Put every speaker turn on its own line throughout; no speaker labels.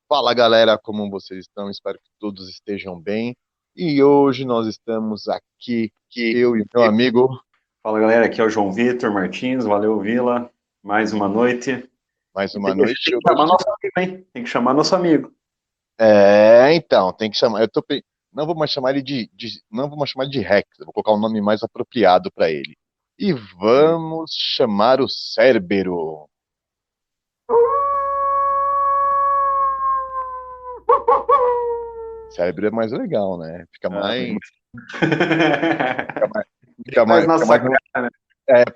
Fala galera, como vocês estão? Espero que todos estejam bem. E hoje nós estamos aqui,
Que
eu e meu amigo,
Fala galera, aqui é o João Vitor Martins, valeu Vila, mais uma noite.
mais
E
uma
tem
noite
que chamar
hoje.
nosso amigo, hein? Tem que chamar nosso amigo.
Então, tem que chamar. Não vou mais chamar ele não vou mais chamar ele de Rex, eu vou colocar um nome mais apropriado para ele. E vamos chamar o Cérbero. Cérebro é mais legal, né?
Ah, bem...
Fica mais,
Bem mais
fica
nossa
mais
cara, né?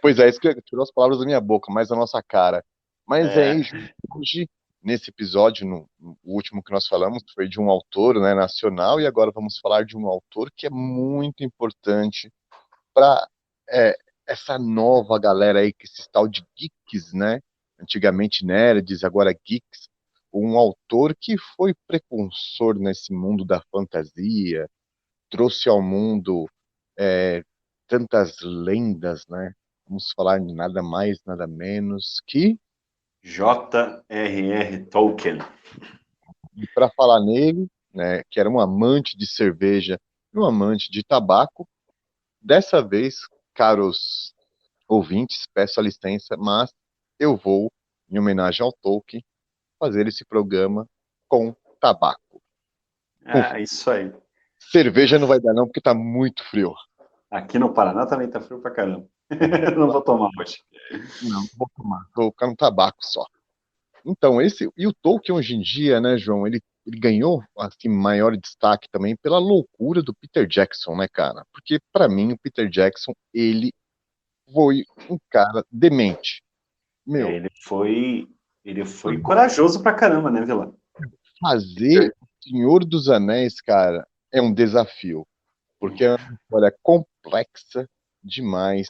pois é, isso que tirou as palavras da minha boca, mais a nossa cara. Mas é
É,
isso. Hoje, nesse episódio, no último que nós falamos, foi de um autor, né, nacional, e agora vamos falar de um autor que é muito importante para essa nova galera aí, que esse tal de geeks, né? Antigamente nerds, agora geeks. Um autor que foi precursor nesse mundo da fantasia, trouxe ao mundo é, tantas lendas, né? Vamos falar de nada mais, nada menos que,
J.R.R. Tolkien.
e para falar nele, né, que era um amante de cerveja e um amante de tabaco, dessa vez, caros ouvintes, peço a licença, mas eu vou, em homenagem ao Tolkien, fazer esse programa com tabaco. Com
Ah, isso aí.
cerveja não vai dar não, porque tá muito frio.
Aqui no Paraná também tá frio pra caramba.
Não,
Não vou tomar hoje.
não vou tomar, vou ficar no tabaco só. Então, e o Tolkien hoje em dia, né, João, ele ganhou assim maior destaque também pela loucura do Peter Jackson, né, cara? Porque pra mim o Peter Jackson, ele foi um cara demente.
É,
Meu,
ele foi corajoso pra caramba, né, Vila?
fazer o Senhor dos Anéis, cara, é um desafio, porque é uma história complexa demais,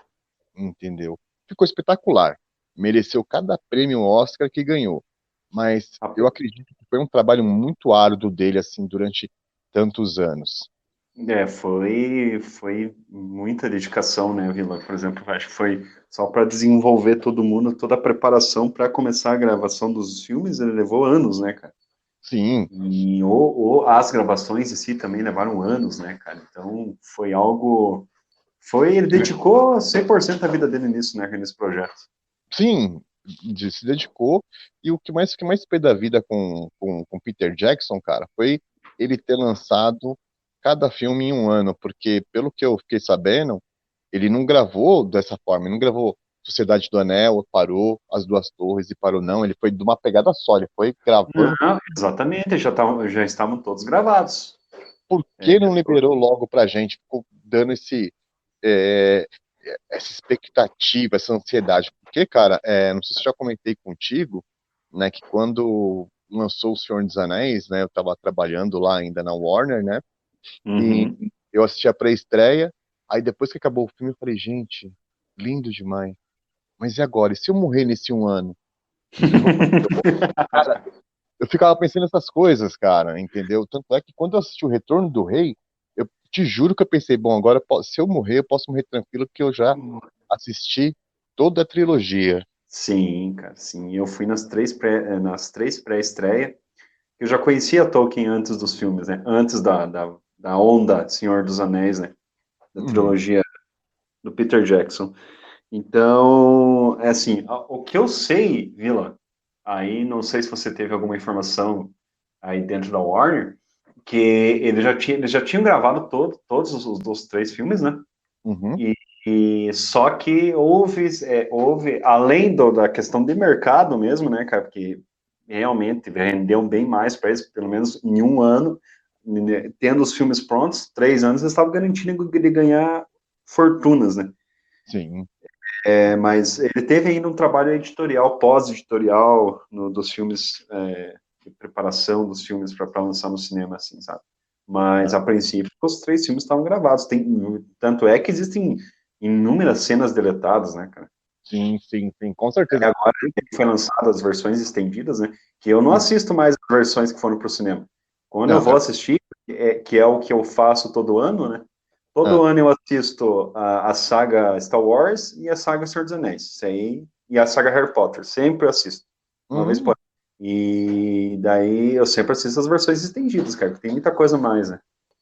entendeu? Ficou espetacular. Mereceu cada prêmio Oscar que ganhou. Mas eu acredito que foi um trabalho muito árduo dele, assim, durante tantos anos.
É, foi muita dedicação, né, Vila? Por exemplo, acho que foi só para desenvolver todo mundo, toda a preparação para começar a gravação dos filmes, ele levou anos, né, cara?
Sim,
E as gravações em si também levaram anos, né, cara? Então foi algo. Ele dedicou 100% a vida dele nisso, né, nesse projeto.
sim, se dedicou. E o que mais fez da vida com Peter Jackson, cara, foi ele ter lançado cada filme em um ano, porque, pelo que eu fiquei sabendo, ele não gravou dessa forma, ele não gravou Sociedade do Anel, parou, As Duas Torres e parou, não. Ele foi de uma pegada só, ele foi gravando.
Não, exatamente, já estavam todos gravados.
Por
É,
que não liberou logo pra gente? Ficou dando é, essa expectativa, essa ansiedade. Porque, cara, não sei se eu já comentei contigo, né, que quando lançou O Senhor dos Anéis, né, eu tava trabalhando lá ainda na Warner, né, e
uhum.
eu assisti a pré-estreia, aí depois que acabou o filme eu falei, gente, lindo demais. Mas e agora? E se eu morrer nesse um ano? Eu vou fazer. Cara, eu ficava pensando nessas coisas, cara, entendeu? Tanto é que quando eu assisti o Retorno do Rei, eu te juro que eu pensei, bom, agora se eu morrer, eu posso morrer tranquilo, porque eu já assisti toda a trilogia.
Sim, cara, sim. Eu fui nas três pré-estreia. Eu já conhecia Tolkien antes dos filmes, né? Antes da onda Senhor dos Anéis, né? Da
Uhum,
trilogia do Peter Jackson. Então, é assim, o que eu sei, Vila, aí não sei se você teve alguma informação aí dentro da Warner, que eles já tinham gravado todos os três filmes, né?
uhum,
E, só que houve além da questão de mercado mesmo, né, cara, porque realmente rendeu bem mais para eles, pelo menos em um ano, né, tendo os filmes prontos, 3 anos, eles estavam garantindo de ganhar fortunas, né?
sim.
Mas ele teve ainda um trabalho editorial, pós-editorial, dos filmes, de preparação dos filmes para lançar no cinema, assim, sabe? Mas, a princípio, os três filmes estavam gravados. Tanto é que existem inúmeras cenas deletadas, né, cara?
Sim, sim, sim, com
E
certeza.
agora que foi lançado as versões estendidas, né? Que eu não assisto mais as versões que foram para o cinema. Quando eu
Não,
vou assistir, que é o que eu faço todo ano, né?
ah,
Todo ano eu assisto a saga Star Wars e a saga Senhor dos Anéis. Isso aí, e a saga Harry Potter. Sempre eu assisto. Uma vez
uhum,
por ano. E daí eu sempre assisto as versões estendidas, cara, porque tem muita coisa a mais, né?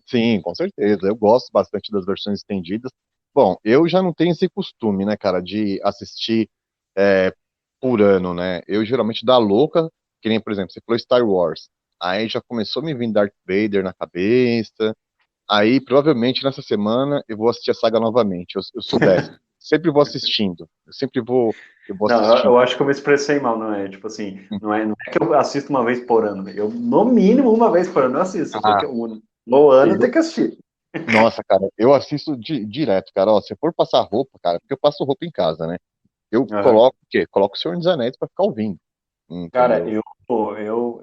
Sim, com certeza. Eu gosto bastante das versões estendidas. Bom, eu já não tenho esse costume, né, cara, de assistir é, por ano, né? Eu geralmente dá louca, que nem, por exemplo, você falou Star Wars. Aí já começou a me vir Darth Vader na cabeça. Aí, provavelmente, nessa semana, eu vou assistir a saga novamente. Eu sou dessa. Sempre vou assistindo. Eu vou
Não, eu
assistindo.
acho que eu me expressei mal, não é? Tipo assim, não é que eu assisto uma vez por ano. Eu, no mínimo, uma vez por ano eu assisto. Eu sei que
Ah,
no ano eu
eu,
tenho que assistir.
nossa, cara, eu assisto direto, cara. Ó, se for passar roupa, cara, porque eu passo roupa em casa, né? Eu
Aham.
coloco o quê? Coloco o Senhor dos Anéis pra ficar ouvindo,
Cara,
entendeu?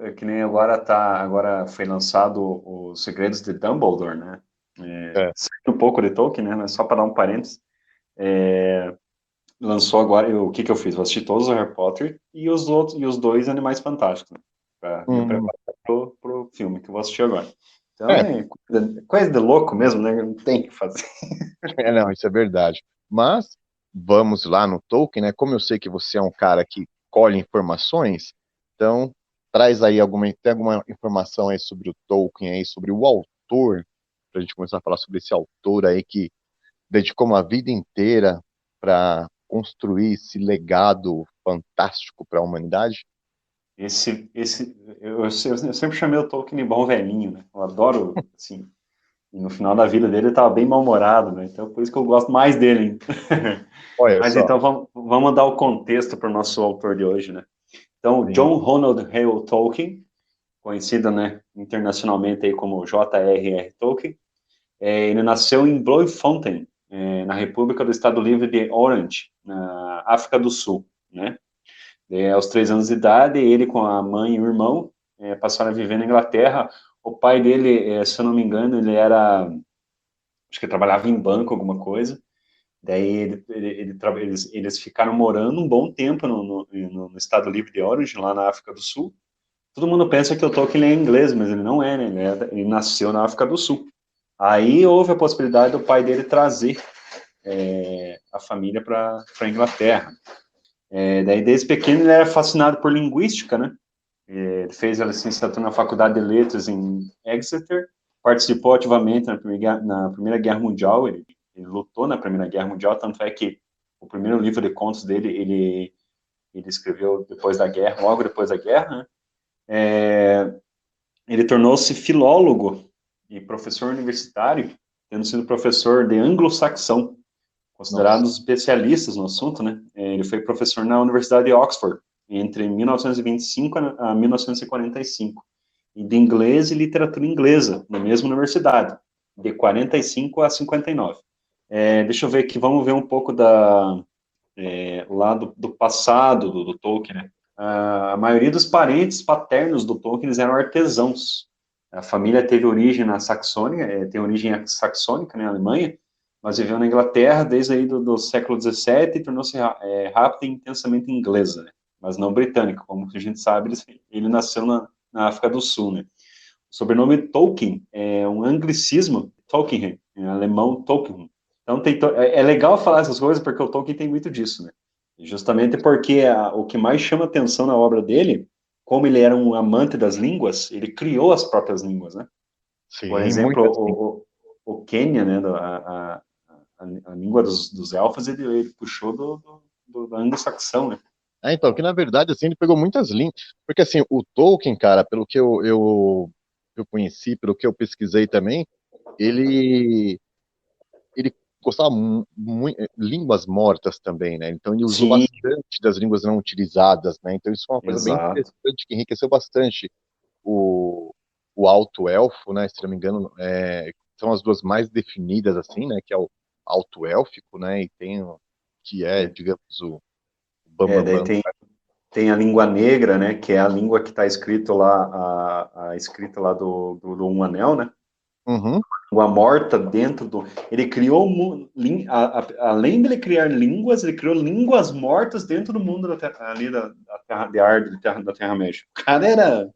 é que nem agora foi lançado Os Segredos de Dumbledore, né?
É.
Saindo um pouco de Tolkien, né? Mas só para dar um parênteses. Lançou agora, o que que eu fiz? Eu assisti todos os Harry Potter e os outros, e os dois Animais Fantásticos, né? Para me
Hum,
preparar pro filme que eu vou assistir agora. Então
é,
é coisa de louco mesmo, né? Não tem o que fazer.
não, isso é verdade. Mas vamos lá no Tolkien, né? Como eu sei que você é um cara que colhe informações, então traz aí tem alguma informação aí sobre o Tolkien aí, sobre o autor, pra gente começar a falar sobre esse autor aí que dedicou uma vida inteira para construir esse legado fantástico para a humanidade.
Eu sempre chamei o Tolkien de bom velhinho, né? Eu adoro, assim, e no final da vida dele ele estava bem mal-humorado, né? Então por isso que eu gosto mais dele ainda.
Olha
Mas
só.
então vamos dar o contexto para o nosso autor de hoje, né? Então,
Sim.
John Ronald Reuel Tolkien, conhecido, né, internacionalmente aí como J.R.R. Tolkien. Ele nasceu em Bloemfontein, na República do Estado Livre de Orange, na África do Sul, né? Aos 3 anos de idade, ele com a mãe e o irmão passaram a viver na Inglaterra. O pai dele, se eu não me engano, acho que ele trabalhava em banco, alguma coisa. Daí eles ficaram morando um bom tempo no Estado Livre de Orange, lá na África do Sul. Todo mundo pensa que o Tolkien é inglês, mas ele não é, né? Ele nasceu na África do Sul. Aí houve a possibilidade do pai dele trazer a família para a Inglaterra. Daí, desde pequeno, ele era fascinado por linguística, né? Ele fez a licenciatura na Faculdade de Letras em Exeter, participou ativamente na Primeira Guerra Mundial, ele lutou na Primeira Guerra Mundial, tanto é que o primeiro livro de contos dele, ele escreveu depois da guerra, logo depois da guerra, né? Ele tornou-se filólogo e professor universitário, tendo sido professor de anglo-saxão,
Nossa.
considerados especialistas no assunto, né? Ele foi professor na Universidade de Oxford entre 1925 a 1945 e de inglês e literatura inglesa na mesma universidade, de 45 a 59. Deixa eu ver aqui, vamos ver um pouco lá do passado do Tolkien, né? A maioria dos parentes paternos do Tolkien eles eram artesãos. A família teve origem na Saxônia, tem origem saxônica, né, Alemanha, mas viveu na Inglaterra desde aí do século XVII e tornou-se rápida e intensamente inglesa, né? Mas não britânica, como a gente sabe, ele nasceu na África do Sul, né? O sobrenome Tolkien é um anglicismo, Tolkien, em alemão Tolkien. Então é legal falar essas coisas porque o Tolkien tem muito disso, né? Justamente porque o que mais chama atenção na obra dele, como ele era um amante das línguas, ele criou as próprias línguas, né? Por
Sim,
exemplo,
muito assim.
o Quenya, né, a língua dos elfos, ele puxou da anglo-saxão, né?
Então, que na verdade, assim, ele pegou muitas linhas. Porque, assim, o Tolkien, cara, pelo que eu conheci, pelo que eu pesquisei também, ele, ele gostava muito línguas mortas também, né? Então, ele usou
Sim,
bastante das línguas não utilizadas, né? Então, isso foi uma coisa bem
exato.
interessante, que enriqueceu bastante o, o Alto Elfo, né? Se não me engano, são as duas mais definidas, assim, né? Que é o Alto Élfico, né? E tem o que é,
É,
digamos, o Bambambam
daí
Bam, Bam.
tem a língua negra, né, que é a língua que está escrito lá, a escrita lá do Um Anel, né?
Uhum.
Língua morta dentro do. Ele criou, além de ele criar línguas, ele criou línguas mortas dentro do mundo ali da Terra de Arden, da Terra-média. O cara era.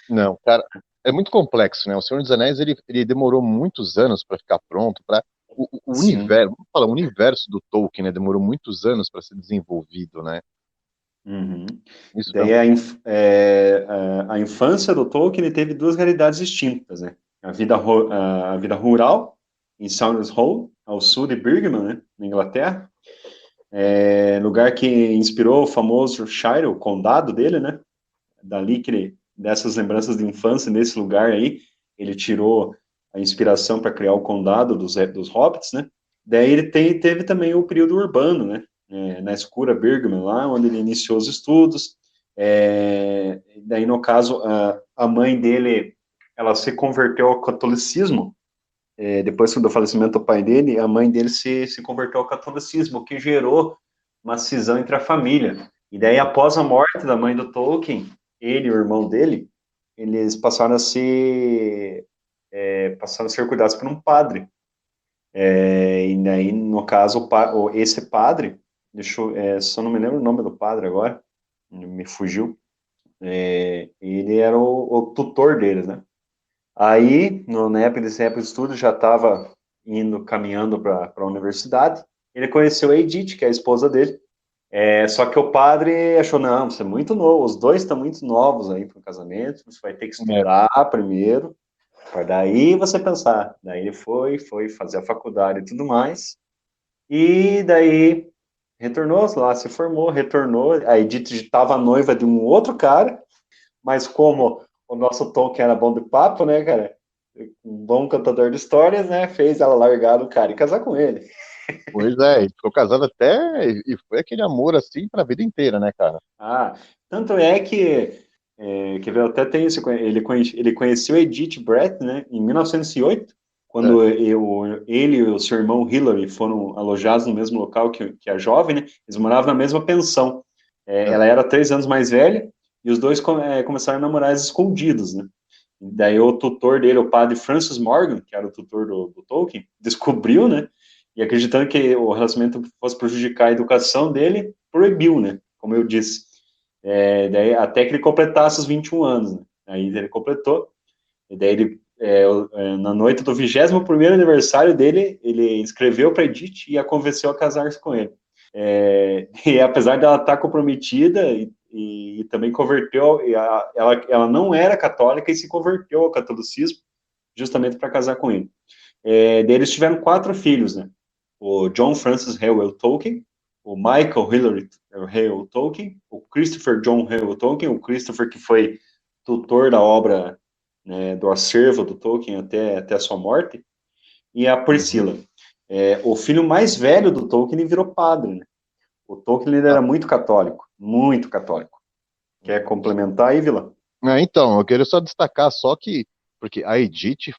Não, cara, é muito complexo, né? O Senhor dos Anéis, ele demorou muitos anos para ficar pronto, para o
Sim.
universo, vamos falar, o universo do Tolkien, né? Demorou muitos anos para ser desenvolvido, né?
Uhum.
Isso foi
Daí a infância do Tolkien ele teve duas realidades distintas, né? A vida rural em Saunders Hall, ao sul de Birmingham, né, na Inglaterra, lugar que inspirou o famoso Shire, o condado dele, né? Dali que dessas lembranças de infância nesse lugar aí, ele tirou a inspiração para criar o condado dos Hobbits, né? Daí ele teve também o período urbano, né? Na escura Birmingham, lá onde ele iniciou os estudos. Daí, no caso, a mãe dele, ela se converteu ao catolicismo. Depois do falecimento do pai dele, a mãe dele se converteu ao catolicismo, o que gerou uma cisão entre a família. E daí, após a morte da mãe do Tolkien, ele e o irmão dele, eles passaram a ser cuidados por um padre. E daí, no caso, esse padre, só não me lembro o nome do padre agora, me fugiu, ele era o tutor deles, né? Aí, na época desse época de estudo, já estava caminhando para a universidade, ele conheceu a Edith, que é a esposa dele, só que o padre achou, não, você é muito novo, os dois estão muito novos aí para o casamento, você vai ter que
é,
estudar primeiro, para daí você pensar. Daí ele foi fazer a faculdade e tudo mais, e daí retornou lá, se formou, retornou, a Edith estava noiva de um outro cara, mas como o nosso Tolkien era bom de papo, né, cara, um bom cantador de histórias, né, fez ela largar do cara e casar com ele.
pois é, ele ficou casado até e foi aquele amor assim pra vida inteira, né, cara?
Ah, tanto é que até tem isso, ele conheceu Edith Brett, né, em 1908,
É,
quando ele e o seu irmão Hillary foram alojados no mesmo local que a jovem, né, eles moravam na mesma pensão.
é.
Ela era 3 anos mais velha e os dois começaram a namorar às escondidas, né. Daí o tutor dele, o padre Francis Morgan, que era o tutor do Tolkien, descobriu, né, e acreditando que o relacionamento fosse prejudicar a educação dele, proibiu, né, como eu disse. Daí, até que ele completasse os 21 anos, né? Aí ele completou, e daí na noite do 21º aniversário dele, ele escreveu para Edith e a convenceu a casar-se com ele. E apesar dela estar comprometida e também converteu, ela não era católica e se converteu ao catolicismo justamente para casar com ele. Daí eles tiveram 4 filhos, né? O John Francis Howell Tolkien, o Michael Hilary Hale Tolkien, o Christopher John Hale Tolkien, o Christopher que foi tutor da obra, né, do acervo do Tolkien até a sua morte, e a
Uhum.
Priscila. O filho mais velho do Tolkien virou padre, né? O Tolkien ele
Ah,
era muito católico, muito católico. Quer complementar aí, Vila?
então, eu queria só destacar só que, porque a Edith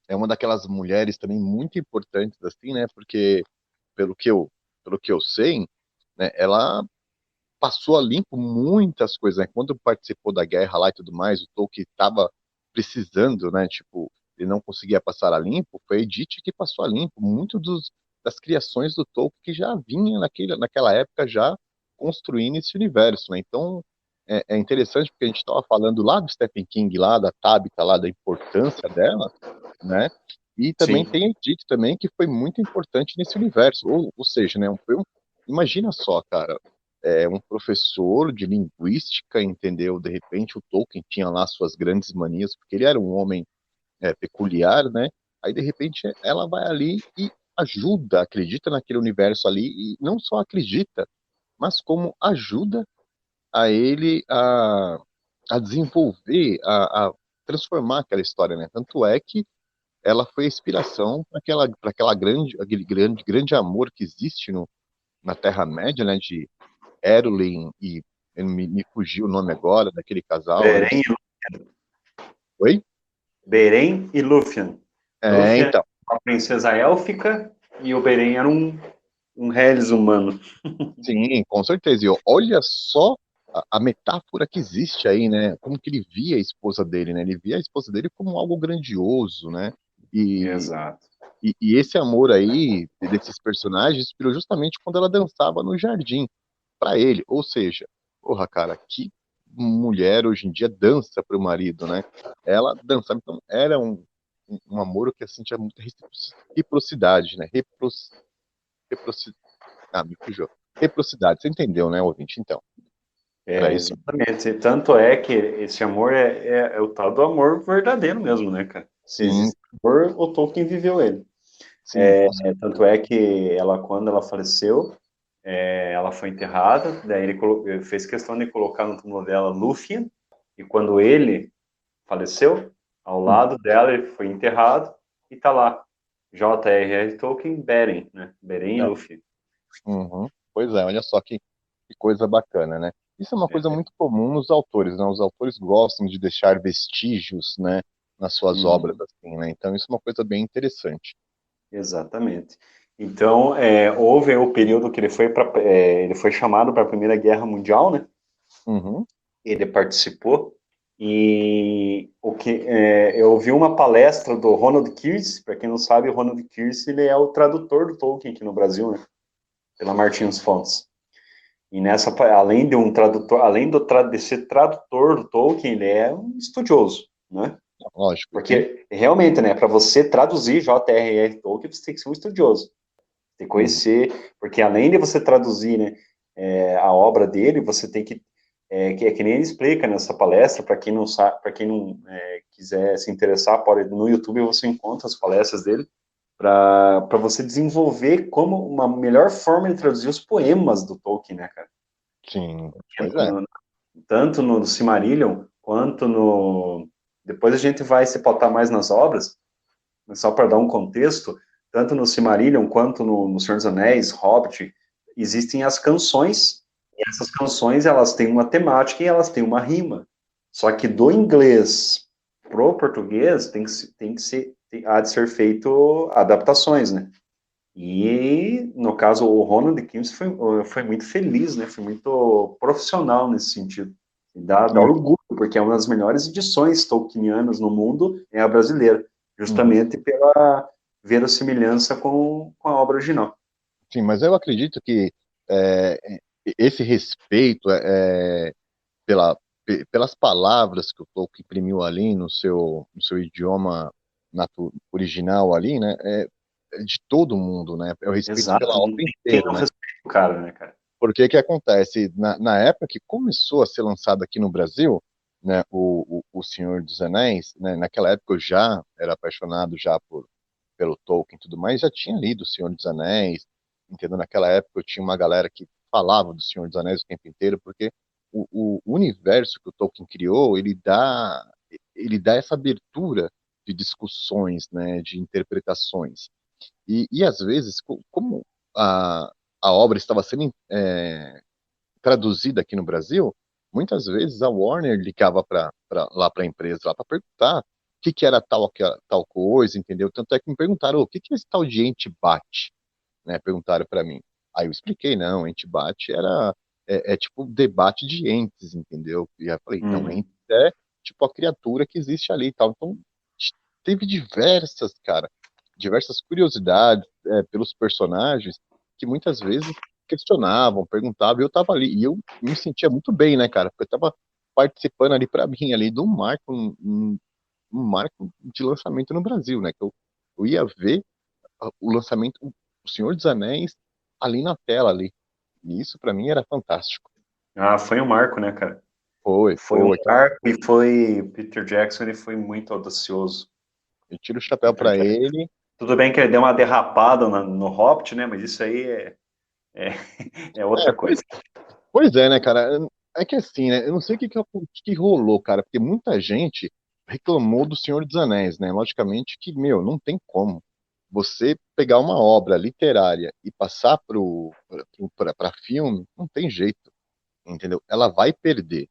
é uma daquelas mulheres também muito importantes, assim, né? Porque, pelo que eu, pelo que eu sei, né, ela passou a limpo muitas coisas, né? Quando participou da guerra lá e tudo mais, o Tolkien estava precisando, né? Tipo, ele não conseguia passar a limpo, foi a Edith que passou a limpo muito das criações do Tolkien que já vinha naquela época já construindo esse universo, né? Então, é interessante porque a gente estava falando lá do Stephen King, lá da Tabitha, lá da importância dela, né? E também
Sim.
tem a Edith também, que foi muito importante nesse universo. Ou seja, né? Imagina só, cara, um professor de linguística, entendeu? De repente o Tolkien tinha lá suas grandes manias, porque ele era um homem peculiar, né? Aí de repente ela vai ali e ajuda, acredita naquele universo ali, e não só acredita, mas como ajuda a ele a desenvolver, a transformar aquela história, né? Tanto é que ela foi a inspiração para aquele grande amor que existe na Terra-média, né? De Erwin e me fugiu o nome agora daquele casal, né?
Beren,
Oi?
Beren e Lúthien. Lúthien,
Então,
uma princesa élfica, e o Beren era um reles humano.
sim, com certeza. E olha só a metáfora que existe aí, né? Como que ele via a esposa dele, né? Ele via a esposa dele como algo grandioso, né? E,
Exato.
e esse amor aí desses personagens inspirou justamente quando ela dançava no jardim para ele. Ou seja, porra, cara, que mulher hoje em dia dança pro marido, né? Ela dançava, então era um amor que assim tinha muita reciprocidade, né? Reproci, me fugiu. Reciprocidade, você entendeu, né, ouvinte? Então. Era isso?
Exatamente. Tanto é que esse amor é o tal do amor verdadeiro mesmo, né, cara? Se
Sim,
existe amor, o Tolkien viveu ele.
sim, com
Tanto é que ela, quando ela faleceu, ela foi enterrada, daí ele fez questão de colocar no túmulo dela Lúthien, e quando ele faleceu, ao
certeza.
lado dela, ele foi enterrado, e tá lá, J.R.R. Tolkien, Beren, né? Beren e Lúthien.
Uhum. Pois é, olha só que coisa bacana, né? Isso é uma coisa muito comum nos autores, né? Os autores gostam de deixar vestígios, né, nas suas obras,
Uhum.
assim, né? Então isso é uma coisa bem interessante.
Exatamente. Então, houve o período que ele foi chamado para a Primeira Guerra Mundial, né?
Uhum.
Ele participou e eu ouvi uma palestra do Ronald Kearse. Para quem não sabe, o Ronald Kearse ele é o tradutor do Tolkien aqui no Brasil, né? Pela Martins Fontes. E além de um tradutor, de ser tradutor do Tolkien, ele é um estudioso, né?
Lógico, sim.
Porque realmente, né, para você traduzir J.R.R. Tolkien, você tem que ser um estudioso. Tem que
Uhum.
conhecer, porque além de você traduzir, né, a obra dele, você tem que que nem ele explica nessa palestra, para quem não sabe, para quem não quiser se interessar, pode no YouTube você encontra as palestras dele para você desenvolver como uma melhor forma de traduzir os poemas do Tolkien, né, cara?
Sim, pois
Porque
é.
tanto no Silmarillion quanto no depois a gente vai se pautar mais nas obras, mas só para dar um contexto, tanto no Silmarillion quanto no Senhor dos Anéis, Hobbit, existem as canções, e essas canções elas têm uma temática e elas têm uma rima. Só que do inglês pro português há de ser feito adaptações, né? E no caso o Ronald Kearns foi muito feliz, né? Foi muito profissional nesse sentido. E dá orgulho, porque é uma das melhores edições tolkienianas no mundo, é a brasileira,
Uhum.
justamente pela verossimilhança com a obra original.
Sim, mas eu acredito que é, esse respeito pelas palavras que o Tolkien imprimiu ali no seu idioma original ali, né, é de todo mundo, né? É o respeito pela
Exato,
obra
ninguém tem
inteira,
o
né?
respeito do cara, né, cara?
Porque o que acontece? Na época que começou a ser lançado aqui no Brasil, né, o Senhor dos Anéis, né, naquela época eu já era apaixonado já pelo Tolkien e tudo mais, já tinha lido O Senhor dos Anéis, entendeu? Naquela época eu tinha uma galera que falava do Senhor dos Anéis o tempo inteiro, porque o universo que o Tolkien criou, ele dá essa abertura de discussões, né, de interpretações. E às vezes, como a, a obra estava sendo traduzida aqui no Brasil, muitas vezes a Warner ligava lá para a empresa lá para perguntar o que era tal coisa, entendeu? Tanto é que me perguntaram, o que é esse tal de ente-bate, né? Perguntaram para mim. Aí eu expliquei, não, ente-bate é tipo debate de entes, entendeu? E aí eu falei, não, ente
Uhum.
é tipo a criatura que existe ali e tal. Então, teve diversas curiosidades pelos personagens que muitas vezes questionavam, perguntavam, e eu tava ali, e eu me sentia muito bem, né, cara? Porque eu tava participando ali para mim ali de um marco de lançamento no Brasil, né? Que eu ia ver o lançamento, o Senhor dos Anéis ali na tela ali. E isso para mim era fantástico.
Ah, foi um marco, né, cara?
Foi,
Foi um
foi.
marco e foi Peter Jackson, ele foi muito audacioso.
Eu tiro o chapéu
Peter
para
Jackson.
ele.
Tudo bem que ele deu uma derrapada no Hobbit, né? Mas isso aí é, é
É,
outra
pois,
coisa.
pois é, né, cara? É que assim, né? Eu não sei o que rolou, cara, porque muita gente reclamou do Senhor dos Anéis, né? Logicamente que, meu, não tem como você pegar uma obra literária e passar para filme, não tem jeito, entendeu? Ela vai perder,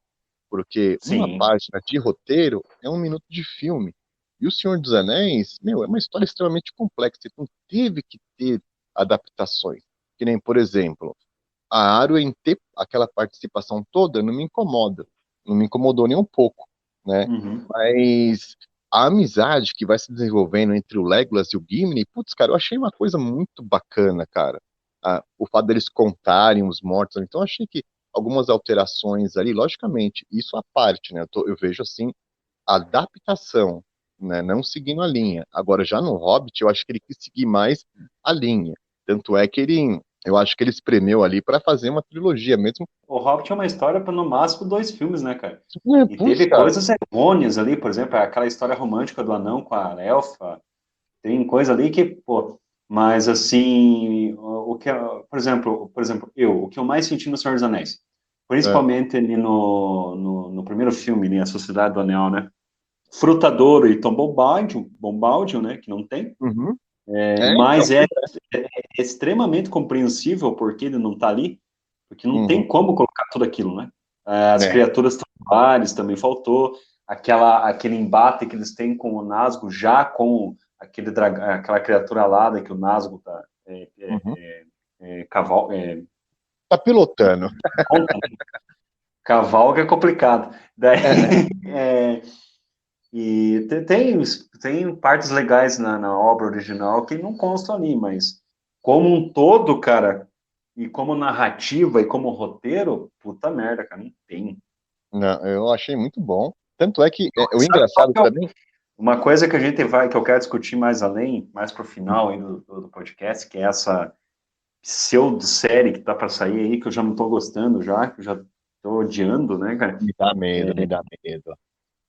porque uma
Sim,
página de roteiro é 1 minuto de filme. E o Senhor dos Anéis, meu, é uma história extremamente complexa, então teve que ter adaptações. Que nem, por exemplo, a Arwen ter aquela participação toda não me incomoda. Não me incomodou nem um pouco, né?
uhum.
Mas a amizade que vai se desenvolvendo entre o Legolas e o Gimli, putz, cara, eu achei uma coisa muito bacana, cara. O fato deles contarem os mortos, então eu achei que algumas alterações ali, logicamente, isso à parte, né? Eu vejo assim, a adaptação, né? Não seguindo a linha. Agora, já no Hobbit, eu acho que ele quis seguir mais a linha. Tanto é que ele Eu acho que ele espremeu ali para fazer uma trilogia mesmo.
O Hobbit é uma história para no máximo 2 filmes, né, cara?
É,
E
putz,
teve
cara.
coisas errôneas ali, por exemplo, aquela história romântica do anão com a elfa, tem coisa ali que, pô, mas assim, o que, o que eu mais senti no Senhor dos Anéis,
É.
principalmente ali no primeiro filme, né, A Sociedade do Anel, né? Frutadouro e Tom Bombadil, né, que não tem,
Uhum. Então,
mas
pois
é extremamente compreensível porque ele não tá ali, porque
é.
não tem
Uhum.
como colocar tudo aquilo, né? As
É.
criaturas tubulares também faltou, aquele embate que eles têm com o Nazgûl, já com aquela criatura alada que o Nazgûl tá,
Uhum.
caval,
Tá pilotando.
cavalga é complicado. Daí,
É,
é, e tem partes legais na obra original que não constam ali, mas como um todo, cara, e como narrativa e como roteiro, puta merda, cara, não tem.
não, eu achei muito bom. Tanto é que o
Sabe qual
engraçado
que é
também.
uma coisa que que eu quero discutir mais além, mais pro final aí do podcast, que é essa pseudo-série que tá para sair aí, que eu já não tô gostando já, que eu já tô odiando, né, cara?
Me dá medo, me dá medo.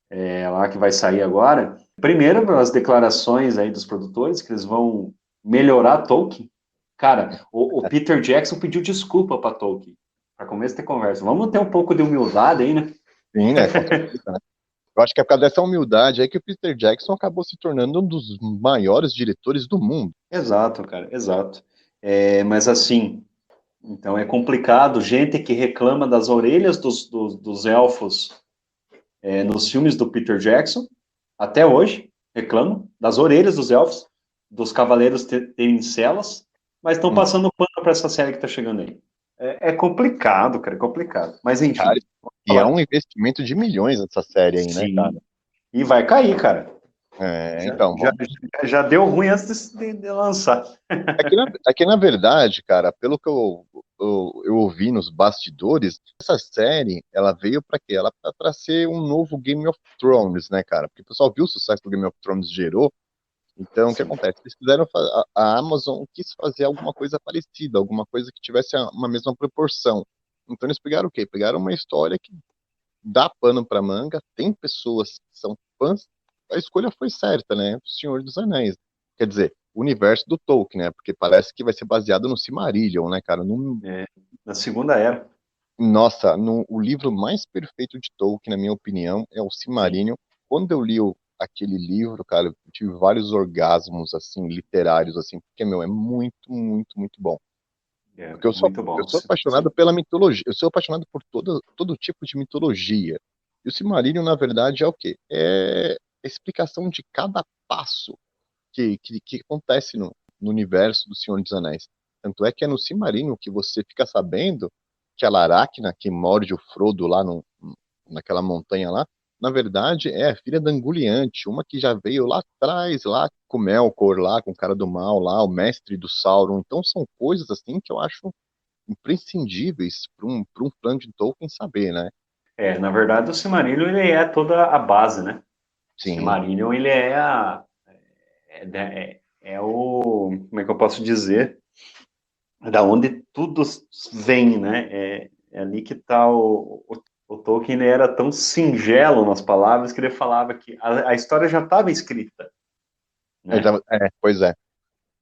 É lá que vai sair agora. Primeiro, as declarações aí dos produtores, que eles vão melhorar Tolkien. Cara, o Peter Jackson pediu desculpa para Tolkien, para começo de conversa. Vamos ter um pouco de humildade aí, né?
Sim, né? Com certeza, né? Eu acho que é por causa dessa humildade aí que o Peter Jackson acabou se tornando um dos maiores diretores do mundo.
Exato, cara, exato. Mas assim, então é complicado. Gente que reclama das orelhas dos elfos nos filmes do Peter Jackson, até hoje, reclamam das orelhas dos elfos, dos cavaleiros terem celas, mas estão
Hum.
passando pano para essa série que está chegando aí. É complicado, cara, é complicado. Mas
Cara,
enfim,
e é
falar.
um investimento de milhões nessa série aí, né, cara?
Sim. E vai cair, cara.
É,
Já,
então,
já,
vamos.
já deu ruim antes de lançar.
É que na verdade, cara, pelo que eu ouvi nos bastidores, essa série, ela veio pra quê? Ela pra ser um novo Game of Thrones, né, cara? Porque o pessoal viu o sucesso que o Game of Thrones gerou. Então, o que
Sim,
acontece? Eles fizeram, a Amazon quis fazer alguma coisa parecida, alguma coisa que tivesse uma mesma proporção. Então, eles pegaram o quê? Pegaram uma história que dá pano pra manga, tem pessoas que são fãs, a escolha foi certa, né? O Senhor dos Anéis. Quer dizer, o universo do Tolkien, né? Porque parece que vai ser baseado no Silmarillion, né, cara?
é, na segunda era.
Nossa, o livro mais perfeito de Tolkien, na minha opinião, é o
Sim,
Silmarillion. Quando eu li aquele livro, cara, eu tive vários orgasmos, assim, literários, assim, porque, meu, é muito, muito, muito bom. Porque eu
é
sou,
muito
eu
bom.
sou apaixonado pela mitologia, eu sou apaixonado por todo tipo de mitologia. E o Silmarillion, na verdade, é o quê? É a explicação de cada passo que acontece no universo do Senhor dos Anéis. Tanto é que é no Silmarillion que você fica sabendo que a Laracna, que morde o Frodo lá naquela montanha lá, na verdade é a filha da Angoliante, uma que já veio lá atrás, lá com o Melkor, lá com o cara do mal, lá, o mestre do Sauron. Então são coisas assim que eu acho imprescindíveis para um fã de Tolkien saber, né?
Na verdade, o Silmarillion ele é toda a base, né? O
Sim,
Silmarillion ele é o, como é que eu posso dizer? Da onde tudo vem, né? É ali que está o Tolkien, ele era tão singelo nas palavras que ele falava que a história já estava escrita, né?
pois é.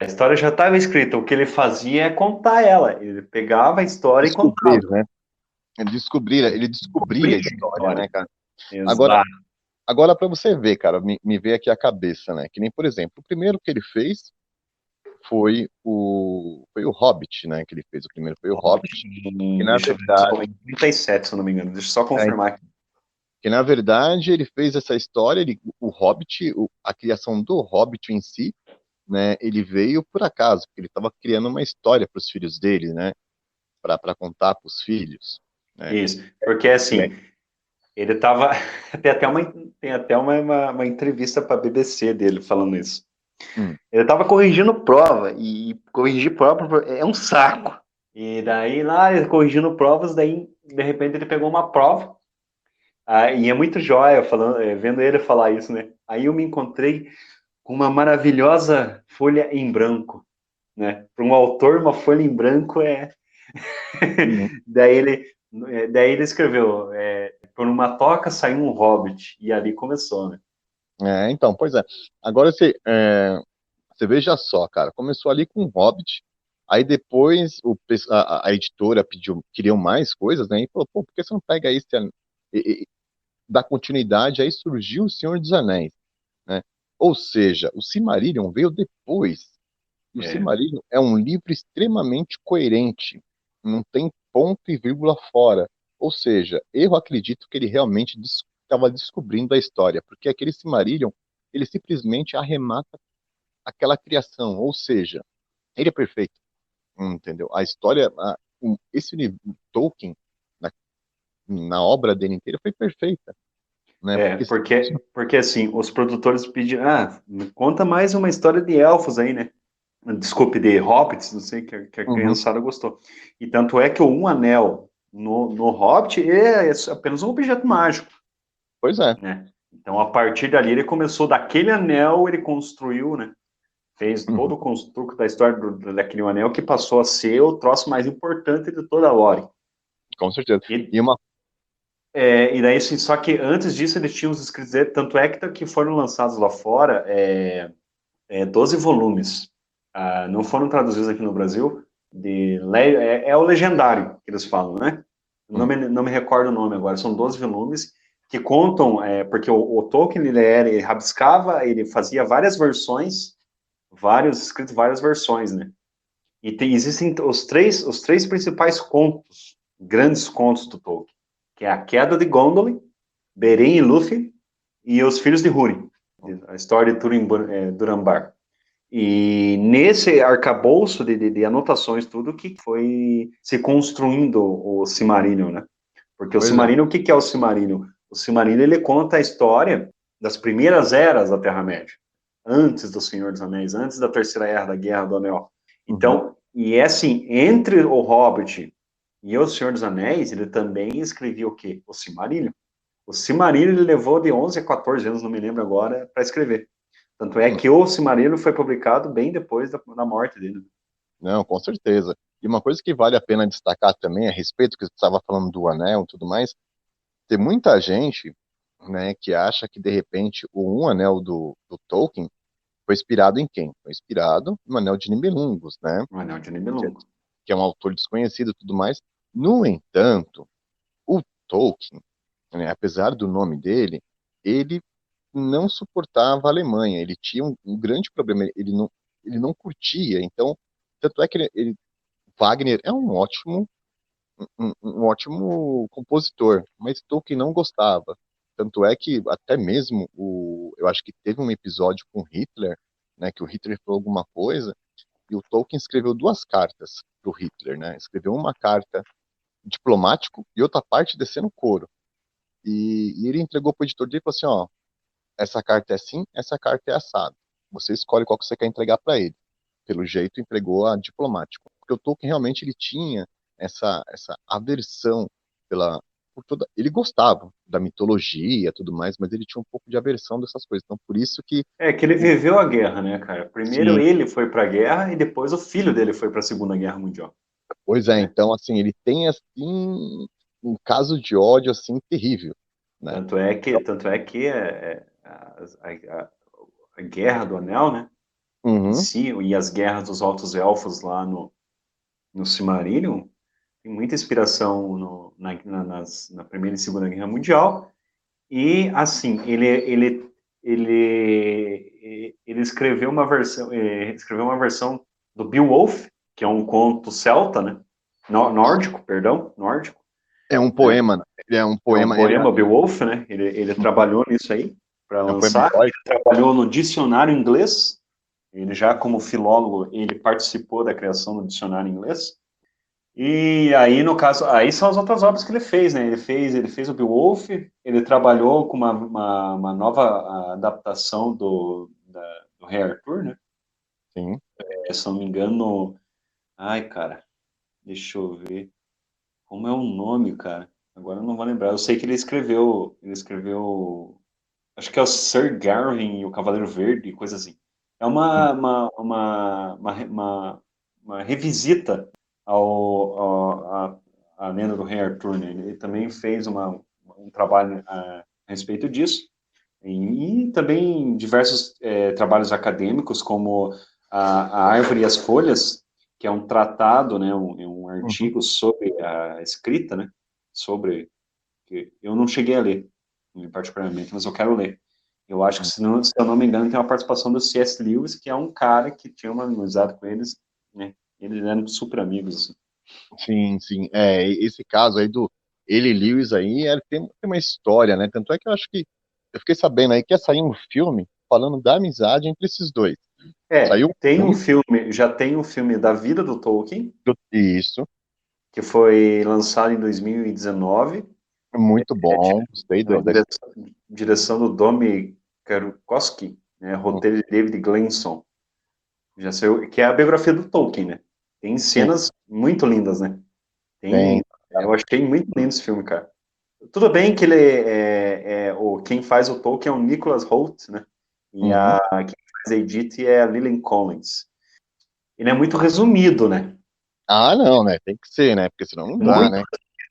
A história já estava escrita, o que ele fazia é contar ela. Ele pegava a história e contava.
Descobrir, né? Ele descobria a
Cumpria a
história,
história.
né, cara? Agora,
Exato.
agora para você ver, cara, me veio aqui a cabeça, né? Que nem, por exemplo, o primeiro que ele fez foi o Hobbit, né? Que ele fez o primeiro foi o Hobbit, que na
Deixa eu ver, só
verdade,
em 37, se eu não me engano. Deixa eu só confirmar aqui.
ele fez essa história, o Hobbit, a criação do Hobbit em si, né? Ele veio por acaso, porque ele estava criando uma história para os filhos dele, né? Para contar para os filhos, né?
Isso. Porque assim, ele estava. Tem até uma entrevista para a BBC dele falando isso.
Hum.
Ele estava corrigindo prova, e corrigir prova é um saco. E daí, lá, ele corrigindo provas, daí, de repente, ele pegou uma prova, e é muito jóia falando, vendo ele falar isso, né? Aí eu me encontrei com uma maravilhosa folha em branco né? Para um autor, uma folha em branco é.
Uhum.
daí ele escreveu: por uma toca saiu um hobbit, e ali começou, né?
Então, pois é. Agora você veja só, cara, começou ali com Hobbit, aí depois a editora pediu, queriam mais coisas, né? E falou, pô, por que você não pega esse, dá continuidade? Aí surgiu o Senhor dos Anéis, né? Ou seja, o Silmarillion veio depois. E o
É,
Silmarillion é um livro extremamente coerente, não tem ponto e vírgula fora. Ou seja, eu acredito que ele realmente estava descobrindo a história, porque aquele Silmarillion, ele simplesmente arremata aquela criação, ou seja, ele é perfeito, entendeu? A história, Tolkien, na, na obra dele inteira, foi perfeita, né? Porque
porque assim, os produtores pediram, me conta mais uma história de elfos aí, né? Desculpe, de hobbits, não sei, que a
Uhum,
criançada gostou. E tanto é que o Um Anel no Hobbit é apenas um objeto mágico,
pois é.
né? Então, a partir dali, ele começou, daquele anel, ele construiu, né? Fez todo
Uhum,
o construto da história daquele anel, que passou a ser o troço mais importante de toda a lore.
com certeza.
E,
E uma.
e daí, assim, só que antes disso, eles tinham os escritos, tanto é que foram lançados lá fora 12 volumes. Não foram traduzidos aqui no Brasil. É o legendário que eles falam, né?
Uhum,
Não me recordo o nome agora. São 12 volumes que contam, porque o Tolkien ele rabiscava, ele fazia várias versões, escritos várias versões, né? E existem os três principais contos, grandes contos do Tolkien, que é a Queda de Gondolin, Beren e Lúthien e os Filhos de Húrin, a história de Durambar. E nesse arcabouço de anotações, tudo que foi se construindo o Silmarillion, né? Porque o
pois é.
Silmarillion, o que é o Silmarillion? O Silmarillion, ele conta a história das primeiras eras da Terra-média, antes do Senhor dos Anéis, antes da Terceira Era, da Guerra do Anel.
Uhum.
Então, e é assim, entre o Hobbit e o Senhor dos Anéis, ele também escrevia o quê? O Silmarillion. O Silmarillion ele levou de 11 a 14 anos, não me lembro agora, para escrever. Tanto é que o Silmarillion foi publicado bem depois da morte dele.
Não, com certeza. E uma coisa que vale a pena destacar também a respeito que você estava falando do anel e tudo mais, tem muita gente, né, que acha que de repente o Um Anel do Tolkien foi inspirado em quem? Foi inspirado no Anel de Nibelungos, né?
O Anel de
Que, é
Nibelungo.
que é um autor desconhecido e tudo mais. No entanto, o Tolkien, né, apesar do nome dele, ele não suportava a Alemanha. Ele tinha um grande problema. Ele não curtia. Então, tanto é que Wagner é um ótimo compositor, mas Tolkien não gostava. Tanto é que até mesmo eu acho que teve um episódio com Hitler, né, que o Hitler falou alguma coisa e o Tolkien escreveu duas cartas para o Hitler, né? Escreveu uma carta diplomático e outra parte descendo o couro. E ele entregou para o editor dele e falou assim, ó, essa carta é assim, essa carta é assado. Você escolhe qual que você quer entregar para ele. Pelo jeito, entregou a diplomático. Porque o Tolkien realmente ele tinha essa aversão por toda. Ele gostava da mitologia, e tudo mais, mas ele tinha um pouco de aversão dessas coisas. Então, por isso que
É que ele
o-
viveu a guerra, né, cara? Primeiro
sim,
ele foi para a guerra e depois o filho dele foi para a Segunda Guerra Mundial,
pois é.
né?
Então, assim, ele tem assim um caso de ódio assim terrível, né?
Tanto é que a Guerra do Anel, né, em
Uhum,
si, e as guerras dos Altos Elfos lá no Silmarillion, tem muita inspiração na Primeira e Segunda Guerra Mundial. E, assim, ele escreveu uma versão do Beowulf, que é um conto celta, né? Nórdico, perdão, nórdico,
é um
né?
poema, né? Ele é um
É um
poema,
poema, Beowulf, né? Ele trabalhou nisso aí para
é um poema
lançar. Ele
heróico.
trabalhou no dicionário inglês. Ele já como filólogo, ele participou da criação do dicionário inglês. E aí, no caso, aí são as outras obras que ele fez, né? Ele fez o Beowulf, ele trabalhou com uma nova adaptação do Rei Arthur, né?
Sim.
Se não me engano, ai, cara, deixa eu ver, como é o nome, cara? Agora eu não vou lembrar. Eu sei que ele escreveu, acho que é o Sir Gawain e o Cavaleiro Verde, coisa assim. É uma revisita à lenda do Rei Arthur, né? Ele também fez um trabalho a respeito disso, e também diversos trabalhos acadêmicos, como a Árvore e as Folhas, que é um tratado, né, um
Uhum.
artigo sobre a escrita, né, sobre, que eu não cheguei a ler, particularmente, mas eu quero ler. Eu acho que, se eu não me engano, tem uma participação do C.S. Lewis, que é um cara que tinha uma amizade com eles, né, eles eram super amigos, assim.
Sim, sim. Esse caso aí do ele e Lewis aí tem uma história, né? Tanto é que eu acho que eu fiquei sabendo aí que ia sair um filme falando da amizade entre esses dois. Saiu um
Tem um
filme
filme, já tem um filme da vida do Tolkien,
isso,
que foi lançado em 2019,
muito bom. Gostei
a
da
direção do Domi Karkowski, né, roteiro de David Gleason, já saiu, que é a biografia do Tolkien, né? Tem
sim,
cenas muito lindas, né?
tem.
Eu achei muito lindo esse filme, cara. Tudo bem que quem faz o Tolkien é o Nicholas Hoult, né? E
Uhum.
quem faz a Edith é a Lily Collins. Ele é muito resumido, né?
Ah, não, né? Tem que ser, né? Porque senão não dá,
Muito,
né?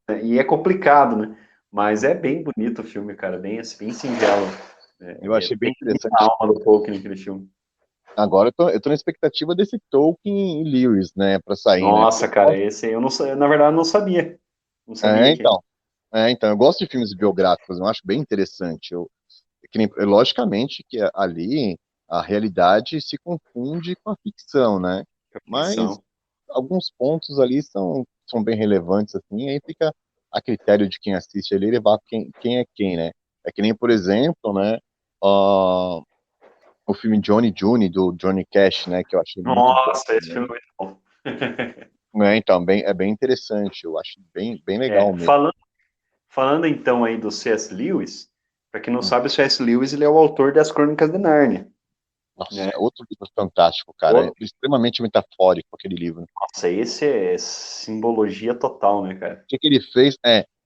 né? E é complicado, né? Mas é bem bonito o filme, cara, bem, assim, bem singelo.
Eu
É
achei bem
bem a
interessante.
alma do Tolkien naquele filme.
Agora eu tô na expectativa desse Tolkien e Lewis, né, pra sair, né? Porque
Nossa, cara, esse eu não, na verdade, eu não sabia. Não
é,
sabia que.
então, então, eu gosto de filmes biográficos, eu acho bem interessante. Logicamente que ali a realidade se confunde com a ficção, né? Mas
Ficção.
alguns pontos ali são bem relevantes, assim, aí fica a critério de quem assiste ali levar quem é quem, né? É que nem, por exemplo, né, ó, o filme Johnny June, do Johnny Cash, né, que eu achei muito bom
Nossa, esse filme é
também.
muito bom.
Então, é bem interessante, eu acho bem legal
É,
mesmo.
falando então aí do C.S. Lewis, para quem não sabe, o C.S. Lewis ele é o autor das Crônicas de Nárnia,
Nossa,
né?
é outro livro fantástico, cara. É extremamente metafórico aquele livro.
Nossa, esse é simbologia total, né, cara?
Que ele fez,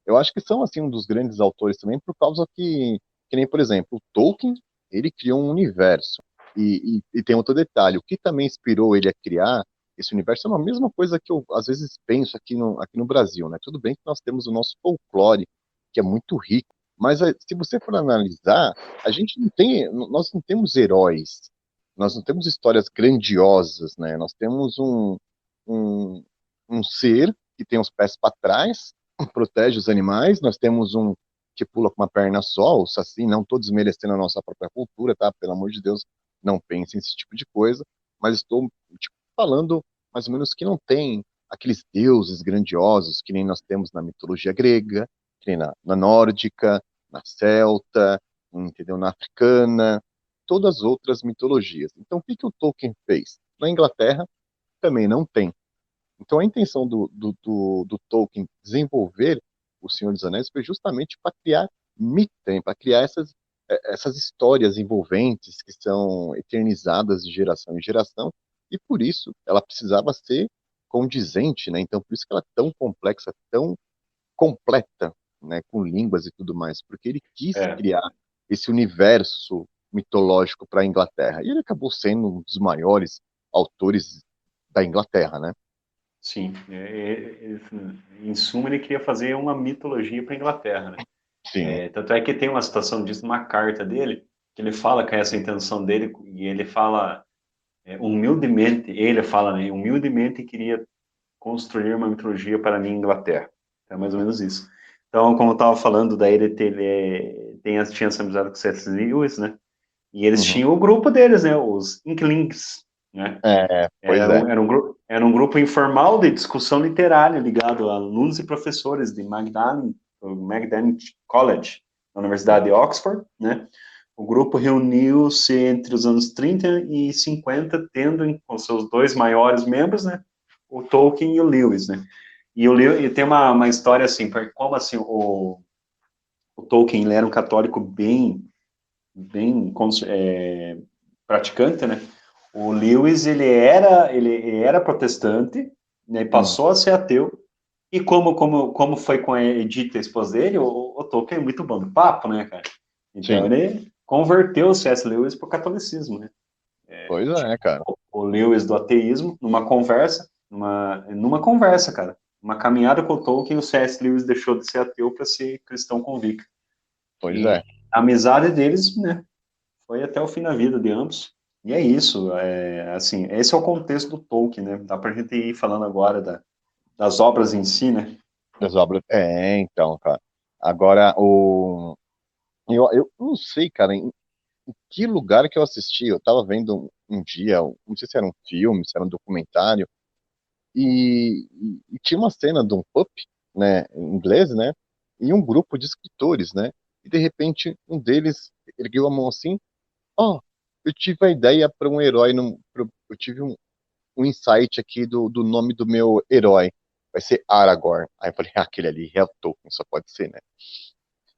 eu acho que são assim um dos grandes autores também por causa que nem por exemplo, o Tolkien, ele criou um universo e tem outro detalhe, o que também inspirou ele a criar esse universo é uma mesma coisa que eu às vezes penso aqui no Brasil, né? Tudo bem que nós temos o nosso folclore que é muito rico, mas se você for analisar, nós não temos heróis, nós não temos histórias grandiosas, né? Nós temos um, um ser que tem os pés para trás, protege os animais. Nós temos um que pula com uma perna só, o Saci, não estou desmerecendo a nossa própria cultura, tá? Pelo amor de Deus, não pensem nesse tipo de coisa, mas estou falando mais ou menos que não tem aqueles deuses grandiosos que nem nós temos na mitologia grega, que nem na nórdica, na celta, entendeu? Na africana, todas as outras mitologias. Então, o que o Tolkien fez? Na Inglaterra também não tem. Então, a intenção do Tolkien desenvolver O Senhor dos Anéis foi justamente para criar mito, para criar essas histórias envolventes que são eternizadas de geração em geração, e por isso ela precisava ser condizente, né? Então, por isso que ela é tão complexa, tão completa, né? Com línguas e tudo mais, porque ele quis
É,
criar esse universo mitológico para a Inglaterra. E ele acabou sendo um dos maiores autores da Inglaterra, né?
sim. Em suma, ele queria fazer uma mitologia para a Inglaterra, né?
Sim.
Tanto é que tem uma citação disso numa carta dele, que ele fala que é essa intenção dele, e ele fala humildemente, ele fala, né, humildemente queria construir uma mitologia para a minha Inglaterra. É mais ou menos isso. Então, como eu estava falando, daí tinha essa amizade com o C.S. Lewis, né? E eles
Uhum.
tinham o grupo deles, né? Os Inklings, né?
Pois é.
Era um grupo informal de discussão literária ligado a alunos e professores de Magdalen College, na Universidade de Oxford, né? O grupo reuniu-se entre os anos 30 e 50, tendo com seus dois maiores membros, né? O Tolkien e o Lewis, né? E tem uma história assim, como assim o Tolkien ele era um católico bem praticante, né? O Lewis ele era protestante, né? E
Uhum.
passou a ser ateu. E como foi com a Edith, a esposa dele, o Tolkien é muito bom do papo, né, cara? Então
Sim,
ele converteu o C.S. Lewis para o catolicismo, né?
pois é, cara.
O Lewis do ateísmo numa conversa. numa conversa, cara. Uma caminhada com o Tolkien, o C.S. Lewis deixou de ser ateu para ser cristão convicto.
Pois
E
é.
a amizade deles, né, foi até o fim da vida de ambos. E é isso, assim, esse é o contexto do Tolkien, né? Dá pra gente ir falando agora das obras em si, né?
Das obras. Então, cara. Agora, eu não sei, cara, em que lugar que eu assisti. Eu tava vendo um dia, não sei se era um filme, se era um documentário, e tinha uma cena de um pub, né, em inglês, né, e um grupo de escritores, né, e de repente um deles ergueu a mão assim, ó, eu tive a ideia para um herói, eu tive um insight aqui do nome do meu herói, vai ser Aragorn. Aí eu falei, aquele ali é o Tolkien, só pode ser, né.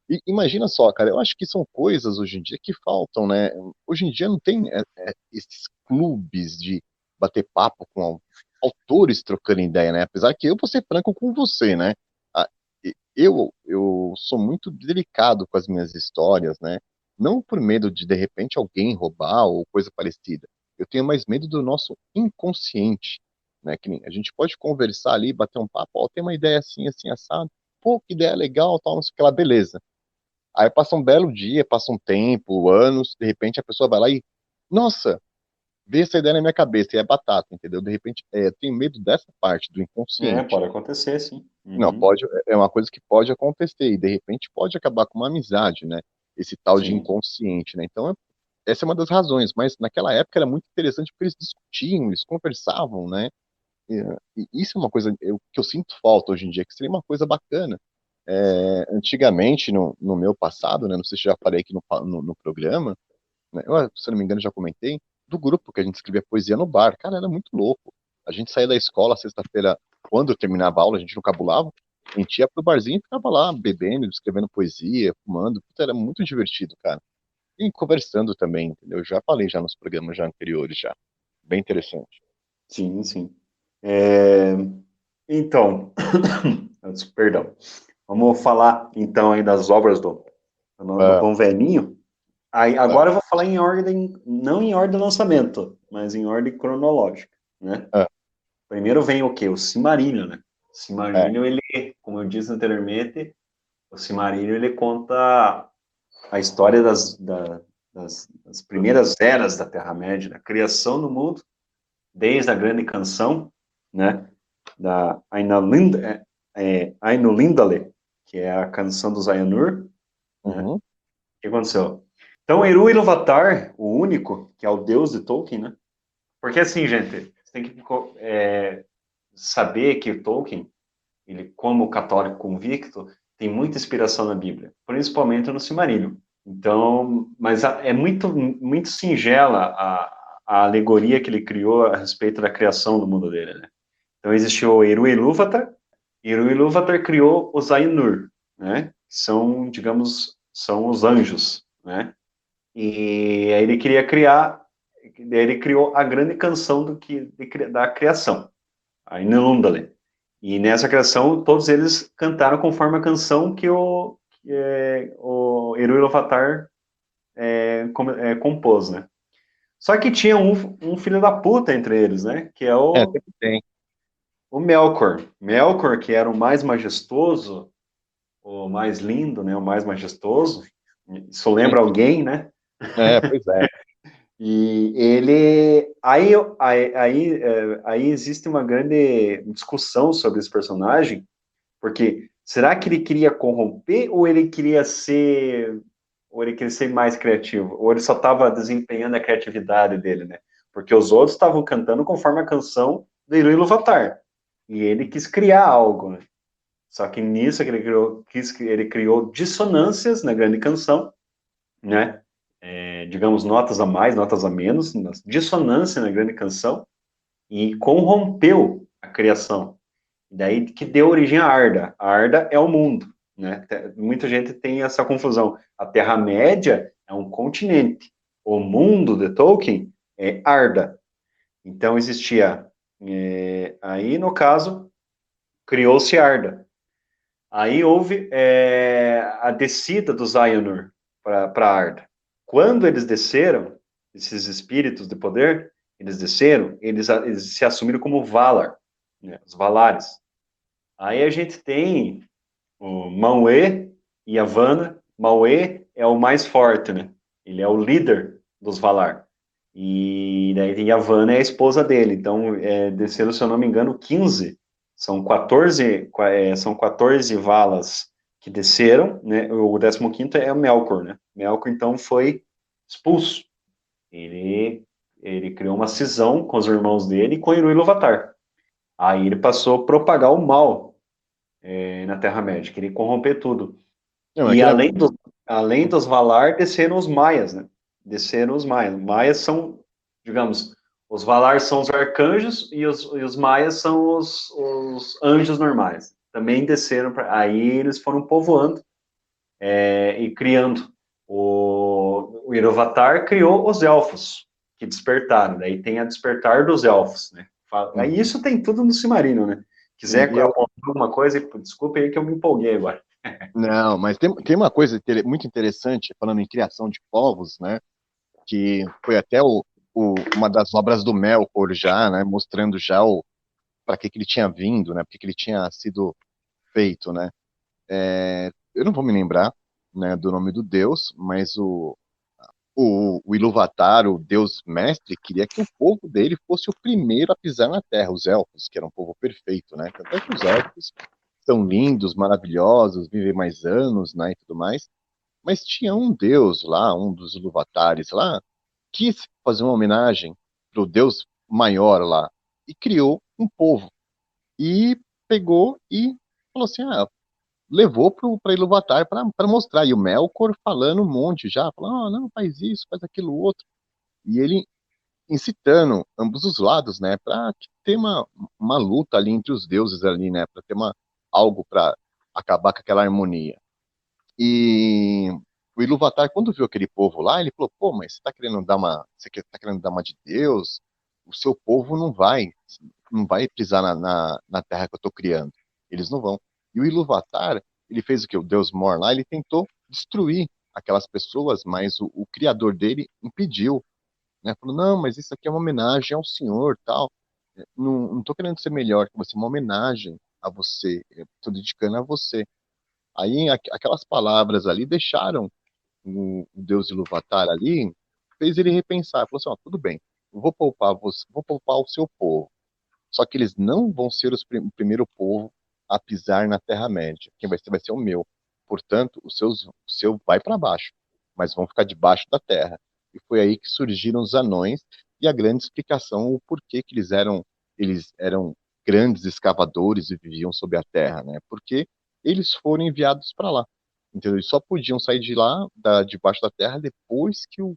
E imagina só, cara, eu acho que são coisas hoje em dia que faltam, né? Hoje em dia não tem esses clubes de bater papo com autores trocando ideia, né? Apesar que eu vou ser franco com você, né? Ah, eu sou muito delicado com as minhas histórias, né? Não por medo de repente alguém roubar ou coisa parecida. Eu tenho mais medo do nosso inconsciente, né? Que nem a gente pode conversar ali, bater um papo, ó, tem uma ideia assim, assim, assado. Pô, que ideia legal, tal, não sei o que lá, beleza. Aí passa um belo dia, passa um tempo, anos, de repente a pessoa vai lá e, nossa, veio essa ideia na minha cabeça, e é batata, entendeu? De repente, eu tenho medo dessa parte do inconsciente.
Pode acontecer, sim.
Não,
Uhum,
pode, é uma coisa que pode acontecer, e de repente pode acabar com uma amizade, né? Esse tal de
sim,
inconsciente, né? Então, essa é uma das razões, mas naquela época era muito interessante porque eles discutiam, eles conversavam, né? E, e isso é uma coisa que eu sinto falta hoje em dia, que seria uma coisa bacana. Antigamente, no meu passado, né, não sei se já falei aqui no programa, né, se eu não me engano já comentei, do grupo que a gente escrevia poesia no bar. Cara, era muito louco. A gente saía da escola sexta-feira, quando eu terminava a aula, a gente não cabulava, a gente ia pro barzinho e ficava lá bebendo, escrevendo poesia, fumando. Puta, era muito divertido, cara. E conversando também, entendeu? Eu já falei já nos programas já anteriores já. Bem interessante.
sim, sim. É, então, perdão. Vamos falar, então, aí das obras do
Ah,
Bom Velhinho. Aí,
ah,
agora eu vou falar em ordem, não em ordem de lançamento, mas em ordem cronológica, né?
ah,
Primeiro vem o quê? O Silmarillion, né? O
é.
Silmarillion, ele, como eu disse anteriormente, o Silmarillion, ele conta a história das primeiras eras da Terra-média, da criação do mundo, desde a grande canção, né? Da Ainulindale, que é a canção dos Ainur, né?
Uhum,
O que aconteceu? Então, Eru Ilúvatar, o único, que é o deus de Tolkien, né? Porque assim, gente, você tem que saber que o Tolkien, ele, como católico convicto, tem muita inspiração na Bíblia, principalmente no Silmarillion. Então, mas é muito singela a alegoria que ele criou a respeito da criação do mundo dele, né? Então existiu o Eru Ilúvatar, e Eru Ilúvatar criou os Ainur, né? Que são, digamos, são os anjos, né? E aí ele criou a grande canção da criação, a Inulindale. E nessa criação, todos eles cantaram conforme a canção que o Eru Ilúvatar compôs, né? Só que tinha um filho da puta entre eles, né? Que é
sempre tem.
o Melkor. Melkor, que era o mais majestoso, o mais lindo, né? O mais majestoso. Isso lembra alguém, né?
Pois é.
E ele. Aí existe uma grande discussão sobre esse personagem, porque será que ele queria corromper ou ele queria ser. Ou ele queria ser mais criativo? Ou ele só estava desempenhando a criatividade dele, né? Porque os outros estavam cantando conforme a canção do Ilu Iluvatar. E ele quis criar algo, né? Só que nisso que ele criou dissonâncias na grande canção, né? Digamos, notas a mais, notas a menos, dissonância na grande canção, e corrompeu a criação. Daí que deu origem à Arda. A Arda é o mundo, né? Muita gente tem essa confusão. A Terra-média é um continente. O mundo de Tolkien é Arda. Então existia. Aí, no caso, criou-se Arda. Aí houve a descida dos Ainur para Arda. Quando eles desceram, esses espíritos de poder, eles desceram, eles se assumiram como Valar. né, os Valares. Aí a gente tem o Manwë e Yavanna. Manwë é o mais forte, né? Ele é o líder dos Valar. E daí tem Yavanna é a esposa dele. Então, desceram, se eu não me engano, 15. São 14 Valas que desceram, né? O 15º é o Melkor, né? Melkor, então, foi expulso. Ele criou uma cisão com os irmãos dele e com Ilúvatar. Aí ele passou a propagar o mal na Terra-média, queria corromper tudo.
Não, é
E
que na...
além dos Valar, desceram os Maias, né? Desceram os Maias. Maias são, digamos, os Valar são os arcanjos e os Maias são os anjos normais. Também desceram, aí eles foram povoando e criando. O Iluvatar criou os Elfos, que despertaram. Daí tem a Despertar dos Elfos, né? Aí
Uhum.
isso tem tudo no Silmarillion, né? Quiser
E eu,
apontar alguma coisa, desculpa aí que eu me empolguei agora.
não, mas tem uma coisa muito interessante, falando em criação de povos, né? Que foi até uma das obras do Melkor já, né? Mostrando já para que ele tinha vindo, né? Porque que ele tinha sido feito, né? Eu não vou me lembrar, né, do nome do deus, mas o Ilúvatar, o deus mestre, queria que o povo dele fosse o primeiro a pisar na Terra, os elfos, que era um povo perfeito, né? Tanto é que os elfos são lindos, maravilhosos, vivem mais anos, né, e tudo mais. Mas tinha um deus lá, um dos Ilúvatares lá, quis fazer uma homenagem pro deus maior lá e criou um povo. E pegou e falou assim: ah, levou para Ilúvatar para mostrar. E o Melkor falando um monte já, falando: oh, não, faz isso, faz aquilo outro. E ele incitando ambos os lados, né, para ter uma luta ali entre os deuses ali, né, para ter algo para acabar com aquela harmonia. E o Ilúvatar, quando viu aquele povo lá, ele falou: pô, mas você tá querendo dar uma de Deus? O seu povo não vai pisar na terra que eu tô criando. Eles não vão. E o Ilúvatar, ele fez o que? O Deus Mor lá, ele tentou destruir aquelas pessoas, mas o criador dele impediu, né? Falou: não, mas isso aqui é uma homenagem ao Senhor, tal. Não tô querendo ser melhor que você, é uma homenagem a você. Eu tô dedicando a você. Aí aquelas palavras ali deixaram o Deus Ilúvatar ali, fez ele repensar, falou assim: ó, tudo bem, eu vou poupar você, vou poupar o seu povo. Só que eles não vão ser o primeiro povo a pisar na Terra-média. Quem vai ser o meu. Portanto, o seu vai para baixo, mas vão ficar debaixo da terra. E foi aí que surgiram os anões e a grande explicação o porquê que eles eram grandes escavadores e viviam sob a terra, né? Porque eles foram enviados para lá. Entendeu? Eles só podiam sair de lá, debaixo da terra, depois que o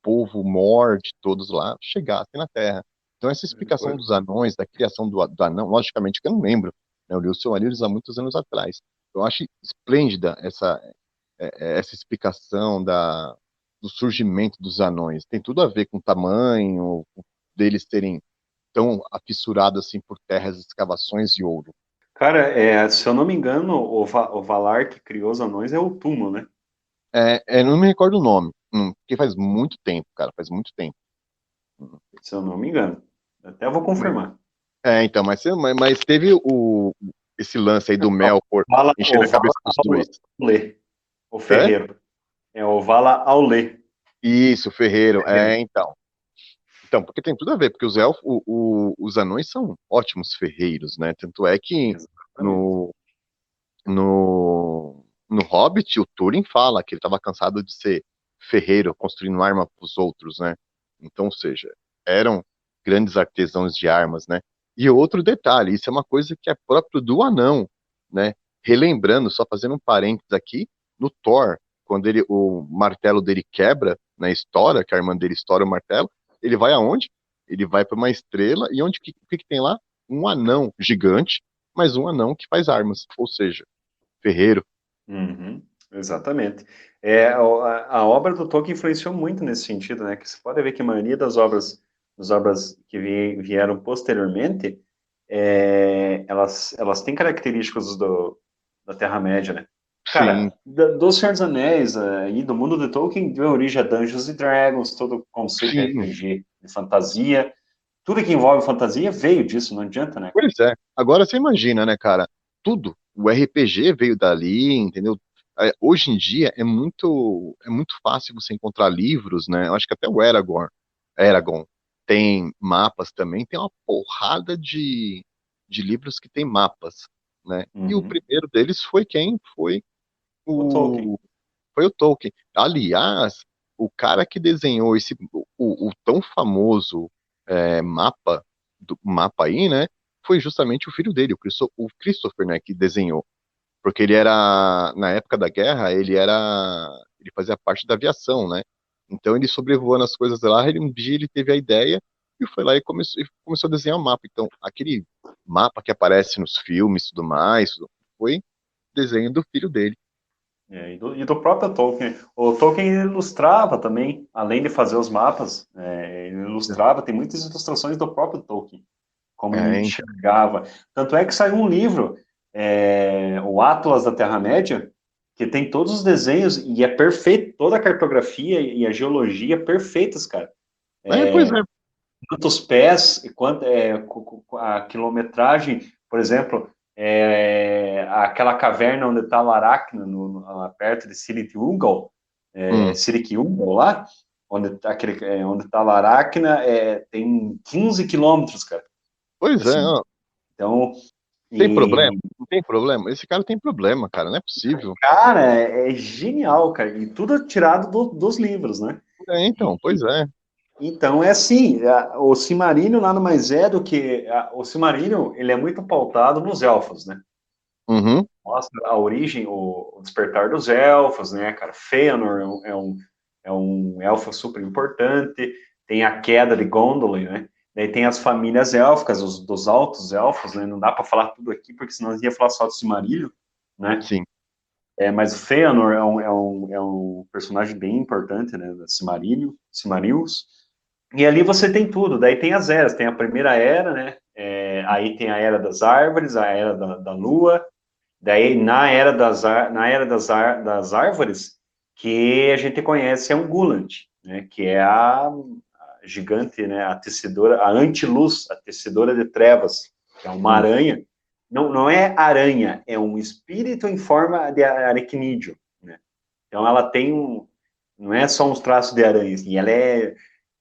povo mor de todos lá chegasse na Terra. Então, essa explicação dos anões, da criação do anão, logicamente que eu não lembro, né? Eu li o Silmarillion há muitos anos atrás. Eu acho esplêndida essa explicação do surgimento dos anões. Tem tudo a ver com o tamanho, com deles serem tão afissurados assim por terras, escavações e ouro.
Cara, se eu não me engano, o Valar que criou os anões é o Túmulo, né?
Não me recordo o nome, porque faz muito tempo, cara, faz muito tempo.
Se eu não me engano. Até vou confirmar.
Então, mas teve esse lance aí do Melkor enchendo
O
a
Vala
cabeça dos dois.
Aulê, o
É?
ferreiro. É o Vala Aulê.
Isso, Ferreiro.
Ferreiro.
Então. Então, porque tem tudo a ver, porque os anões são ótimos ferreiros, né? Tanto é que
Exatamente.
no, no Hobbit, o Túrin fala que ele estava cansado de ser ferreiro, construindo arma para os outros, né? Então, ou seja, eram grandes artesãos de armas, né? E outro detalhe, isso é uma coisa que é próprio do anão, né? Relembrando, só fazendo um parênteses aqui, no Thor, quando o martelo dele quebra na história, que a irmã dele estoura o martelo, ele vai aonde? Ele vai para uma estrela e o que tem lá? Um anão gigante, mas um anão que faz armas, ou seja, ferreiro.
Uhum, exatamente. A obra do Tolkien influenciou muito nesse sentido, né? Que você pode ver que a maioria das obras que vieram posteriormente, elas têm características da Terra-média, né?
Sim,
Cara, do Senhor dos Anéis e do mundo de Tolkien deu origem a Dungeons and Dragons, todo o conceito de
sim,
RPG, de fantasia. tudo que envolve fantasia veio disso, não adianta, né?
Pois é. Agora você imagina, né, cara? Tudo. O RPG veio dali, entendeu? Hoje em dia é muito fácil você encontrar livros, né? Eu acho que até o Eragon tem mapas também, tem uma porrada de livros que tem mapas, né? E o
Uhum.
primeiro deles foi quem?
O Tolkien.
O, foi o Tolkien. Aliás, o cara que desenhou o tão famoso mapa aí, né? Foi justamente o filho dele, o Christopher, né? Que desenhou. Porque ele era, na época da guerra, ele fazia parte da aviação, né? Então ele sobrevoando as coisas lá, um dia ele teve a ideia e foi lá e começou a desenhar o mapa. Então, aquele mapa que aparece nos filmes e tudo mais, foi desenho do filho dele.
E do próprio Tolkien. O Tolkien ilustrava também, além de fazer os mapas, ele ilustrava, tem muitas ilustrações do próprio Tolkien, como ele
Então.
enxergava. Tanto é que saiu um livro, o Atlas da Terra-média, que tem todos os desenhos e é perfeito, toda a cartografia e a geologia perfeitas, cara.
Pois é.
Quantos pés, a quilometragem, por exemplo, aquela caverna onde está Laracna, lá perto de Siricungal,
Hum,
Siricungal lá, onde está Laracna, tem 15 quilômetros, cara.
pois é,
Assim,
ó.
então,
Tem problema?
e,
Não tem problema? Esse cara tem problema, cara, não é possível.
cara, é genial, cara, e tudo tirado dos livros, né?
Então, pois é.
Então é assim, o Silmarillion nada mais é do que o Silmarillion, ele é muito pautado nos elfos, né?
Uhum,
Mostra a origem, o despertar dos elfos, né, cara? Fëanor é um elfo super importante. Tem a queda de Gondolin, né? Daí tem as famílias élficas, dos altos elfos, né? Não dá para falar tudo aqui porque senão ia falar só do Silmarillion, né?
sim.
Mas o Fëanor é um personagem bem importante, né? Da Silmarils. E ali você tem tudo. Daí tem as eras. Tem a primeira era, né? Aí tem a era das árvores, a era da lua. Daí na era das árvores que a gente conhece é um Gulant, né? Que é a gigante, né? A tecedora, a antiluz, a tecedora de trevas, que é uma
Hum.
aranha. Não, não é aranha, é um espírito em forma de aracnídeo, né? Então ela tem não é só uns traços de aranha, assim, ela é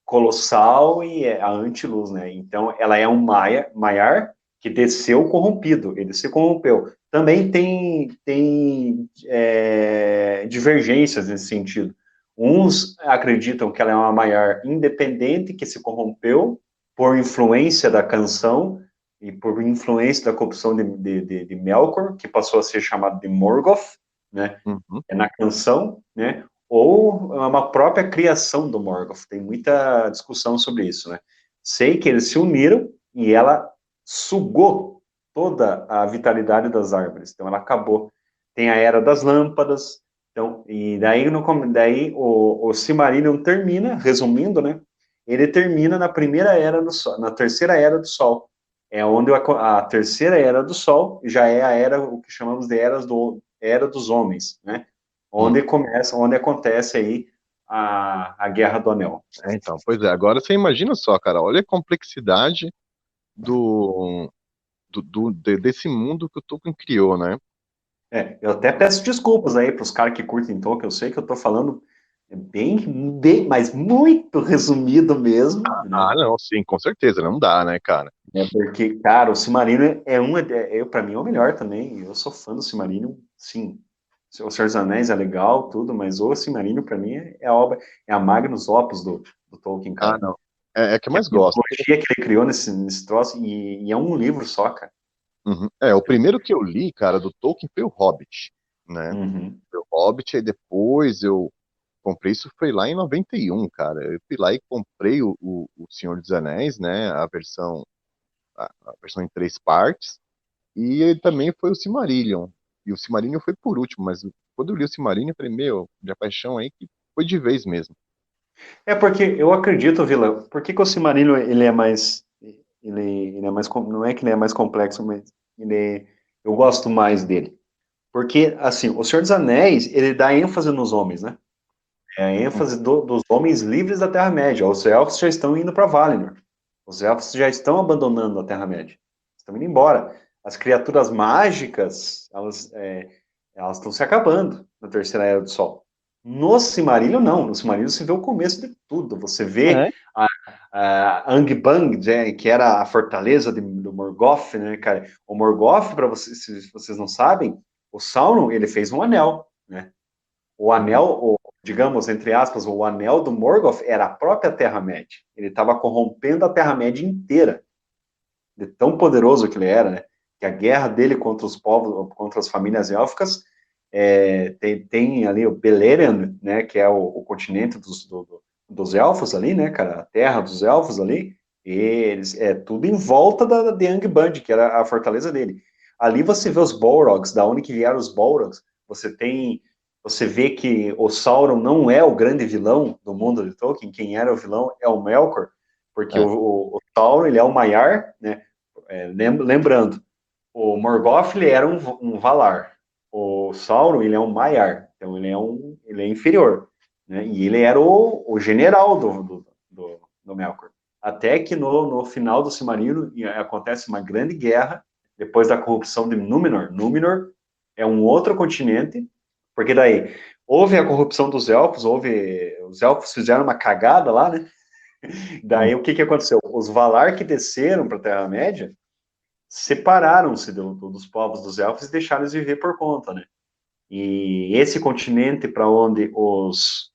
colossal e é a antiluz, né? Então, ela é um Maiar que desceu corrompido, ele se corrompeu. Também tem divergências nesse sentido. Uns acreditam que ela é uma Maiar independente que se corrompeu por influência da canção e por influência da corrupção de Melkor, que passou a ser chamado de Morgoth, né?
Uhum.
Na canção, né? Ou é uma própria criação do Morgoth. Tem muita discussão sobre isso, né? Sei que eles se uniram e ela sugou toda a vitalidade das árvores. Então ela acabou. Tem a Era das Lâmpadas. Então, e daí o Silmarillion termina, resumindo, né? Ele termina na primeira era do Sol, na terceira era do Sol. É onde a terceira era do Sol já é a era, o que chamamos de era dos homens, né?
Hum.
Onde acontece aí a Guerra do Anel.
Então, pois é. Agora você imagina só, cara, olha a complexidade do, desse mundo que o Tolkien criou, né?
Eu até peço desculpas aí para os caras que curtem Tolkien, eu sei que eu estou falando bem, mas muito resumido mesmo, né?
Ah, não, sim, com certeza, não dá, né, cara?
Porque, cara, o Silmarillion para mim, é o melhor também. Eu sou fã do Silmarillion, sim. O Senhor dos Anéis é legal, tudo, mas o Silmarillion, para mim, é a obra, é a Magnus Opus do Tolkien,
Ah,
cara.
não. É que eu
Que a
mais gosto.
mitologia que ele criou nesse troço, e é um livro só, cara.
Uhum. O primeiro que eu li, cara, do Tolkien foi o Hobbit, né?
Uhum.
Foi o Hobbit, aí depois eu comprei, isso foi lá em 91, cara. Eu fui lá e comprei o Senhor dos Anéis, né? A versão em três partes. E ele também foi o Silmarillion. E o Silmarillion foi por último, mas quando eu li o Silmarillion, eu falei, meu, minha paixão aí que foi de vez mesmo.
Porque eu acredito, Vila, por que o Silmarillion ele é mais, ele é mais, não é que ele é mais complexo, mas eu gosto mais dele. Porque, assim, o Senhor dos Anéis, ele dá ênfase nos homens, né? É a
Hum.
ênfase dos homens livres da Terra-média. Os elfos já estão indo para Valinor. Os elfos já estão abandonando a Terra-média. Estão indo embora. As criaturas mágicas, elas estão se acabando na Terceira Era do Sol. No Silmarillion, não. No Silmarillion você vê o começo de tudo. Você vê
É.
a Angband, né, que era a fortaleza do Morgoth, né, cara? O Morgoth, para vocês, se vocês não sabem, o Sauron, ele fez um anel, né? O
Uhum.
anel, digamos, entre aspas, o anel do Morgoth era a própria Terra-média. Ele estava corrompendo a Terra-média inteira, de tão poderoso que ele era, né? Que a guerra dele contra os povos, contra as famílias élficas, tem ali o Beleriand, né? Que é o continente dos elfos ali, né, cara? A terra dos elfos ali. E eles, tudo em volta de Angband, que era a fortaleza dele. Ali você vê os Balrogs, da onde que vieram os Balrogs. Você vê que o Sauron não é o grande vilão do mundo de Tolkien. Quem era o vilão é o Melkor, porque
É.
o Sauron, ele é o Maiar, né? Lembrando, o Morgoth, ele era um Valar. O Sauron, ele é um Maiar. Então, ele é inferior. Né? E ele era o general do Melkor. Até que no final do Silmarillion acontece uma grande guerra, depois da corrupção de Númenor. Númenor é um outro continente, porque daí houve a corrupção dos elfos, os elfos fizeram uma cagada lá, né?
Hum.
Daí o que aconteceu? Os Valar que desceram para a Terra-média separaram-se dos povos dos elfos e deixaram eles viver por conta, né? E esse continente para onde os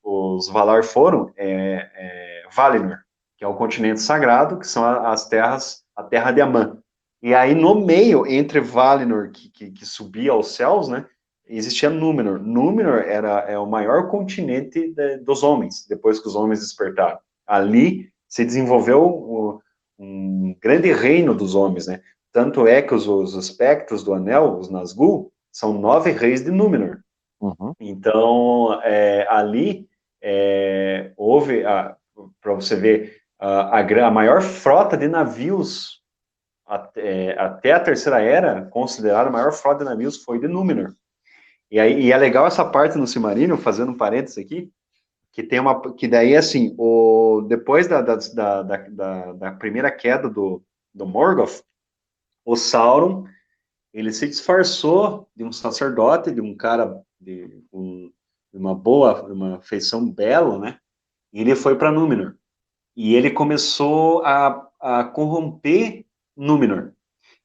Valar foram é Valinor, que é o continente sagrado, que são as terras, a terra de Amã. E aí, no meio, entre Valinor, que subia aos céus, né, existia Númenor. Númenor é o maior continente dos homens, depois que os homens despertaram. Ali se desenvolveu um grande reino dos homens, né? Tanto é que os espectros do anel, os Nazgûl, são 9 reis de Númenor.
Uhum.
Então, ali houve, para você ver, a maior frota de navios até a Terceira Era, considerada a maior frota de navios, foi de Númenor. E é legal essa parte no Silmarillion, fazendo um parênteses aqui, que daí, assim, depois da primeira queda do Morgoth, o Sauron, ele se disfarçou de um sacerdote, de um cara de uma feição bela, né? E ele foi para Númenor. E ele começou a corromper Númenor.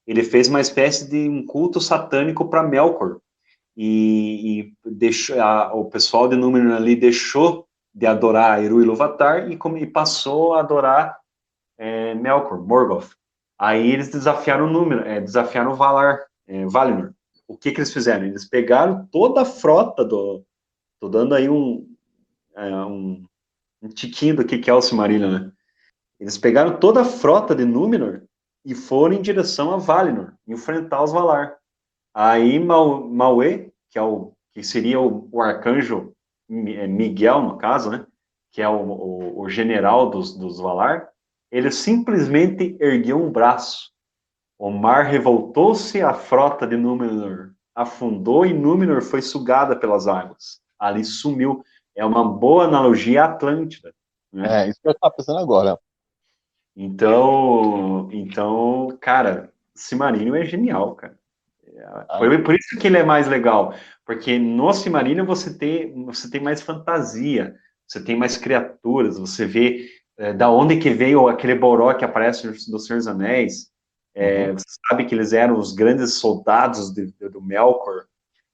Ele fez uma espécie de um culto satânico para Melkor. E deixou, o pessoal de Númenor ali deixou de adorar Eru Ilúvatar e passou a adorar Melkor, Morgoth. Aí eles desafiaram o Númenor, desafiaram o Valar, Valinor. O que eles fizeram? Eles pegaram toda a frota tô dando aí um tiquinho do que é o Silmarillion, né? Eles pegaram toda a frota de Númenor e foram em direção a Valinor, enfrentar os Valar. Aí Mauê, que seria o arcanjo Miguel, no caso, né? Que é o general dos Valar, ele simplesmente ergueu um braço. O mar revoltou-se, a frota de Númenor afundou e Númenor foi sugada pelas águas. Ali sumiu. É uma boa analogia à Atlântida, né?
É, isso que eu estava pensando agora.
Então, cara, Silmarillion é genial, cara.
Ah,
Por isso que ele é mais legal, porque no Silmarillion você tem mais fantasia, você tem mais criaturas, você vê da onde que veio aquele Boró que aparece no Senhor dos Anéis,
uhum.
você sabe que eles eram os grandes soldados do Melkor,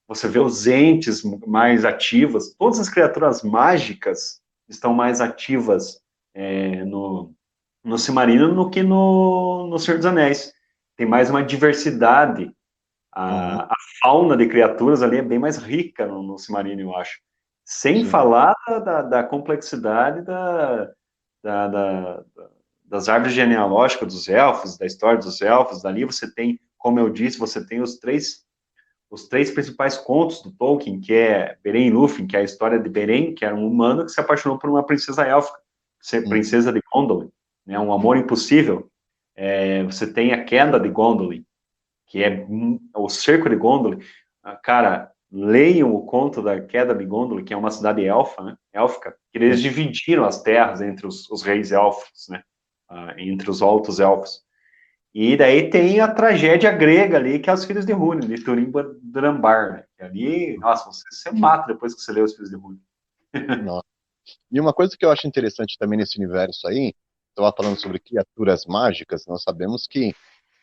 você vê os entes mais ativos, todas as criaturas mágicas estão mais ativas no Silmarillion do que no Senhor dos Anéis. Tem mais uma diversidade,
Uhum.
a fauna de criaturas ali é bem mais rica no Silmarillion, eu acho. Sem
Sim.
falar da complexidade da, da, das árvores genealógicas dos elfos, da história dos elfos. Dali você tem, como eu disse, você tem os três principais contos do Tolkien, que é Beren e Lúthien, que é a história de Beren, que era um humano que se apaixonou por uma princesa élfica,
Uhum.
princesa de Gondolin, né, um amor impossível. Você tem a queda de Gondolin, que é o cerco de Gondolin. Cara, leiam o conto da queda de Gondolin, que é uma cidade élfica, que eles dividiram as terras entre os reis élficos, né? entre os altos elfos. E daí tem a tragédia grega ali, que é os Filhos de Húrin, de Turin Drambar, né? Que ali, nossa, você mata depois que você lê os Filhos de Húrin.
Nossa. E uma coisa que eu acho interessante também nesse universo aí, estava falando sobre criaturas mágicas, nós sabemos que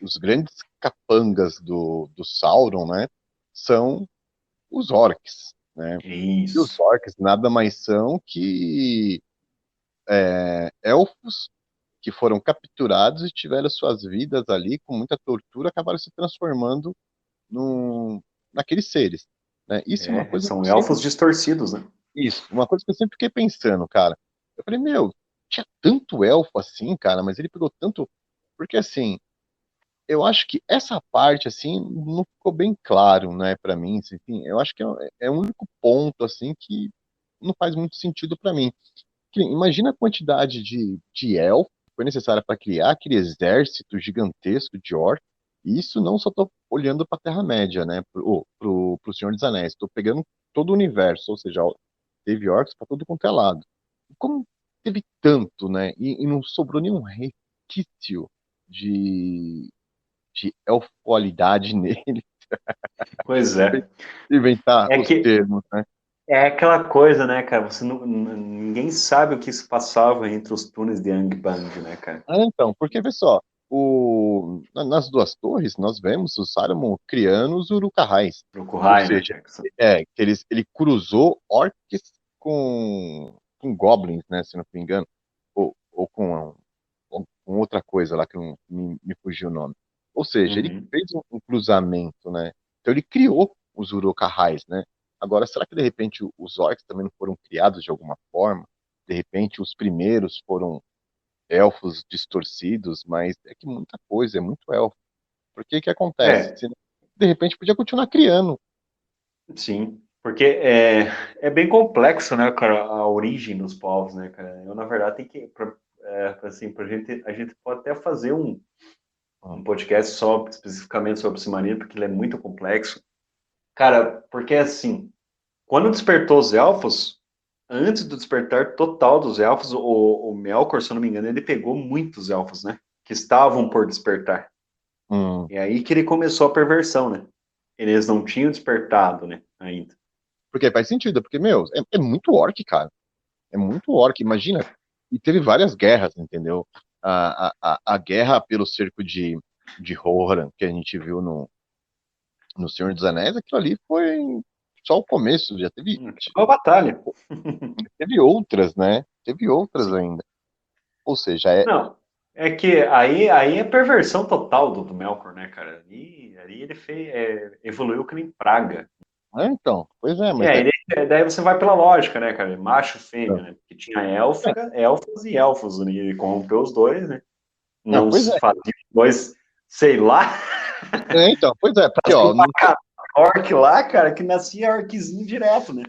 os grandes capangas do Sauron, né, são os orcs, né? E os
Isso.
orcs nada mais são que elfos que foram capturados e tiveram suas vidas ali com muita tortura, acabaram se transformando num, naqueles seres, né? Isso é uma coisa que eu
São
sempre
elfos distorcidos, né?
Isso, uma coisa que eu sempre fiquei pensando, cara. Eu falei, meu, tinha tanto elfo assim, cara, mas ele pegou tanto. Porque assim, eu acho que essa parte, assim, não ficou bem claro, né, pra mim. Enfim, eu acho que é o único ponto, assim, que não faz muito sentido pra mim. Imagina a quantidade de elfo que foi necessária para criar aquele exército gigantesco de orcs. E isso não só tô olhando pra Terra-média, né, pro Senhor dos Anéis. Tô pegando todo o universo, ou seja, teve orcs para tudo quanto é lado. Como teve tanto, né? E não sobrou nenhum resquício de, de elfoalidade nele,
Pois é.
inventar
É
os
que
termos, né?
é aquela coisa, né, cara? Ninguém sabe o que se passava entre os túneis de Angband, né, cara?
Então, porque vê só, nas duas torres nós vemos o Saruman criando os Uruk-hais,
Pro
ou
Kuhai, né,
seja,
cara?
que ele cruzou orcs com goblins, né, se não me engano, ou com outra coisa lá que não me fugiu o nome. Ou seja, ele
Uhum.
fez um cruzamento, né? Então ele criou os Uruk-hais, né? Agora, será que de repente os orcs também não foram criados de alguma forma? De repente os primeiros foram elfos distorcidos, mas é que muita coisa, é muito elfo. Porque que acontece?
É,
De repente podia continuar criando.
sim. Porque é bem complexo, né, cara, a origem dos povos, né, cara? Eu, na verdade, tem que, assim, a gente pode até fazer um podcast só especificamente sobre o Silmarillion, porque ele é muito complexo. Cara, porque assim, quando despertou os elfos, antes do despertar total dos elfos, o Melkor, se eu não me engano, ele pegou muitos elfos, né? Que estavam por despertar.
Hum.
E aí que ele começou a perversão, né? Eles não tinham despertado, né? Ainda.
Porque faz sentido, porque, meu, é muito orc, cara. É muito orc, imagina. E teve várias guerras, entendeu? A guerra pelo cerco de Rohan, que a gente viu no Senhor dos Anéis, aquilo ali foi só o começo, já
Foi uma batalha.
teve outras, né? Teve outras
Sim.
ainda. Ou seja,
Não, é que aí é perversão total do Melkor, né, cara? Ali ele evoluiu que nem praga.
então, pois é,
E
mas
aí, daí você vai pela lógica, né, cara? Macho, fêmea, né? Porque tinha
é,
elfos e elfos, né? E ele corrompeu os dois, né?
não,
Não
pois
se
é,
fazia os dois, sei lá,
então, pois é, porque,
fazia
ó,
um pacato orc lá, cara, que nascia orczinho direto, né?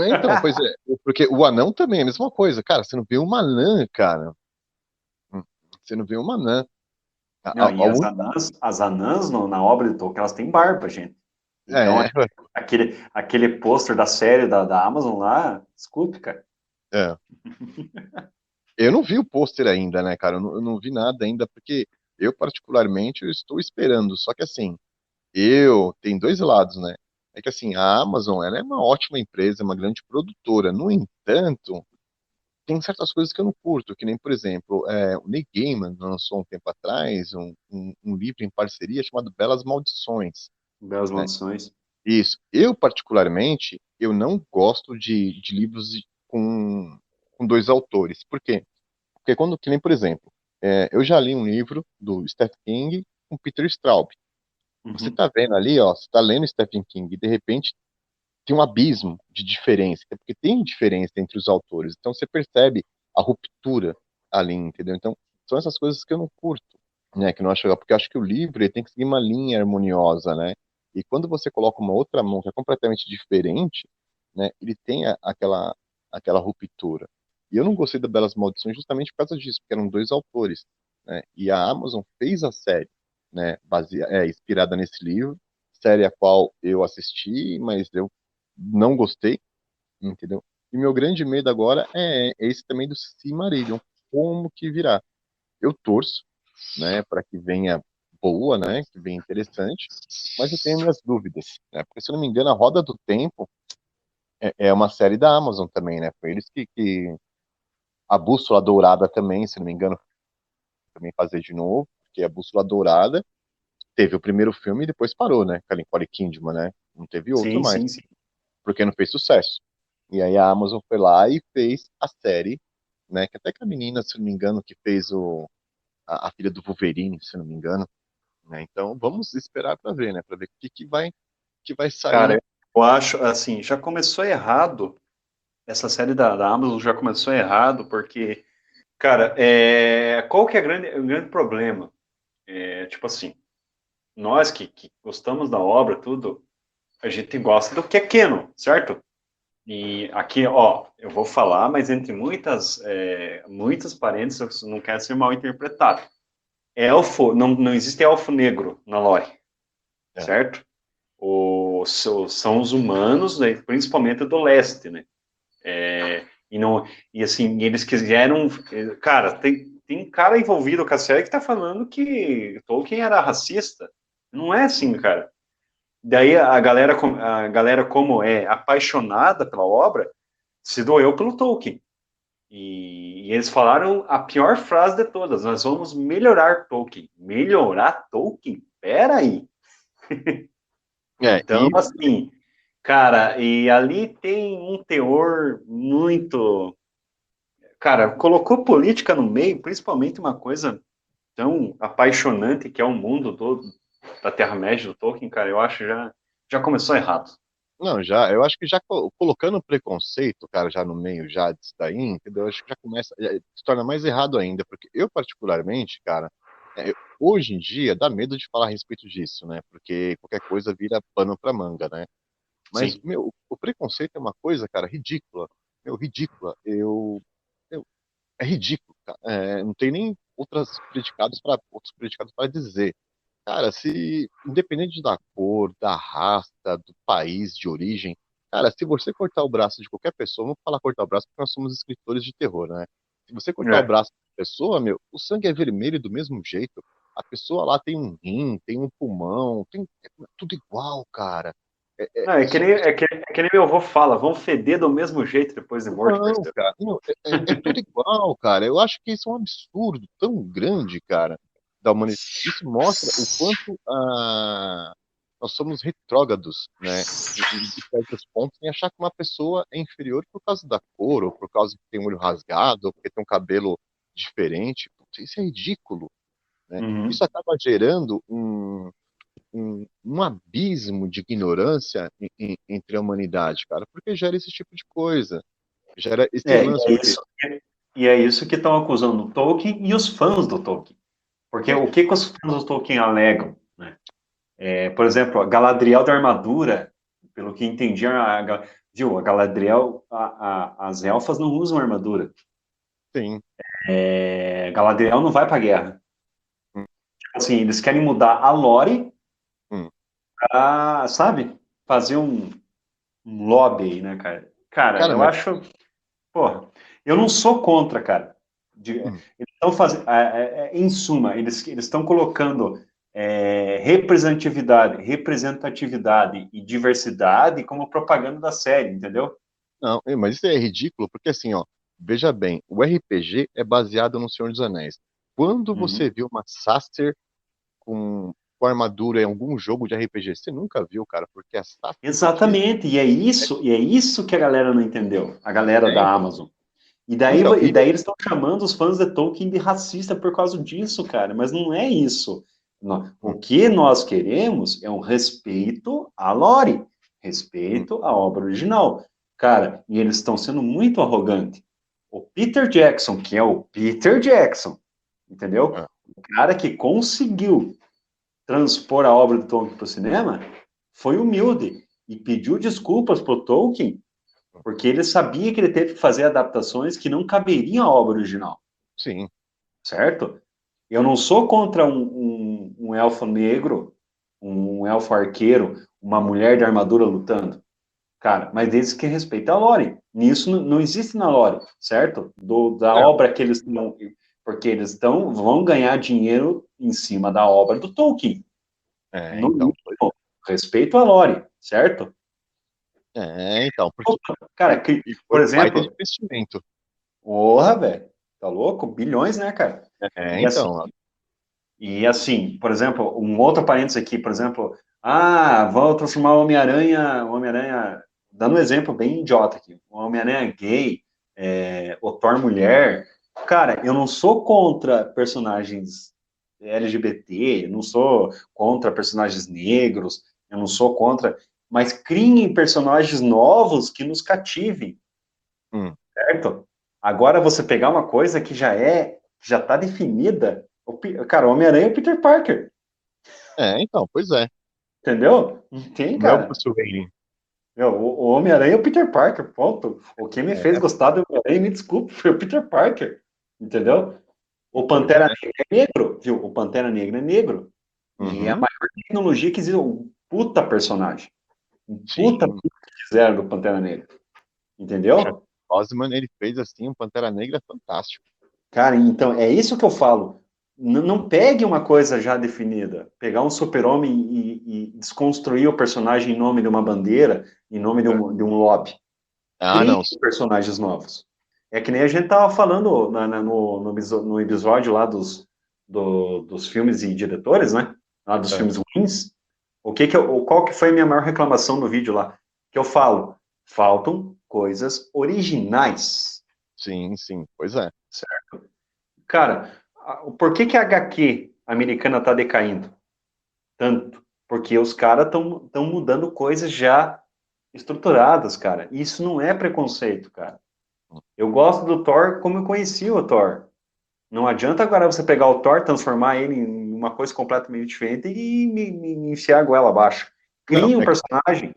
então, pois é, porque o anão também é a mesma coisa, cara, você não vê uma anã, cara, você não vê uma anã.
Não, e
A
as anãs na obra de Tolkien, elas têm barba, gente. Então,
é,
aquele pôster da série da Amazon lá, desculpe, cara.
é. Eu não vi o pôster ainda, né, cara? Eu não vi nada ainda, porque eu, particularmente, eu estou esperando. Só que, assim, tem dois lados, né? É que, assim, a Amazon, ela é uma ótima empresa, é uma grande produtora. No entanto, tem certas coisas que eu não curto, que nem, por exemplo, o Neil Gaiman lançou um tempo atrás um livro em parceria chamado Belas Maldições,
Belas
né?
Maldições.
Isso. Eu, particularmente, eu não gosto de livros com dois autores. Por quê? Porque que nem, por exemplo, eu já li um livro do Stephen King com Peter Straub. Você
Uhum.
tá vendo ali, ó, você tá lendo Stephen King e de repente tem um abismo de diferença, porque tem diferença entre os autores. Então você percebe a ruptura ali, entendeu? Então são essas coisas que eu não curto, né, que eu não acho legal, porque eu acho que o livro ele tem que seguir uma linha harmoniosa, né? E quando você coloca uma outra mão que é completamente diferente, né, ele tem aquela ruptura. E eu não gostei da Belas Maldições justamente por causa disso, porque eram dois autores, né? E a Amazon fez a série, né, inspirada nesse livro, série a qual eu assisti, mas eu não gostei, entendeu? E meu grande medo agora é esse também do Silmarillion, como que virá. eu torço, né, para que venha boa, né, que venha interessante, mas eu tenho minhas dúvidas, né, porque se eu não me engano, a Roda do Tempo é uma série da Amazon também, né, foi eles que a Bússola Dourada também, se não me engano, também fazer de novo, porque a Bússola Dourada teve o primeiro filme e depois parou, né, com a Nicole Kidman, né, não teve outro
Sim,
mais,
sim, sim.
porque não fez sucesso. E aí a Amazon foi lá e fez a série, né, que até que a menina, se não me engano, que fez a filha do Wolverine, se não me engano, né, então vamos esperar para ver, né, para ver o que vai sair.
Cara, eu acho, assim, já começou errado, essa série da Amazon já começou errado, porque, cara, qual que é o grande problema? Tipo assim, nós que gostamos da obra, tudo, a gente gosta do que é canon, certo? E aqui, ó, eu vou falar, mas entre muitas parênteses, eu não quero ser mal interpretado. Elfo, não existe elfo negro na lore,
É.
certo? São os humanos, né, principalmente do leste, né? E, não, e assim, eles quiseram. Cara, tem cara envolvido com a série que tá falando que Tolkien era racista. Não é assim, cara. Daí a galera, como é apaixonada pela obra, se doeu pelo Tolkien. E eles falaram a pior frase de todas: nós vamos melhorar Tolkien. Melhorar Tolkien? Pera aí.
É,
Então, assim, cara, e ali tem um teor muito. Cara, colocou política no meio, principalmente uma coisa tão apaixonante que é o mundo todo da Terra-média do Tolkien, cara, eu acho já começou errado.
não, já, eu acho que já colocando preconceito, cara, já no meio já disso daí, entendeu? Eu acho que já começa, se torna mais errado ainda, porque eu particularmente, cara, hoje em dia dá medo de falar a respeito disso, né? Porque qualquer coisa vira pano pra manga, né? Mas,
Sim.
meu, o preconceito é uma coisa, cara, ridícula. Meu, ridícula. É ridículo, cara. Não tem nem outros predicados para dizer. Cara, se independente da cor, da raça, do país de origem, cara, se você cortar o braço de qualquer pessoa, vamos falar cortar o braço porque nós somos escritores de terror, né? Se você cortar o
É.
braço da pessoa, meu, o sangue é vermelho do mesmo jeito. A pessoa lá tem um rim, tem um pulmão, é tudo igual, cara.
Não, é que nem meu avô fala, vão feder do mesmo jeito depois de morto,
Não,
parceiro.
cara, não, é tudo igual, cara. Eu acho que isso é um absurdo tão grande, cara, da humanidade. Isso mostra o quanto nós somos retrógrados, né, em certos pontos, em achar que uma pessoa é inferior por causa da cor, ou por causa que tem um olho rasgado, ou porque tem um cabelo diferente. Putz, isso é ridículo, né?
Uhum.
Isso acaba gerando um abismo de ignorância entre a humanidade, cara, porque gera esse tipo de coisa. Gera esse
É, e
lance,
é
porque
isso, e é isso que estão acusando o Tolkien e os fãs do Tolkien. Porque o que os fãs do Tolkien alegam, né? Por exemplo, a Galadriel da armadura, pelo que entendi, viu, a Galadriel, as elfas não usam armadura.
sim.
Galadriel não vai pra guerra.
Hum,
Assim, eles querem mudar a lore
hum.
pra, sabe, fazer um lobby aí, né, cara? Cara,
Cara,
eu
mas.
acho, porra, eu não sou contra, cara.
hum,
Eles estão fazendo, em suma, eles estão colocando representatividade e diversidade como propaganda da série, entendeu?
não, mas isso é ridículo, porque assim, ó, veja bem, o RPG é baseado no Senhor dos Anéis. Quando você
Uhum.
viu uma Sacer com armadura em algum jogo de RPG, você nunca viu, cara, porque a Sacer utiliza.
Exatamente, e é isso que a galera não entendeu, a galera
É,
da Amazon.
então,
E daí eles estão chamando os fãs de Tolkien de racista por causa disso, cara. Mas não é isso. O
hum,
que nós queremos é um respeito à lore,
hum,
respeito à obra original. Cara, e eles estão sendo muito arrogantes. O Peter Jackson, que é o Peter Jackson, entendeu?
é,
O cara que conseguiu transpor a obra do Tolkien para o cinema foi humilde e pediu desculpas para o Tolkien porque ele sabia que ele teve que fazer adaptações que não caberiam à obra original,
sim.
certo? Eu não sou contra um elfo negro, um elfo arqueiro, uma mulher de armadura lutando. Cara, mas eles que respeitam a lore. Nisso não existe na lore, certo? Da
É,
obra que eles não. porque eles vão ganhar dinheiro em cima da obra do Tolkien. No
Então,
mínimo, respeito à lore, certo?
então, porque
Cara,
e foi
por
um baita de
exemplo,
investimento.
porra, velho, tá louco? Bilhões, né, cara? E assim,
Então,
por exemplo, um outro parênteses aqui, por exemplo, vão transformar o Homem-Aranha, dando um exemplo bem idiota aqui, o Homem-Aranha gay, o Thor mulher. Cara, eu não sou contra personagens LGBT, não sou contra personagens negros, eu não sou contra, mas criem personagens novos que nos cativem,
hum,
certo? Agora você pegar uma coisa que já está definida, cara, o Homem-Aranha é o Peter Parker,
então, pois é.
entendeu? Não tem,
Não é o
cara.
Bruce Wayne.
Meu, o Homem-Aranha é o Peter Parker, ponto. O que me fez
É,
gostar do Homem-Aranha, me desculpe, foi o Peter Parker, entendeu? O
pois
Pantera
é.
Negra é negro, viu? O Pantera Negra é negro. E é a
Uhum,
maior tecnologia que existe, um puta personagem. Um puta
sim.
que fizeram do Pantera Negra,
O Chadwick
entendeu?
Boseman, ele fez assim um Pantera Negra fantástico.
Cara, então, é isso que eu falo. Não pegue uma coisa já definida. Pegar um super-homem e desconstruir o personagem em nome de uma bandeira, em nome de um lobby.
Ah,
Crie
não.
personagens novos. É que nem a gente tava falando no episódio lá dos filmes e diretores, né? Lá dos
É,
filmes ruins. Qual que foi a minha maior reclamação no vídeo lá? Que eu falo, faltam coisas originais.
sim, sim, pois é.
Cara, por que a HQ americana está decaindo tanto? Porque os caras estão mudando coisas já estruturadas, cara. E isso não é preconceito, cara. Eu gosto do Thor como eu conheci o Thor. Não adianta agora você pegar o Thor, transformar ele em uma coisa completamente diferente e me enfiar a goela abaixo.
Não,
Crie um personagem,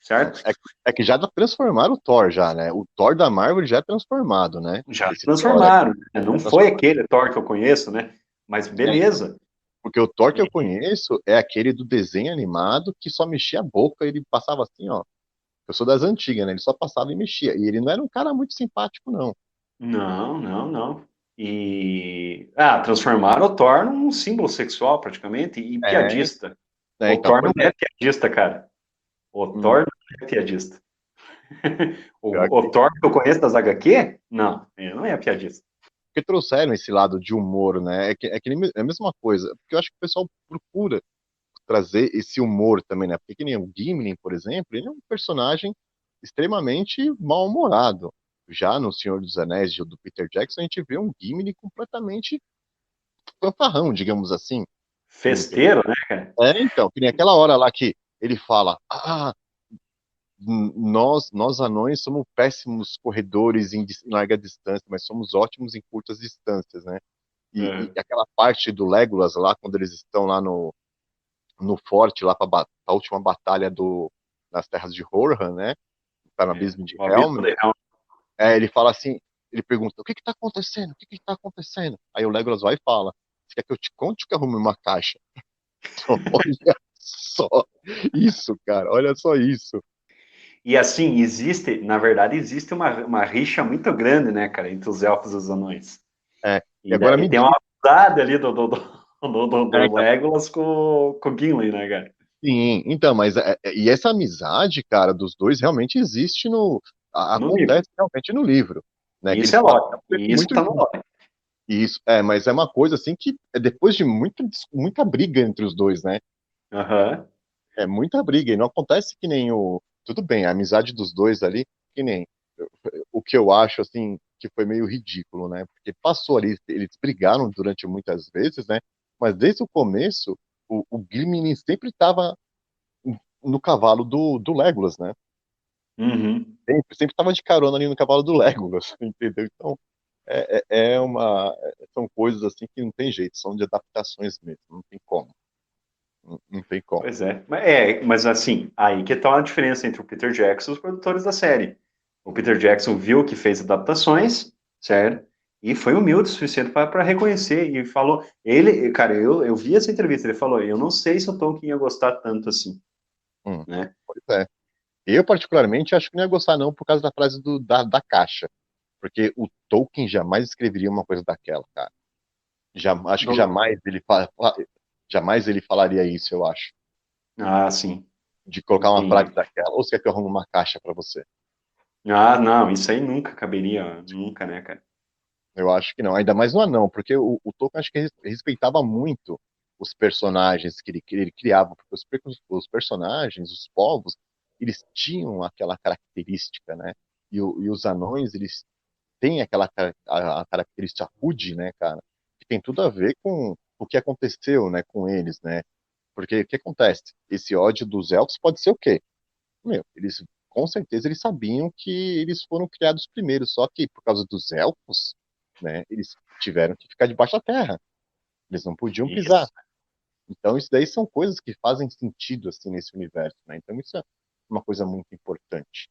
certo?
é, é que já transformaram o Thor já, né? O Thor da Marvel já é transformado, né?
Já
Esse Thor aqui
transformaram, né? Não
é
foi
transformado.
aquele Thor que eu conheço, né? Mas
Então,
beleza.
porque o Thor que eu conheço é aquele do desenho animado que só mexia a boca, ele passava assim, ó. Eu sou das antigas, né? Ele só passava e mexia. E ele não era um cara muito simpático, não.
Não, não, não. Transformaram o Thor num símbolo sexual, praticamente, e
É,
piadista. O
então,
Thor não
pois
é
é.
piadista, cara. O
Hum,
Thor não é piadista.
pior
O Thor que eu conheço das HQ? Não, ele não é piadista.
porque trouxeram esse lado de humor, né? É a mesma coisa. Porque eu acho que o pessoal procura trazer esse humor também, né? Porque que nem o Gimli, por exemplo, ele é um personagem extremamente mal-humorado. Já no Senhor dos Anéis do Peter Jackson, a gente vê um Gimli completamente fanfarrão, digamos assim.
Festeiro, né, cara?
Então, que nem aquela hora lá que ele fala: nós anões somos péssimos corredores em larga distância, mas somos ótimos em curtas distâncias, né? E
É,
aquela parte do Legolas lá, quando eles estão lá no forte, lá para a última batalha nas terras de Rohan, né? Tá no abismo de
o Abismo
Helm.
de Helm.
Ele fala assim, ele pergunta, o que que tá acontecendo? O que que tá acontecendo? Aí o Legolas vai e fala, você quer que eu te conte ou que arrume uma caixa? Olha só isso, cara, olha só isso.
E assim, na verdade, existe uma rixa muito grande, né, cara, entre os elfos e os anões.
E
E
agora
daí
me
tem
diz,
uma amizade ali do
então,
Legolas com o Gimli, né, cara?
sim, então, mas e essa amizade, cara, dos dois realmente existe
No livro.
acontece realmente no livro, né? Que
Isso
eles
é
passam
lógico.
um tempo
E isso
muito
tá no
juntos.
lore.
Isso, mas é uma coisa assim que é depois de muita briga entre os dois, né?
Aham.
É muita briga, e não acontece que nem o. Tudo bem, a amizade dos dois ali, que nem o que eu acho, assim, que foi meio ridículo, né? Porque passou ali, eles brigaram durante muitas vezes, né? Mas desde o começo, o Gimli sempre estava no cavalo do Legolas, né?
Uhum.
Sempre estava de carona ali no cavalo do Legolas, entendeu? Então, são coisas assim que não tem jeito, são de adaptações mesmo, não tem como, não tem como.
Pois é. Mas assim, aí que tá a diferença entre o Peter Jackson e os produtores da série. O Peter Jackson viu que fez adaptações, certo? E foi humilde o suficiente para reconhecer e falou, cara, eu vi essa entrevista, ele falou, eu não sei se o Tolkien ia gostar tanto assim,
Hum,
né?
pois é. Eu, particularmente, acho que não ia gostar, não, por causa da frase da caixa. Porque o Tolkien jamais escreveria uma coisa daquela, cara. Acho que jamais ele falaria isso, eu acho.
Ah, sim,
De colocar uma frase
entendi.
daquela. Ou você quer que eu arrume uma caixa pra você?
Ah, não, isso aí nunca caberia, nunca, né, cara?
Eu acho que não. Ainda mais no anão, porque o Tolkien acho que respeitava muito os personagens que ele criava, porque os personagens, os povos, eles tinham aquela característica, né? E os anões, eles têm a característica rude, né, cara? Que tem tudo a ver com o que aconteceu, né, com eles, né? Porque o que acontece? Esse ódio dos elfos pode ser o quê? Meu, eles com certeza eles sabiam que eles foram criados primeiro, só que por causa dos elfos, né, eles tiveram que ficar debaixo da terra. Eles não podiam pisar.
Isso,
Então isso daí são coisas que fazem sentido assim nesse universo, né? Então isso é uma coisa muito importante.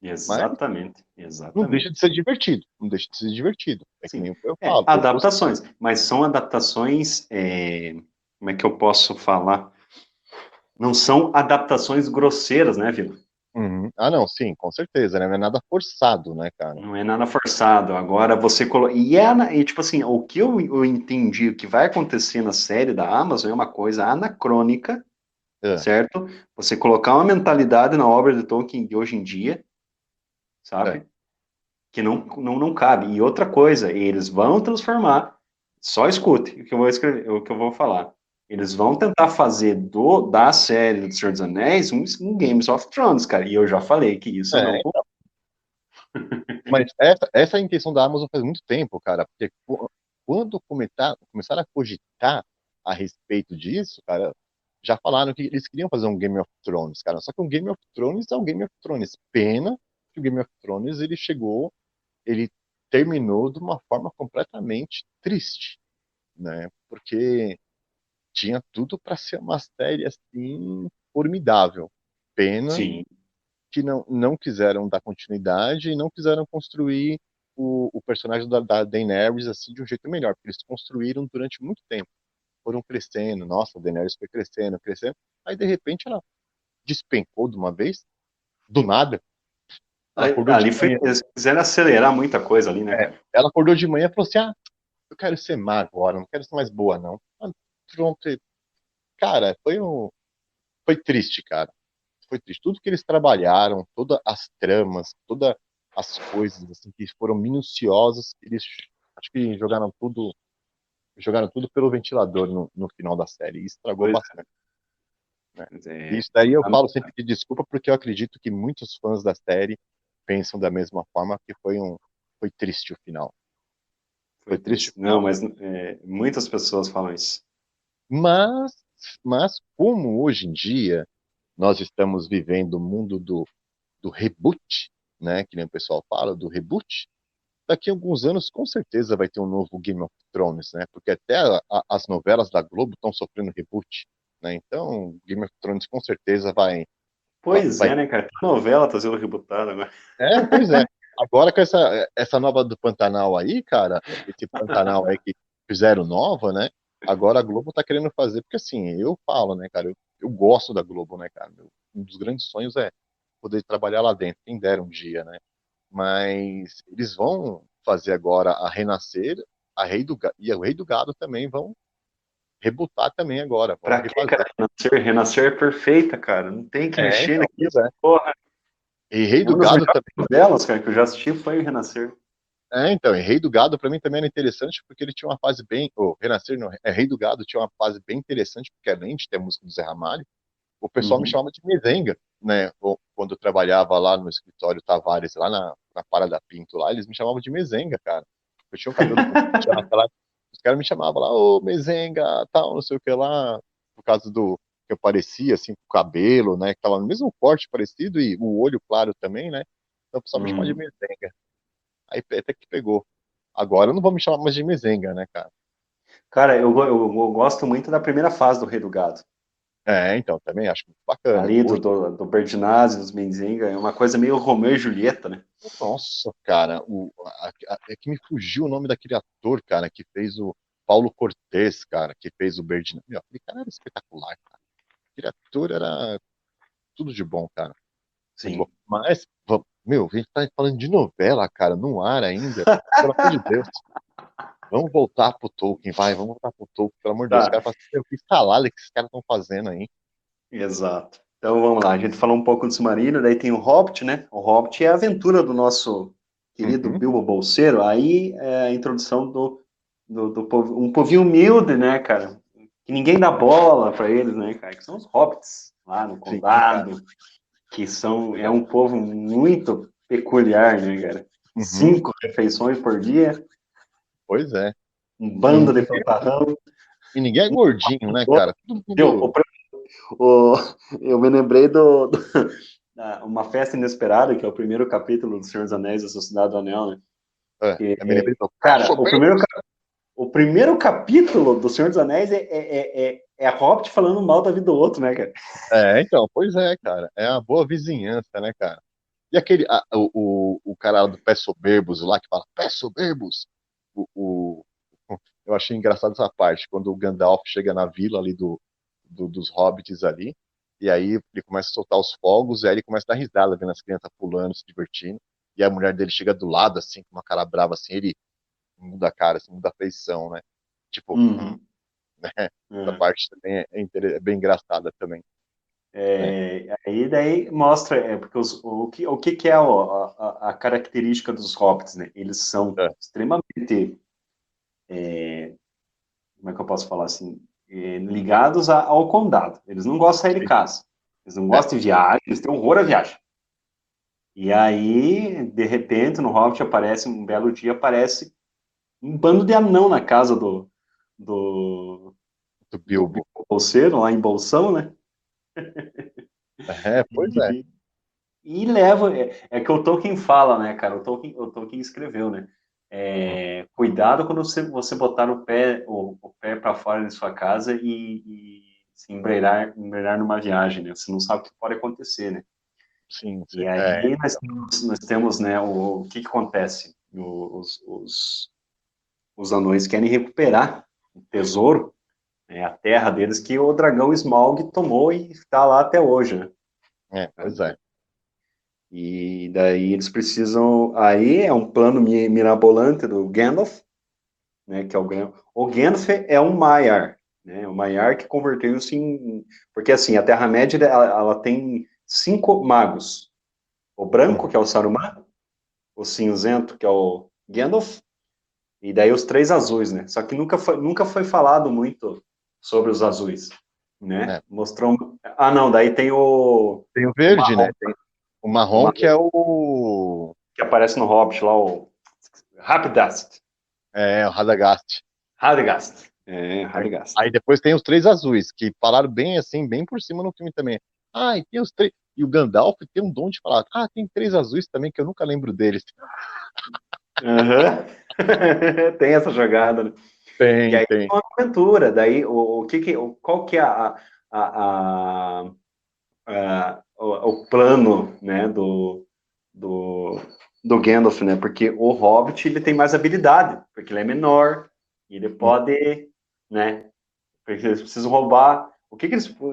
Mas
exatamente,
não deixa de
exatamente.
ser divertido, não deixa de ser divertido. É que
Sim,
nem eu falo, eu gostei.
adaptações, mas são adaptações, como é que eu posso falar? Não são adaptações grosseiras, né, Vila?
Uhum. Ah, não, sim, com certeza, né? Não é nada forçado, né, cara?
Não é nada forçado. Agora você coloca. E tipo assim, o que eu entendi, o que vai acontecer na série da Amazon é uma coisa anacrônica,
É,
certo? Você colocar uma mentalidade na obra de Tolkien de hoje em dia,
é.
sabe? Que não cabe. E outra coisa, eles vão transformar. Só escute o que eu vou escrever, o que eu vou falar. Eles vão tentar fazer da série do Senhor dos Anéis um Games of Thrones, cara. E eu já falei que isso eu não.
É, mas essa é a intenção da Amazon faz muito tempo, cara, porque quando começaram a cogitar a respeito disso, cara, já falaram que eles queriam fazer um Game of Thrones, cara. Só que o Game of Thrones é o Game of Thrones. Pena que o Game of Thrones ele terminou de uma forma completamente triste, né? Porque tinha tudo para ser uma série assim formidável. Pena
Sim,
que não quiseram dar continuidade e não quiseram construir o personagem da Daenerys assim de um jeito melhor, porque eles construíram durante muito tempo. Foram crescendo, nossa, a Daenerys foi crescendo, crescendo. Aí, de repente, ela despencou de uma vez, do nada. Ela acordou de
ali foi.
manhã,
Eles quiseram acelerar muita coisa ali, né, cara?
ela acordou de manhã e falou assim: ah, eu quero ser má agora, não quero ser mais boa, não. Ah, pronto. Cara, foi triste, cara. Foi triste. Tudo que eles trabalharam, todas as tramas, todas as coisas assim que foram minuciosas, eles acho que jogaram tudo pelo ventilador no final da série. E estragou
Pois
bastante, né?
é.
Isso daí eu falo sempre de desculpa porque eu acredito que muitos fãs da série pensam da mesma forma que foi triste o final.
Foi
Foi triste o
triste. Não,
final.
mas muitas pessoas falam isso.
Mas mas como hoje em dia nós estamos vivendo o mundo do reboot, né, que nem o pessoal fala, do reboot, daqui a alguns anos com certeza vai ter um novo Game of Thrones, né? Porque até as novelas da Globo estão sofrendo reboot, né? Então, Game of Thrones com certeza
Pois
vai.
é, né, cara? A novela tá sendo rebutada agora.
Pois é. Agora com essa nova do Pantanal aí, cara, esse Pantanal aí que fizeram nova, né? Agora a Globo tá querendo fazer, porque assim, eu falo, né, cara, eu gosto da Globo, né, cara? Um dos grandes sonhos é poder trabalhar lá dentro, quem dera um dia, né? Mas eles vão fazer agora a Renascer, e o Rei do Gado também vão rebutar também agora, vão
Pra quê, cara?
refazer.
Renascer, Renascer é perfeita, cara. Não tem que mexer
Então,
naquilo.
pois é.
Porra.
E Rei do
Uma das
Gado
melhores
também.
novelas, cara, que eu já assisti foi o Renascer.
Então, e Rei do Gado para mim também era interessante porque ele tinha uma fase bem, Renascer não, Rei do Gado tinha uma fase bem interessante porque além de ter a música do Zé Ramalho, o pessoal me
Uhum.
chamava de mezenga, né? Quando eu trabalhava lá no escritório Tavares, lá na Parada Pinto, lá, eles me chamavam de mezenga, cara. Eu tinha um cabelo comprido, tinha naquela... Os caras me chamavam lá, ô mezenga, tal, não sei o que lá, por causa do que eu parecia, assim, com o cabelo, né? Que tava no mesmo corte parecido e o olho claro também, né? Então o pessoal me chamava de
Uhum.
mezenga. Aí até que pegou. Agora não vou me chamar mais de mezenga, né, cara?
Cara, eu gosto muito da primeira fase do Rei do Gado.
Então, também acho muito bacana.
Ali do Bertinazzi, dos Menzenga, é uma coisa meio Romeu e Julieta, né?
Nossa, cara, é que me fugiu o nome daquele ator, cara, que fez o Paulo Cortez, cara, que fez o Birdman. Meu, aquele cara era espetacular, cara. Aquele ator era tudo de bom, cara. Muito bom.
Sim.
Mas, meu, a gente tá falando de novela, cara, no ar ainda. Pelo amor de Deus. Vamos voltar pro Tolkien, vai, vamos voltar pro Tolkien, pelo amor de Deus. Os
Tá,
caras falam assim, que salada que esses caras estão fazendo aí.
exato. Então vamos lá, a gente falou um pouco do Submarino, daí tem o Hobbit, né? O Hobbit é a aventura do nosso querido
Uhum,
Bilbo Bolseiro. Aí é a introdução um povinho humilde, né, cara? Que ninguém dá bola para eles, né, cara? Que são os hobbits lá no
sim, cara.
condado, que são é um povo muito peculiar, né, cara?
Uhum,
5 refeições por dia,
pois é.
um
E,
bando de fanfarrão.
e ninguém é gordinho, né, cara? Todo
Viu?
mundo.
O, eu me lembrei uma festa inesperada, que é o primeiro capítulo do Senhor dos Anéis, a Sociedade do Anel, né?
Eu me lembrei do
Cara,
soberbo.
o primeiro capítulo do Senhor dos Anéis é a Hobbit falando mal da vida do outro, né, cara?
Então, pois é, cara. É a boa vizinhança, né, cara? E aquele, o cara do Pé Soberbos lá que fala, Pé Soberbos. O, o, eu achei engraçado essa parte, quando o Gandalf chega na vila ali dos hobbits ali, e aí ele começa a soltar os fogos, e aí ele começa a dar risada, vendo as crianças pulando, se divertindo, e a mulher dele chega do lado, assim, com uma cara brava, assim, ele muda a cara, assim, muda a feição, né? Tipo,
Uhum.
né? Essa
É.
parte também é bem engraçada também, né?
Aí daí mostra, porque o que é a característica dos hobbits, né? Eles são
É,
extremamente, como é que eu posso falar assim, ligados ao condado. Eles não gostam de sair de
sim,
casa. Eles não
é,
gostam de viagem, eles têm horror à viagem. E aí, de repente, no Hobbit aparece, um belo dia, aparece um bando de anão na casa do,
do
do
Bilbo.
bolseiro, lá em Bolsão, né?
Pois é.
E leva, é que o Tolkien fala, né, cara? O Tolkien escreveu, né?
Hum,
Cuidado quando você botar o pé para fora de sua casa e se embrenhar numa viagem, né? Você não sabe o que pode acontecer, né?
sim,
E
sim,
aí nós temos, né, o que acontece? Os anões querem recuperar o tesouro, né, a terra deles que o dragão Smaug tomou e está lá até hoje, né?
pois é.
E daí eles precisam. Aí é um plano mirabolante do Gandalf, né? Que é o Gandalf. O Gandalf é um Maiar, né? O Maiar que converteu-se em. Porque assim, a Terra-média ela tem 5 magos: o branco,
Uhum.
que é o Saruman, o cinzento, que é o Gandalf, e daí os 3 azuis, né? Só que nunca foi falado muito sobre os azuis, né?
É.
Mostrou. Ah, não, daí tem
Tem o
o
verde,
marrom,
né? Tem o
o
marrom que
marrom
é o.
que aparece no Hobbit lá, o Rapidast.
É, o Radagast.
Radagast.
Aí,
Radagast.
aí depois tem os três azuis, que falaram bem assim, bem por cima no filme também. Ah, e tem os três. E o Gandalf tem um dom de falar. Ah, tem três azuis também, que eu nunca lembro deles.
Uhum. Tem essa jogada, né? E
Tem,
aí
tem.
é uma aventura. Daí, qual que é a, o plano, né, do, do Gandalf, né? Porque o Hobbit ele tem mais habilidade, porque ele é menor, e ele
Hum,
pode, né? Porque eles precisam roubar.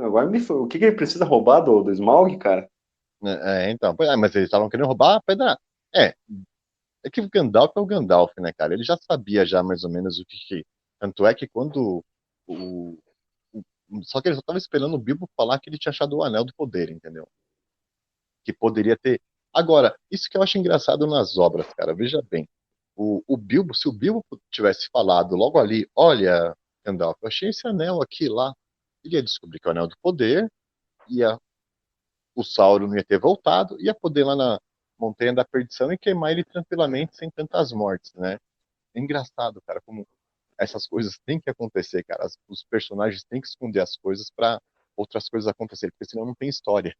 Agora o que ele precisa roubar do Smaug, cara?
então. Mas eles estavam querendo roubar a pedra. É, é que o Gandalf é o Gandalf, né, cara? Ele já sabia já mais ou menos o que. Tanto é que quando o, só que ele só tava esperando o Bilbo falar que ele tinha achado o Anel do Poder, entendeu? Que poderia ter. Agora, isso que eu acho engraçado nas obras, cara, veja bem. O Bilbo, se o Bilbo tivesse falado logo ali, olha, Gandalf, eu achei esse anel aqui lá, ele ia descobrir que é o Anel do Poder, ia, o Sauron não ia ter voltado, ia poder ir lá na Montanha da Perdição e queimar ele tranquilamente, sem tantas mortes, né? É engraçado, cara, como essas coisas têm que acontecer, cara. Os personagens têm que esconder as coisas para outras coisas acontecerem, porque senão não tem história.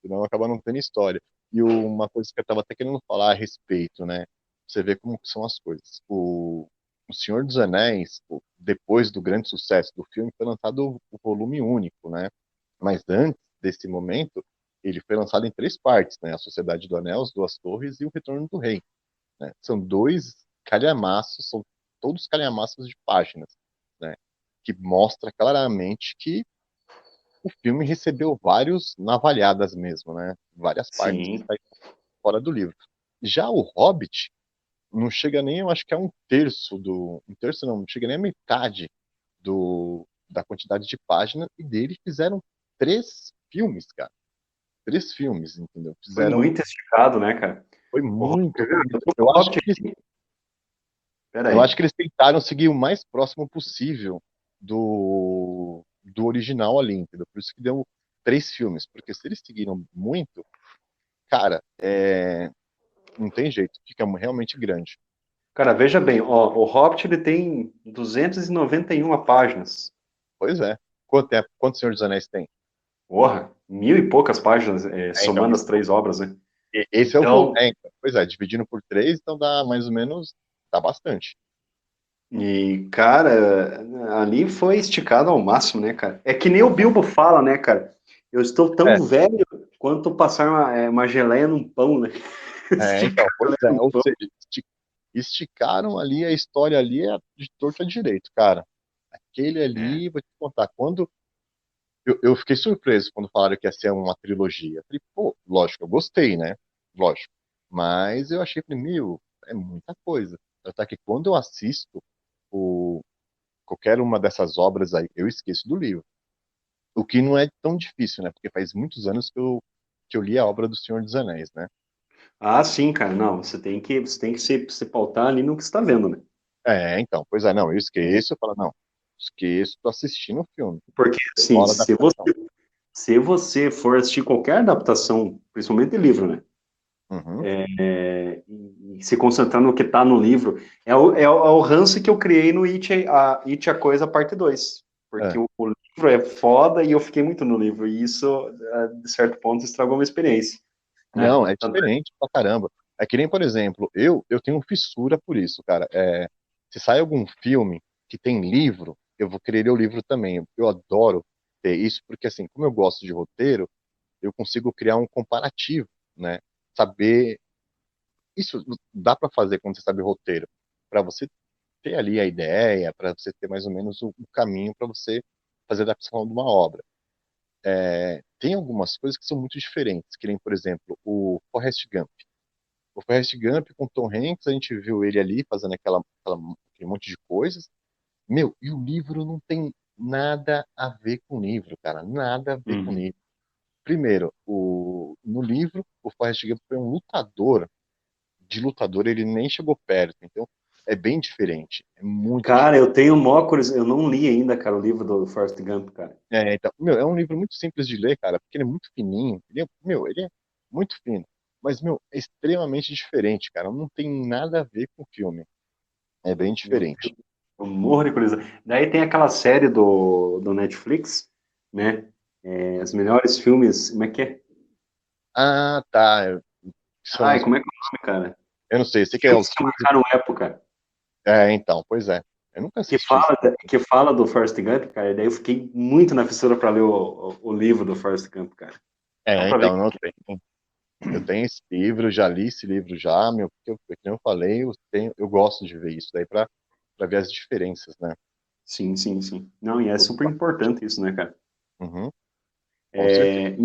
Senão acaba não tendo história. E uma coisa que eu estava até querendo falar a respeito, né? Você vê como que são as coisas. O Senhor dos Anéis, depois do grande sucesso do filme, foi lançado o volume único, né? Mas antes desse momento, ele foi lançado em três partes, né? A Sociedade do Anel, As Duas Torres e O Retorno do Rei, né? São dois calhamaços, são todos calhamaços de páginas, né? Que mostra claramente que o filme recebeu vários navalhadas mesmo, né? Várias partes que
Sim.
saíram fora do livro. Já o Hobbit, não chega nem, eu acho que é um terço um terço não chega nem a metade da quantidade de páginas, e dele fizeram 3 filmes, cara. 3 filmes, entendeu?
Foi
Fizeram,
muito esticado, né, cara?
foi
O
muito,
Hobbit,
foi muito.
eu tô com o Hobbit aqui. Pera
Eu
aí.
acho que eles tentaram seguir o mais próximo possível do original ali, entendeu? Por isso que deu 3 filmes, porque se eles seguiram muito, cara, não tem jeito, fica realmente grande.
Cara, veja bem, ó, o Hobbit ele tem 291 páginas.
Pois é. Quanto Senhor dos Anéis tem?
Porra, mil e poucas páginas,
Então,
somando as três obras, né?
esse é o ponto.
Então,
Então, pois é, dividindo por 3, então dá mais ou menos, dá bastante.
e, cara, ali foi esticado ao máximo, né, cara? É que nem o
Uhum.
Bilbo fala, né, cara? Eu estou
É,
tão velho quanto passar uma geleia num pão, né?
então,
Esticar a
pois
geleia
é,
num
ou
pão.
seja, esticaram ali a história ali de torta direito, cara. Aquele
É,
ali, vou te contar, quando eu fiquei surpreso quando falaram que ia ser uma trilogia. Falei, pô, lógico, eu gostei, né? Lógico. Mas eu achei, falei, meu, é muita coisa. Até que quando eu assisto o, qualquer uma dessas obras aí, eu esqueço do livro. O que não é tão difícil, né? Porque faz muitos anos que eu li a obra do Senhor dos Anéis, né?
ah, sim, cara, não, você tem que se pautar ali no que você está vendo, né?
Então, pois é, não, eu esqueço, eu falo, não, esqueço, tô assistindo o filme.
Porque, assim,
Fala
se você,
adaptação.
se você for assistir qualquer adaptação, principalmente de livro, né?
Uhum,
E se concentrar no que está no livro, é o ranço que eu criei no It a Coisa Parte 2. Porque
é.
o livro é foda e eu fiquei muito no livro, e isso, de certo ponto, estragou uma experiência, né?
Não, é diferente pra caramba. É que nem, por exemplo, eu tenho fissura por isso, cara. Se sai algum filme que tem livro, eu vou querer ler o livro também. Eu adoro ter isso, porque assim, como eu gosto de roteiro, eu consigo criar um comparativo, né? Saber. Isso dá para fazer quando você sabe roteiro, para você ter ali a ideia, para você ter mais ou menos o caminho para você fazer a adaptação de uma obra. Tem algumas coisas que são muito diferentes, que nem, por exemplo, o Forrest Gump. O Forrest Gump com Tom Hanks, a gente viu ele ali fazendo aquele monte de coisas. Meu, e o livro não tem nada a ver com o livro, cara. Nada a ver com o
Uhum.
livro. Primeiro, no livro, o Forrest Gump foi um lutador. De lutador, ele nem chegou perto. Então, é bem diferente. É muito
Cara,
diferente.
eu tenho mó curiosidade, eu não li ainda, cara, o livro do Forrest Gump, cara.
Então, meu, é um livro muito simples de ler, cara, porque ele é muito fininho. Ele é muito fino. Mas, meu, é extremamente diferente, cara. Não tem nada a ver com o filme. É bem
Eu,
diferente.
eu morro de curiosidade. Daí tem aquela série do Netflix, né? Os melhores filmes, como é que é?
Ah, tá. São
Ai,
os.
como é que é o nome, cara?
Eu não sei, eu sei que é
Filmes
os
que
15.
marcaram época.
Então, pois é. Eu nunca
Que
assisti isso.
fala, que fala do Forrest Gump, cara, e daí eu fiquei muito na fissura para ler o livro do Forrest Gump, cara. Só para ver.
Então, não tem. Eu tenho esse livro, já li esse livro já, meu, porque como eu falei, eu gosto de ver isso daí para ver as diferenças, né?
Sim, sim, sim. Não, e é
Curto
super
bastante.
importante isso, né, cara?
Uhum, com certeza.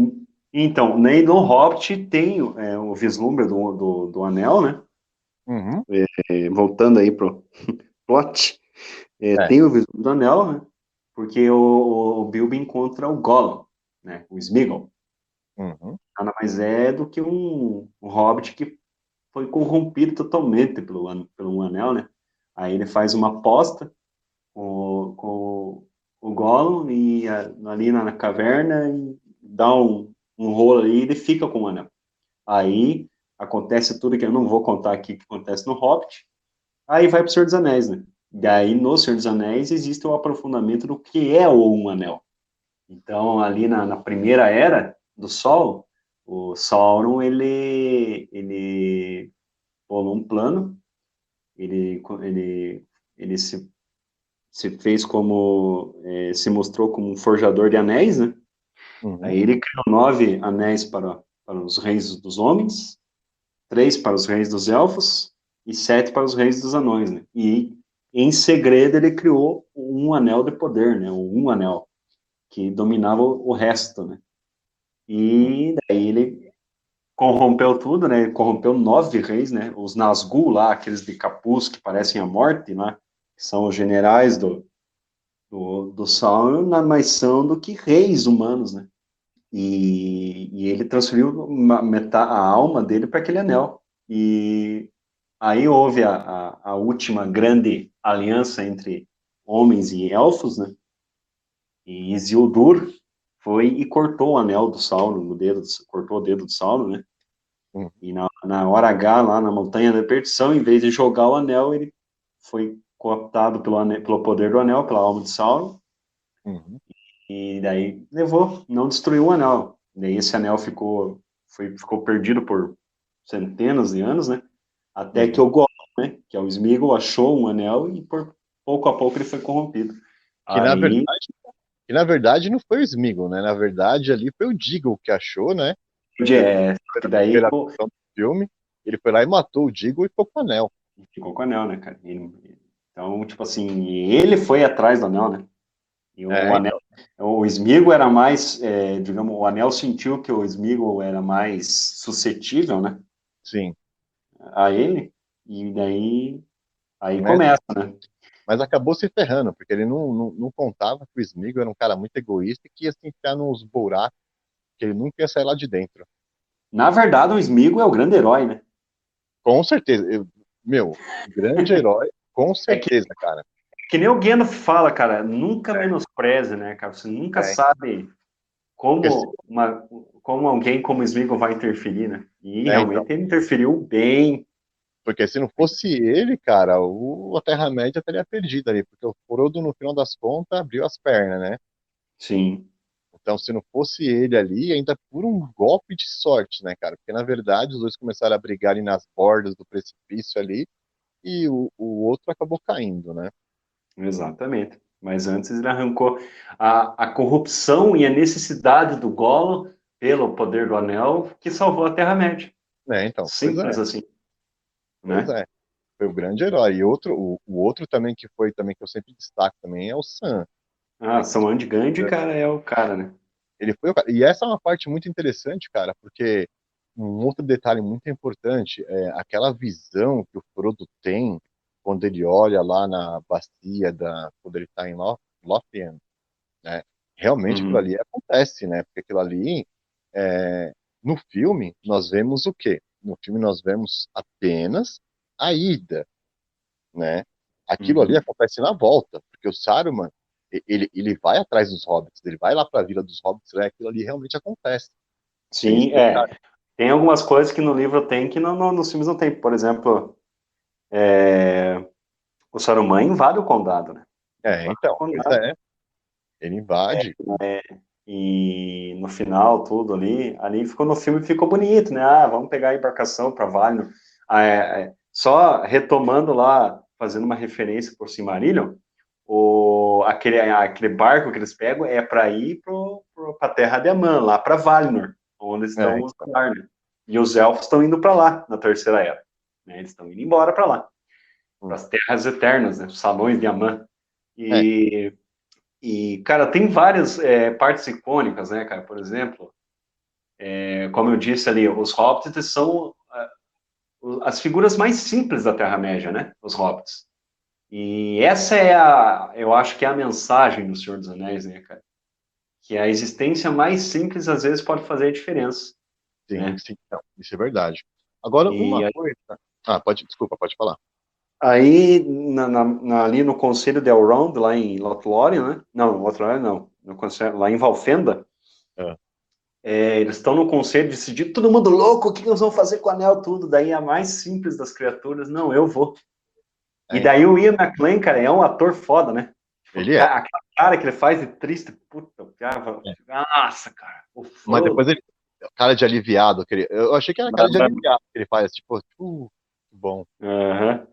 Então, nem no Hobbit tem o vislumbre do anel, né?
Uhum,
Voltando aí pro plot,
é.
tem o vislumbre do anel, né? Porque o Bilbo encontra o Gollum, né? O Sméagol.
Uhum,
Nada mais é do que um hobbit que foi corrompido totalmente pelo um anel, né? Aí ele faz uma aposta com o Gollum e ali na caverna e dá um rolo ali e ele fica com o anel. Aí acontece tudo que eu não vou contar aqui que acontece no Hobbit. Aí vai para o Senhor dos Anéis, né? E aí no Senhor dos Anéis existe o aprofundamento do que é o um anel. Então ali na primeira era do Sol, o Sauron ele bolou um plano, ele ele se fez como se mostrou como um forjador de anéis, né?
uhum.
Aí ele criou 9 anéis para os reis dos homens, 3 para os reis dos elfos e 7 para os reis dos anões, né? E em segredo ele criou um anel de poder, né? Um anel que dominava o resto, né?
Uhum.
E daí corrompeu tudo, né? Ele corrompeu 9 reis, né? Os Nazgûl lá, aqueles de capuz que parecem a morte, né? Que são os generais do Sauron, nada mais são do que reis humanos, né? E ele transferiu a alma dele para aquele anel. E aí houve a última grande aliança entre homens e elfos, né? E Isildur foi e cortou o anel do Sauron, no dedo, cortou o dedo do Sauron, né?
Uhum,
E na hora H, lá na Montanha da Perdição, em vez de jogar o anel, ele foi cooptado pelo poder do anel, pela alma de Sauron,
uhum,
e daí levou, não destruiu o anel. Daí esse anel ficou perdido por centenas de anos, né? Até que
uhum.
o Gollum, né, que é o Sméagol, achou um anel e por pouco a pouco ele foi corrompido.
Que na
Aí,
verdade, que na verdade não foi o Sméagol, né? Na verdade ali foi o Diggle que achou, né? Pela
que daí
primeira versão do filme, ele foi lá e matou o Diggle e ficou com o anel.
ficou com o anel, né, cara? Então, tipo assim, ele foi atrás do anel, né? E o
É,
anel, o Sméagol era mais, digamos, o anel sentiu que o Sméagol era mais suscetível, né,
sim,
a ele, e daí, aí
né?
começa, né.
Mas acabou se ferrando, porque ele não contava que o Sméagol era um cara muito egoísta e que ia se enfiar nos buracos, que ele nunca ia sair lá de dentro.
Na verdade, o Sméagol é o grande herói, né.
Com certeza. Meu, grande herói, com
É que,
certeza, cara.
que nem o Gandalf fala, cara, nunca
É,
menospreze, né, cara, você nunca
é.
sabe
Porque, se-
como alguém como o Sméagol vai interferir, né, e
então,
realmente ele interferiu bem.
porque se não fosse ele, cara, a Terra-média estaria perdida ali, porque o Frodo, no final das contas, abriu as pernas, né?
Sim.
Então, se não fosse ele ali, ainda por um golpe de sorte, né, cara? Porque, na verdade, os dois começaram a brigar ali nas bordas do precipício ali, e o outro acabou caindo, né?
Exatamente. Mas antes ele arrancou a corrupção e a necessidade do Gollum pelo poder do anel que salvou a Terra-média.
É, então,
Simples assim,
pois
né?
é. Foi o grande herói. E outro, o outro também que foi também que eu sempre destaco também é o Sam,
Ah,
né?
São Andy Gandhi, cara, é o cara, né?
Ele foi o cara. E essa é uma parte muito interessante, cara, porque um outro detalhe muito importante é aquela visão que o Frodo tem quando ele olha lá na bacia quando ele está em Lothian, né? Realmente aquilo
Uhum.
ali acontece, né? Porque aquilo ali, é, no filme, nós vemos o quê? No filme nós vemos apenas a ida, né? Aquilo ali
Uhum.
acontece na volta, porque o Saruman, ele vai atrás dos hobbits, ele vai lá para a Vila dos Hobbits, né? Aquilo ali realmente acontece. Tem esse
Sim,
detalhe.
tem algumas coisas que no livro tem que nos filmes não tem. Por exemplo, o Saruman invade o condado, né?
É,
Invade o
então, pois
condado.
é. Ele invade.
E no final, tudo ali ficou no filme, ficou bonito, né? Ah, vamos pegar a embarcação para Valinor. Só retomando lá, fazendo uma referência por Silmarillion, aquele barco que eles pegam é para ir para a Terra de Aman, lá para Valinor, onde
É,
estão os Valar. E os elfos estão indo para lá na Terceira Era, né? Eles estão indo embora para lá, para
hum,
as Terras Eternas, né? Os Salões de Aman.
é,
E, cara, tem várias partes icônicas, né, cara? Por exemplo, como eu disse ali, os hobbits são as figuras mais simples da Terra-média, né? Os hobbits. E essa eu acho que é a mensagem do Senhor dos Anéis, né, cara? Que a existência mais simples às vezes pode fazer a diferença,
sim,
né?
sim, não, isso é verdade. Agora, uma
E
coisa. Ah, pode, desculpa, pode falar.
aí, ali no Conselho de Elrond, lá em Lothlórien, né? Não, Lothlórien não. Lá em Valfenda,
Ah,
eles estão no conselho de decidir, todo mundo louco, o que eles vão fazer com o anel, tudo. Daí a mais simples das criaturas, não, eu vou. E daí
então,
o Ian McKellen, cara, é um ator foda, né? Tipo,
ele é.
aquela cara que ele faz de triste, puta,
É.
nossa, cara, o
Mas depois
Frodo.
ele. Cara de aliviado, eu achei que era cara de aliviado que ele faz, tipo, bom.
Uhum.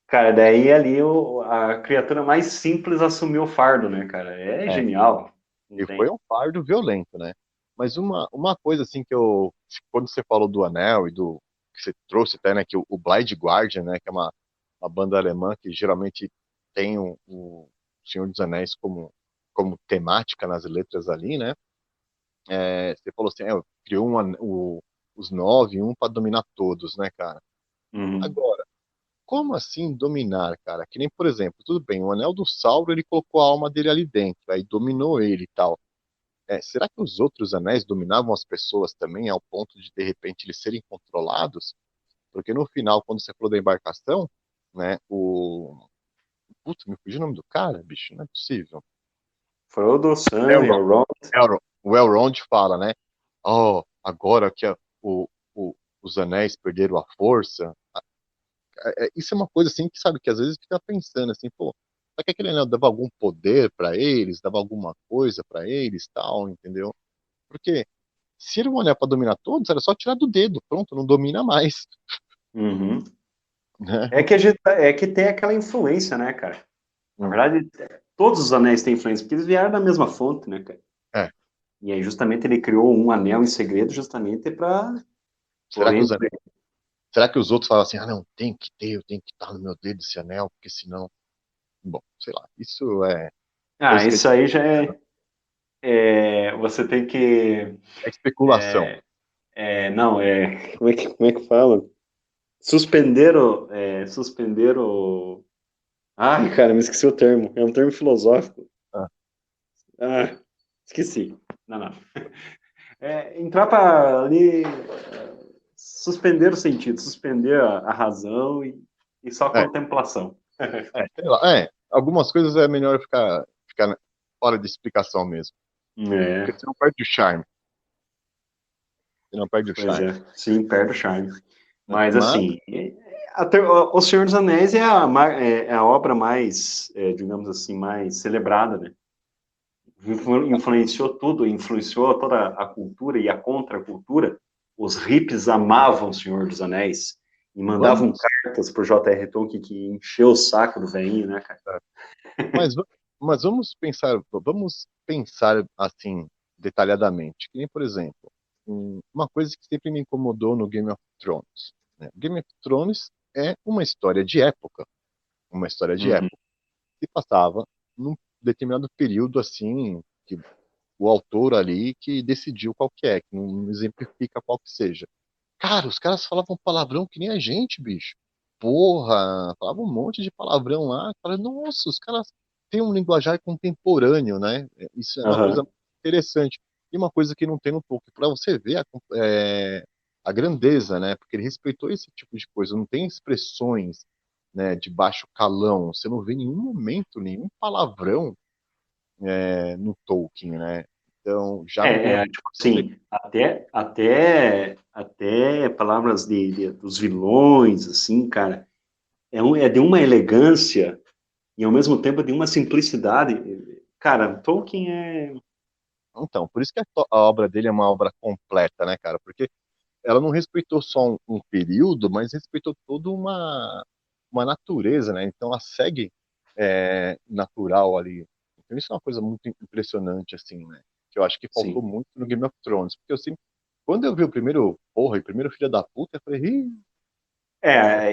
Cara, daí ali a criatura mais simples assumiu o fardo, né, cara? É
É,
genial, não
e foi
tem.
um fardo violento, né? Mas uma coisa assim que quando você falou do Anel e do que você trouxe até, né, que o Blind Guardian, né, que é uma banda alemã que geralmente tem o Senhor dos Anéis como temática nas letras ali, né? Você falou assim, criou os 9 um para dominar todos, né, cara?
Uhum.
Agora, como assim dominar, cara? Que nem, por exemplo, tudo bem, o Anel do Sauron, ele colocou a alma dele ali dentro, aí dominou ele e tal. Será que os outros anéis dominavam as pessoas também, ao ponto de repente, eles serem controlados? Porque no final, quando você falou da embarcação, né, Putz, me fugiu o nome do cara, bicho, não é possível.
Frodo, Sam,
Elrond.
Elrond.
O Elrond fala, né? Oh, agora que o, o- os anéis perderam a força. Isso é uma coisa assim que, sabe, que às vezes fica pensando assim, pô, será que aquele anel dava algum poder para eles, dava alguma coisa para eles, tal, entendeu? Porque se era um anel para dominar todos, era só tirar do dedo, pronto, não domina mais,
Uhum.
né?
É que tem aquela influência, né, cara? Na
Hum,
verdade, todos os anéis têm influência, porque eles vieram da mesma fonte, né, cara?
é.
E aí, justamente, ele criou um anel em segredo, justamente para,
Será
por
que
entre...
será que os outros falam assim, ah, não, tem que ter, eu tenho que estar no meu dedo esse anel, porque senão, bom, sei lá, isso é
Ah,
coisa que a
isso
gente
aí já você tem que...
é especulação.
Não, como é que fala? Suspender o... Ai, cara, me esqueci o termo. É um termo filosófico.
Ah,
Ah, esqueci. Não, não. Entrar para ali, suspender o sentido, suspender a razão e só
é,
contemplação.
sei lá, algumas coisas é melhor ficar fora de explicação mesmo, porque
É,
você não perde o charme, você não perde o
pois
charme.
é, sim, perde o charme.
Né?
Mas,
Mas,
assim, O Senhor dos Anéis é a obra mais, digamos assim, mais celebrada, né? Influenciou tudo, influenciou toda a cultura e a contracultura. Os hippies amavam O Senhor dos Anéis e mandavam
vamos,
cartas pro J.R. Tolkien que encheu o saco do velhinho, né, cara?
é, mas, mas vamos pensar assim, detalhadamente, que nem, por exemplo, uma coisa que sempre me incomodou no Game of Thrones, né? Game of Thrones é uma história de
Uhum.
época, que passava num determinado período assim, que o autor ali que decidiu qual que não exemplifica qual que seja. Cara, os caras falavam palavrão que nem a gente, bicho. Porra, falavam um monte de palavrão lá. Cara, nossa, os caras têm um linguajar contemporâneo, né? Isso é uma coisa
Aham.
interessante. E uma coisa que não tem no Tolkien, para você ver a grandeza, né? Porque ele respeitou esse tipo de coisa. Não tem expressões, né, de baixo calão. Você não vê em nenhum momento nenhum palavrão no Tolkien, né? Então, já no Game of
Tipo
Thrones,
assim, até palavras dos vilões, assim, cara, é de uma elegância e ao mesmo tempo de uma simplicidade. Cara, Tolkien
então, por isso que a obra dele é uma obra completa, né, cara? Porque ela não respeitou só um período, mas respeitou toda uma natureza, né? Então ela segue natural ali. Então isso é uma coisa muito impressionante, assim, né? Que eu acho que faltou
sim.
muito no Game of Thrones. Porque eu sempre, quando eu vi o primeiro, porra, e primeiro filho da puta, eu falei, ih.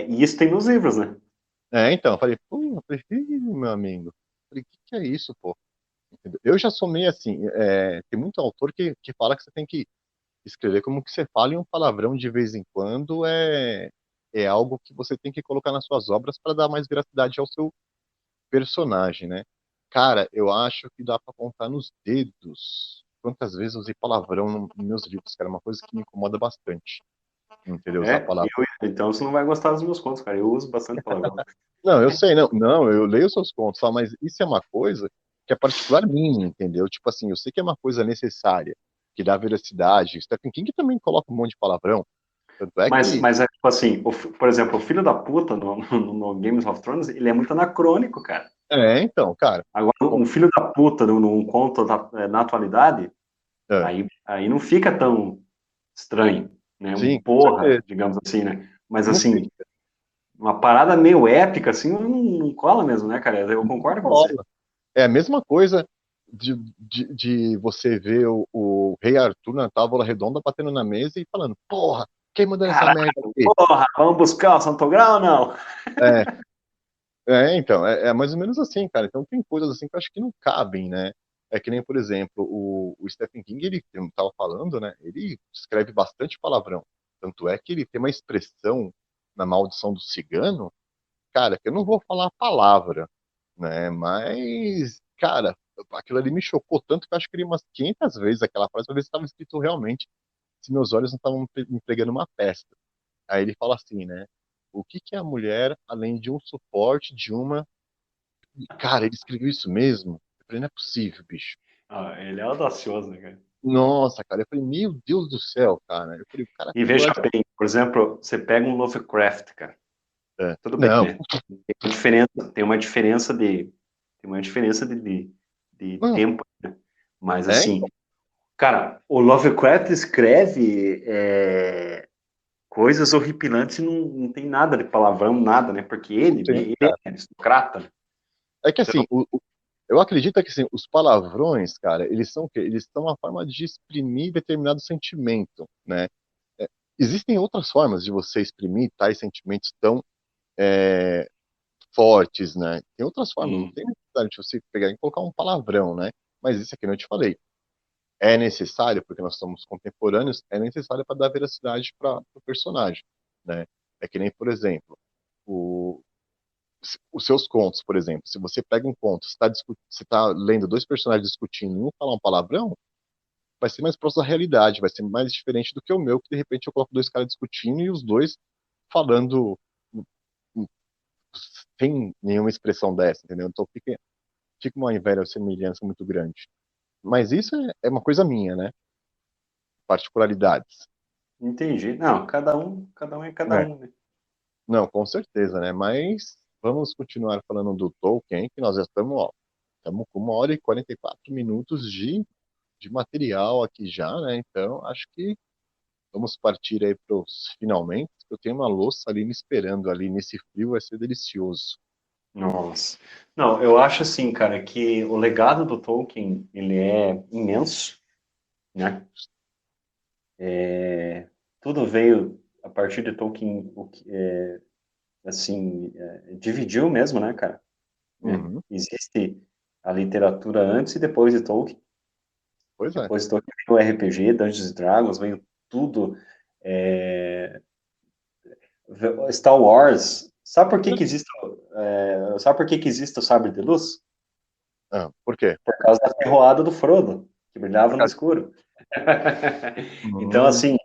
E isso tem nos livros, né?
Então, eu falei, pô, eu falei, ih, meu amigo. Eu falei, que é isso, pô? Entendeu? Eu já sou meio assim, tem muito autor que fala que você tem que escrever como que você fala e um palavrão de vez em quando é algo que você tem que colocar nas suas obras para dar mais veracidade ao seu personagem, né? Cara, eu acho que dá para contar nos dedos quantas vezes eu usei palavrão nos meus livros, cara, é uma coisa que me incomoda bastante, entendeu? Usar palavra.
Então você não vai gostar dos meus contos, cara. Eu uso bastante palavrão.
Não, eu sei, não, eu leio seus contos, só, mas isso é uma coisa que é particular minha, entendeu? Tipo assim, eu sei que é uma coisa necessária, que dá veracidade. Stephen King também coloca um monte de palavrão. Tanto é que
Mas é tipo assim, por exemplo, o filho da puta no Games of Thrones, ele é muito anacrônico, cara.
Então, cara.
Agora,
Bom,
um filho da puta num conto na atualidade,
é,
aí não fica tão estranho, né? Um
sim, com
porra,
certeza.
digamos assim, né? Mas
Não
assim,
fica,
uma parada meio épica, assim, não cola mesmo, né, cara? Eu
não
concordo com você.
rola. É a mesma coisa de você ver o Rei Arthur na Távola Redonda batendo na mesa e falando, porra, quem mandou essa
Caralho,
merda aqui?
porra, vamos buscar o Santo Grau ou não?
É, então, é mais ou menos assim, cara. Então tem coisas assim que eu acho que não cabem, né? É que nem, por exemplo, o Stephen King, ele, eu tava falando, né? Ele escreve bastante palavrão. Tanto é que ele tem uma expressão na Maldição do Cigano, cara, que eu não vou falar a palavra, né? Mas, cara, aquilo ali me chocou tanto que eu acho que eu li umas 500 vezes aquela frase para ver se estava escrito realmente, se meus olhos não estavam me pregando uma peça. Aí ele fala assim, né? O que que é a mulher além de um suporte de uma. Cara, ele escreveu isso mesmo? Eu falei, não é possível, bicho.
Ah, ele é audacioso, né, cara?
Nossa, cara, eu falei, meu Deus do céu, cara. Eu falei, o cara
E
tem
veja
coragem.
bem, por exemplo, você pega um Lovecraft, cara.
É,
Tudo bem,
não,
né? Tem uma diferença de
não,
tempo, né? Mas assim,
então,
cara, o Lovecraft escreve coisas horripilantes e não tem nada de palavrão, nada, né? Porque ele,
sim,
ele
cara.
é aristocrata, né?
É que
Então,
assim, eu acredito que assim, os palavrões, cara, eles são o quê? Eles são uma forma de exprimir determinado sentimento, né? É, existem outras formas de você exprimir tais sentimentos tão é, fortes, né? Tem outras formas, não
sim,
tem necessidade de você pegar e colocar um palavrão, né? Mas isso aqui eu não te falei. É necessário, porque nós somos contemporâneos, é necessário para dar veracidade para o personagem, né? É que nem, por exemplo, o, os seus contos, por exemplo. Se você pega um conto, você está lendo dois personagens discutindo e um falar um palavrão, vai ser mais próximo da realidade, vai ser mais diferente do que o meu, que de repente eu coloco dois caras discutindo e os dois falando sem nenhuma expressão dessa, entendeu? Então fica uma inverossimilança muito grande. Mas isso é uma coisa minha, né? Particularidades.
entendi. Não, cada um é cada
É.
um, né?
Não, com certeza, né? Mas vamos continuar falando do Tolkien, que nós já estamos, ó, estamos com 1 hora e 44 minutos de material aqui já, né? Então, acho que vamos partir aí para os finalmente. Eu tenho uma louça ali me esperando ali nesse frio, vai ser delicioso.
Nossa. Não, eu acho assim, cara, que o legado do Tolkien, ele é imenso, né? Tudo veio a partir de Tolkien, assim, dividiu mesmo, né, cara? Né?
Uhum,
Existe a literatura antes e depois de Tolkien.
pois é.
Depois de Tolkien veio o RPG, Dungeons and Dragons, veio tudo. é, Star Wars. Sabe por que que existe o sabre de luz?
Ah, por quê?
Por causa da ferroada do Frodo, que brilhava
Por
no
causa-
escuro. Então,
Hum,
assim,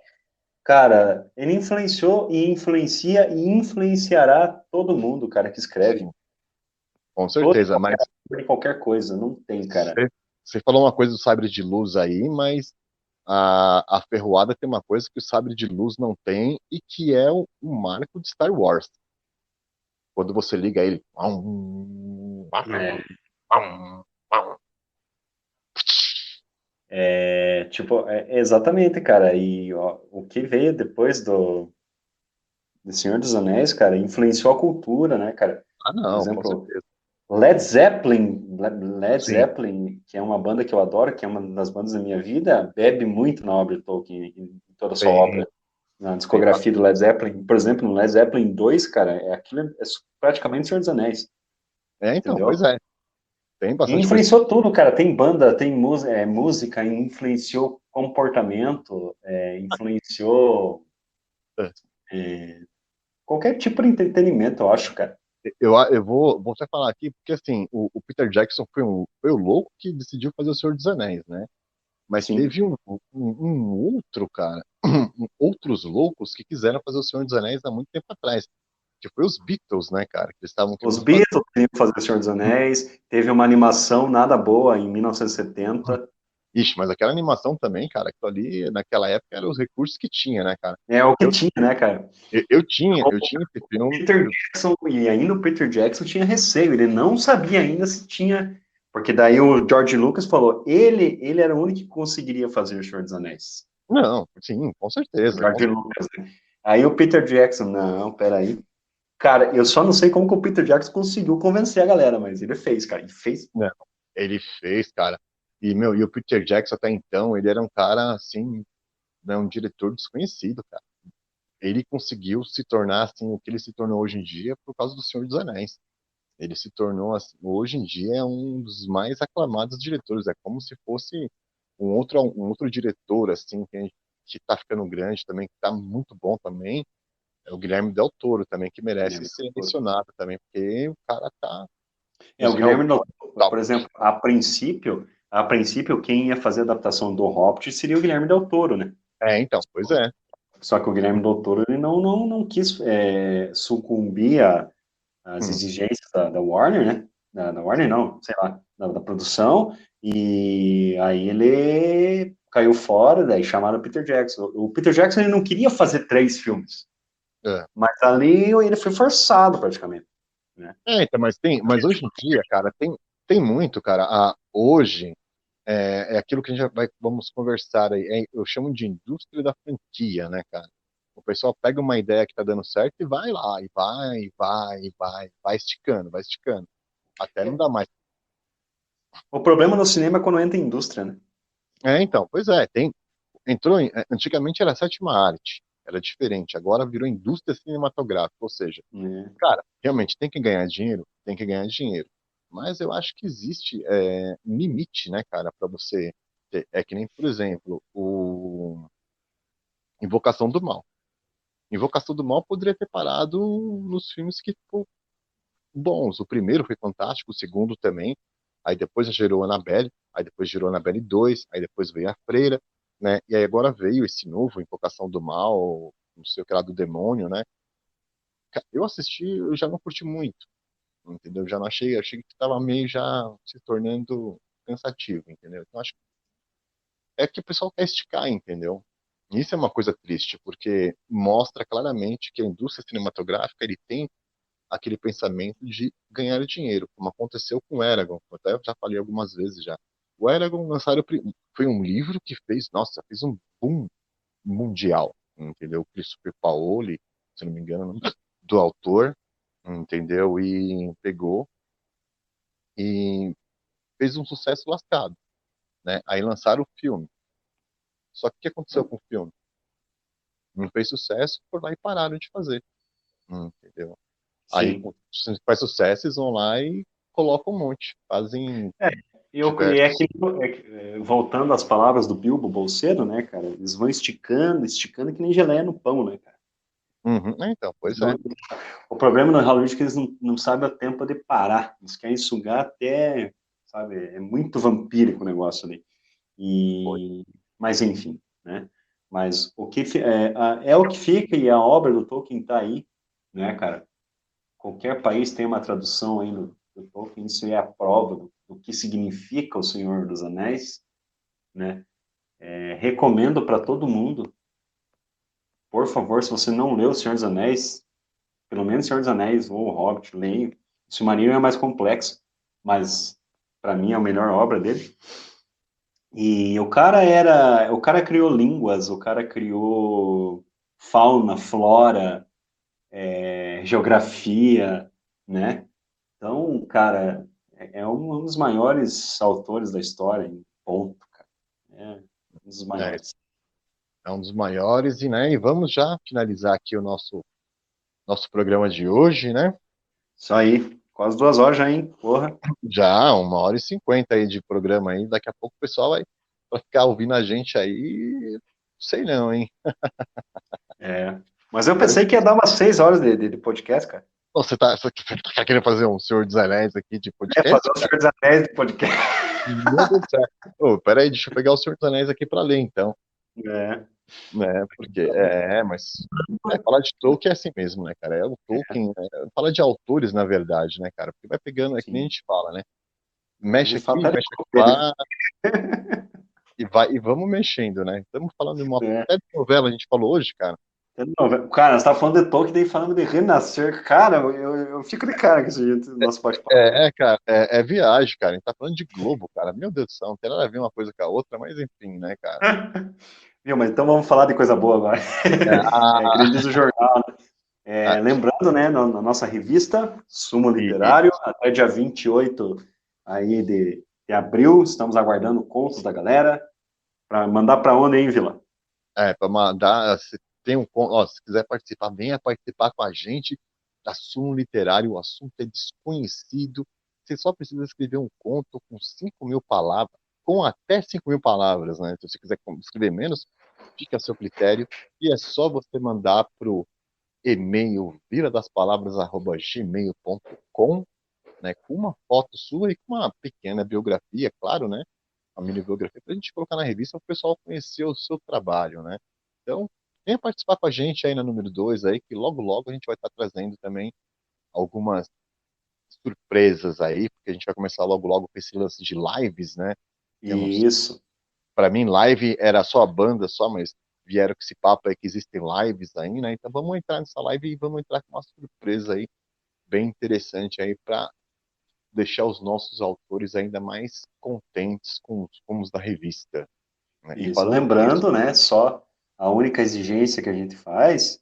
cara, ele influenciou e influencia e influenciará todo mundo, cara, que escreve.
sim, com
Todo e
certeza. Mas
qualquer coisa, não tem, cara.
você falou uma coisa do sabre de luz aí, mas a ferroada tem uma coisa que o sabre de luz não tem e que é o marco de Star Wars. Quando você liga ele.
É, tipo, exatamente, cara. E ó, o que veio depois do Senhor dos Anéis, cara, influenciou a cultura, né, cara?
Ah,
Por
não, com
exemplo,
certeza.
Led
Sim,
Zeppelin, que é uma banda que eu adoro, que é uma das bandas da minha vida, bebe muito na obra de Tolkien, em toda a sua
tem,
obra, na
tem.
discografia do Led Zeppelin. Por exemplo, no Led Zeppelin 2, cara, praticamente Senhor dos Anéis,
Então, pois
entendeu?
é. Tem
E
bastante coisa.
influenciou tudo, cara. Tem banda, tem música, influenciou comportamento, influenciou qualquer tipo de entretenimento, eu acho, cara.
Eu vou até falar aqui, porque assim, o Peter Jackson foi o louco que decidiu fazer o Senhor dos Anéis, né? Mas
Sim.
teve um outro, cara, outros loucos que quiseram fazer o Senhor dos Anéis há muito tempo atrás, que foi os Beatles, né, cara? Que eles estavam
Os
querendo fazer.
Beatles queriam fazer O Senhor dos Anéis, teve uma animação nada boa em 1970.
Ixi, mas aquela animação também, cara, aquilo ali, naquela época, eram os recursos que tinha, né, cara?
É o que
Eu,
tinha, né, cara?
eu tinha esse
O
filme.
Peter Jackson, e ainda o Peter Jackson tinha receio, ele não sabia ainda se tinha. Porque daí o George Lucas falou, ele era o único que conseguiria fazer O Senhor dos Anéis.
Não, sim, com
O
certeza, com
George
certeza.
Lucas, né? Aí o Peter Jackson, não, peraí. Cara, eu só não sei como que o Peter Jackson conseguiu convencer a galera, mas ele fez, cara. Ele fez.
Não, ele fez, cara. E o Peter Jackson até então, ele era um cara, assim, né, um diretor desconhecido, cara. Ele conseguiu se tornar, assim, o que ele se tornou hoje em dia por causa do Senhor dos Anéis. Ele se tornou, assim, hoje em dia, é um dos mais aclamados diretores. É como se fosse um outro diretor, assim, que tá ficando grande também, que tá muito bom também, é o Guilherme Del Toro também, que merece
Guilherme
ser
Del Toro.
mencionado também, porque o cara tá...
O
Os
Guilherme Del
Hellboy,
Toro,
tal.
por exemplo, a princípio, quem ia fazer a adaptação do Hobbit seria o Guilherme Del Toro, né?
Então, pois é.
Só que o Guilherme Del Toro, ele não quis sucumbir às
Hum,
exigências da Warner, né? Da Warner
sim.
não, sei lá, da produção, e aí ele caiu fora, daí chamaram o Peter Jackson. O Peter Jackson, ele não queria fazer 3 filmes,
É.
mas ali ele foi forçado, praticamente, né?
Então, mas hoje em dia, cara, tem muito, cara. Hoje é aquilo que a gente vamos conversar aí. Eu chamo de indústria da franquia, né, cara? O pessoal pega uma ideia que tá dando certo e vai lá, vai esticando, vai esticando. Até não dá mais.
O problema no cinema é quando entra a indústria, né?
Então, pois antigamente era a sétima arte, era diferente, agora virou indústria cinematográfica, ou seja,
É.
cara, realmente tem que ganhar dinheiro, tem que ganhar dinheiro. Mas eu acho que existe um limite, né, cara, para você ter. É que nem, por exemplo, o Invocação do Mal. Invocação do Mal poderia ter parado nos filmes que ficou bons. O primeiro foi fantástico, o segundo também. Aí depois gerou Annabelle, aí depois gerou Annabelle 2, aí depois veio a Freira, né? E aí agora veio esse novo Invocação do Mal, não sei o que lá do demônio, né? Eu assisti, eu já não curti muito, entendeu? Já não achei que estava meio já se tornando cansativo, entendeu? Então acho que é que o pessoal quer esticar, entendeu? Isso é uma coisa triste, porque mostra claramente que a indústria cinematográfica ele tem aquele pensamento de ganhar dinheiro, como aconteceu com o Eragon. Eu até já falei algumas vezes já. O Eragon foi um livro que fez, nossa, fez um boom mundial, entendeu? Christopher Paoli, se não me engano, do autor, entendeu? E pegou e fez um sucesso lascado, né? Aí lançaram o filme. Só que o que aconteceu com o filme? Não fez sucesso, por lá e pararam de fazer, entendeu? Aí
Sim.
se faz sucesso, eles vão lá e colocam um monte, fazem
É, e
diversos.
voltando às palavras do Bilbo Bolseiro, né, cara? Eles vão esticando, esticando que nem geleia no pão, né, cara?
Uhum, então,
Eles
pois é.
vão- O problema no Hollywood é que eles não sabem o tempo de parar. Eles querem sugar até, sabe? É muito vampírico o negócio ali.
Foi.
Mas enfim, né? Mas é o que fica e a obra do Tolkien tá aí, né, cara? Qualquer país tem uma tradução aí do Tolkien, isso é a prova do que significa o Senhor dos Anéis, né? Recomendo para todo mundo, por favor, se você não leu O Senhor dos Anéis, pelo menos O Senhor dos Anéis ou O Hobbit, leia. O Silmarillion é mais complexo, mas para mim é a melhor obra dele. E o cara criou línguas, o cara criou fauna, flora, geografia, né? Então, cara, é um dos maiores autores da história, em ponto, cara. É um dos
É,
maiores.
é um dos maiores, e vamos já finalizar aqui o nosso programa de hoje, né?
Isso aí. Quase 2 horas já, hein? Porra.
Já 1h50 aí de programa aí, daqui a pouco o pessoal vai ficar ouvindo a gente aí, sei não, hein?
É. Mas eu
Espero
pensei
que
que ia dar umas 6 horas de podcast, cara.
você tá querendo fazer um Senhor dos Anéis aqui de podcast,
Fazer o
cara?
Senhor dos Anéis de podcast.
Meu Deus do céu. Ô, peraí, deixa eu pegar o Senhor dos Anéis aqui pra ler, então.
É.
Né? Porque mas falar de Tolkien é assim mesmo, né, cara? É o Tolkien, fala de autores, na verdade, né, cara? Porque vai pegando, é que nem a
Sim.
gente fala, né?
Ele
Mexe
fala
aqui,
até de
mexe
dele.
lá e vamos mexendo, né? Estamos falando de uma
É.
até de novela, a gente falou hoje, cara.
Cara, você tá falando de Tolkien, daí falando de Renascer. Cara, eu fico de cara com esse jeito, nosso bate-papo.
Cara, é viagem, cara. A gente tá falando de Globo, cara. Meu Deus do céu, não tem nada a ver uma coisa com a outra, mas enfim, né, cara?
Viu, mas então vamos falar de coisa boa agora.
É,
Que nem diz o jornal.
a-
Lembrando, né, na nossa revista, Sumo
e
Literário, até dia 28 aí de abril, estamos aguardando contos da galera, para mandar para onde, hein, Vila?
para mandar, se tem se quiser participar, venha participar com a gente da Sumo Literário. O assunto é desconhecido. Você só precisa escrever um conto com 5.000 palavras, com até 5.000 palavras, né? Se você quiser escrever menos, fica a seu critério, e é só você mandar para o e-mail viradaspalavras@gmail.com, né, com uma foto sua e com uma pequena biografia, claro, né, uma mini biografia, para a gente colocar na revista para o pessoal conhecer o seu trabalho, né. Então, venha participar com a gente aí na número 2 aí, que logo logo a gente vai estar trazendo também algumas surpresas aí, porque a gente vai começar logo logo com esse lance de lives, né. Temos,
Isso,
para mim, live era só a banda só, mas vieram com esse papo aí que existem lives aí, né? Então vamos entrar nessa live e vamos entrar com uma surpresa aí bem interessante aí para deixar os nossos autores ainda mais contentes com os da revista, né? E
isso.
falando nisso,
Lembrando, né, só a única exigência que a gente faz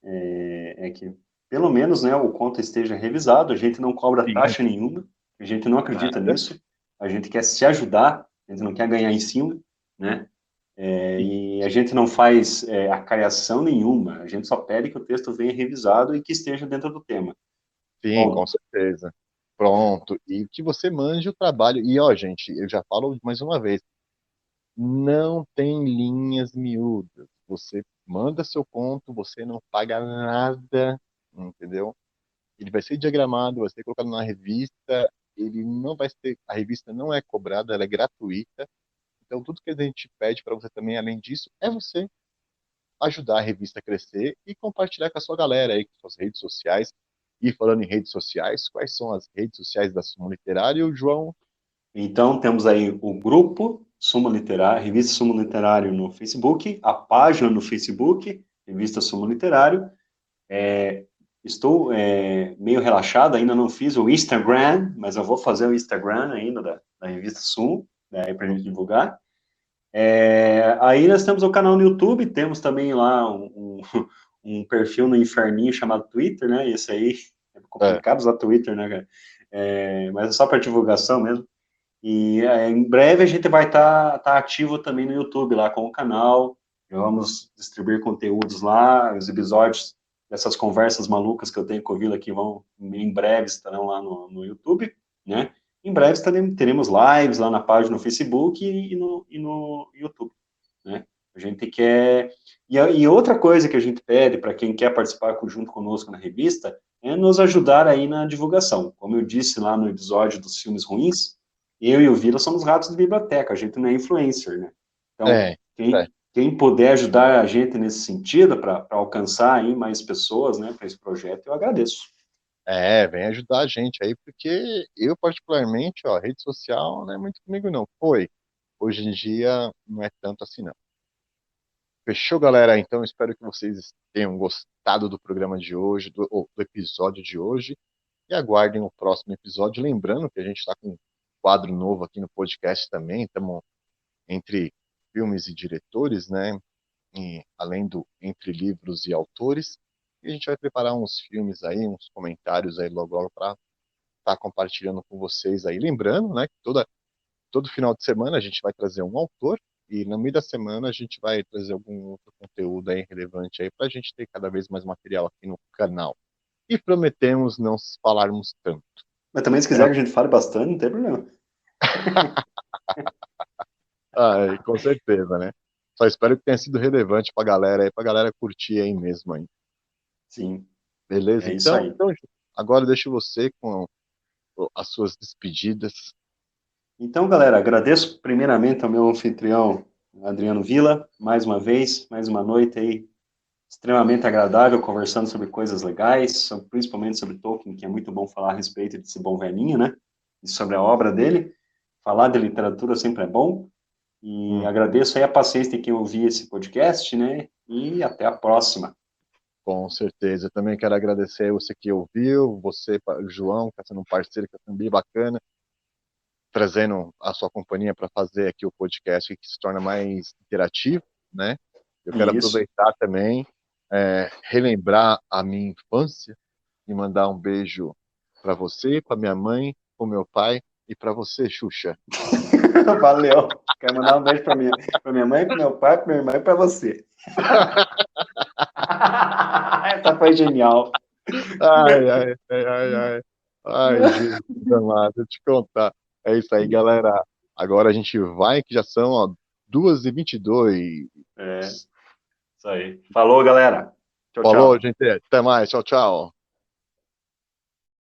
é que, pelo menos, né, o conto esteja revisado, a gente não cobra
sim,
taxa nenhuma, a gente não acredita
nada,
nisso, a gente quer se ajudar, a gente não quer ganhar em cima, né?
sim,
E a gente não faz acariação nenhuma, a gente só pede que o texto venha revisado e que esteja dentro do tema.
sim, com
Ponto.
certeza. Pronto, e que você mande o trabalho. E ó, gente, eu já falo mais uma vez, não tem linhas miúdas. Você manda seu conto, você não paga nada, entendeu? Ele vai ser diagramado, vai ser colocado na revista, ele não vai ser, a revista não é cobrada, ela é gratuita. Então tudo que a gente pede para você também, além disso, é você ajudar a revista a crescer e compartilhar com a sua galera aí, com suas redes sociais. E falando em redes sociais, quais são as redes sociais da Sumo Literário, João?
Então, temos aí o grupo Sumo Literário, Revista Sumo Literário no Facebook, a página no Facebook, Revista Sumo Literário. Estou meio relaxado, ainda não fiz o Instagram, mas eu vou fazer o Instagram ainda da Revista Sumo, né, para a gente divulgar. Aí nós temos o canal no YouTube, temos também lá um perfil no inferninho chamado Twitter, né? Esse aí é
É,
complicado usar Twitter, né, cara? Mas é só para divulgação mesmo. E em breve a gente vai tá ativo também no YouTube lá com o canal. Vamos distribuir conteúdos lá, os episódios dessas conversas malucas que eu tenho com o Vila que vão em breve estarão lá no YouTube, né? Em breve teremos lives lá na página no Facebook e no YouTube, né? A gente quer. E outra coisa que a gente pede para quem quer participar junto conosco na revista é nos ajudar aí na divulgação. Como eu disse lá no episódio dos filmes ruins, eu e o Vila somos ratos de biblioteca, a gente não é influencer, né? Então,
é, é.
quem puder ajudar a gente nesse sentido, para alcançar aí mais pessoas, né, para esse projeto, eu agradeço.
É, vem ajudar a gente aí, porque eu, particularmente, ó, rede social não é muito comigo, não. Foi. Hoje em dia não é tanto assim, não. Fechou, galera? Então, espero que vocês tenham gostado do programa de hoje, do episódio de hoje, e aguardem o próximo episódio. Lembrando que a gente está com um quadro novo aqui no podcast também, estamos entre filmes e diretores, né? E, além do entre livros e autores. E a gente vai preparar uns filmes aí, uns comentários aí logo logo para estar compartilhando com vocês aí. Lembrando, né, que todo final de semana a gente vai trazer um autor e no meio da semana a gente vai trazer algum outro conteúdo aí relevante aí para a gente ter cada vez mais material aqui no canal. E prometemos não falarmos tanto,
Mas também, se quiser que
certo?
a gente fale bastante, não tem problema.
Ai, com certeza, né? Só espero que tenha sido relevante para a galera aí, para a galera curtir aí mesmo aí.
Sim,
Beleza?
é isso
Então,
aí.
agora deixo você com as suas despedidas.
Então, galera, agradeço primeiramente ao meu anfitrião, Adriano Vila, mais uma vez, mais uma noite aí extremamente agradável, conversando sobre coisas legais, principalmente sobre Tolkien, que é muito bom falar a respeito desse bom velhinho, né? E sobre a obra dele. Falar de literatura sempre é bom. E
Hum,
agradeço aí a paciência de quem ouvir esse podcast, né? E até a próxima.
com certeza. Eu também quero agradecer a você que ouviu, você, João, que está sendo um parceiro que está sendo bem bacana, trazendo a sua companhia para fazer aqui o podcast que se torna mais interativo, né? Eu quero
Isso.
aproveitar também, relembrar a minha infância e mandar um beijo para você, para minha mãe, para o meu pai e para você, Xuxa.
Valeu. Quero mandar um beijo para minha mãe, para meu pai, para minha irmã e para você. Essa foi genial.
Ai, ai, ai, ai, ai. Ai, Jesus amado, deixa eu te contar. É isso aí, galera. Agora a gente vai, que já são, ó, 2h22.
É, isso aí. Falou, galera. Tchau,
Falou,
tchau.
gente. Até mais. Tchau, tchau.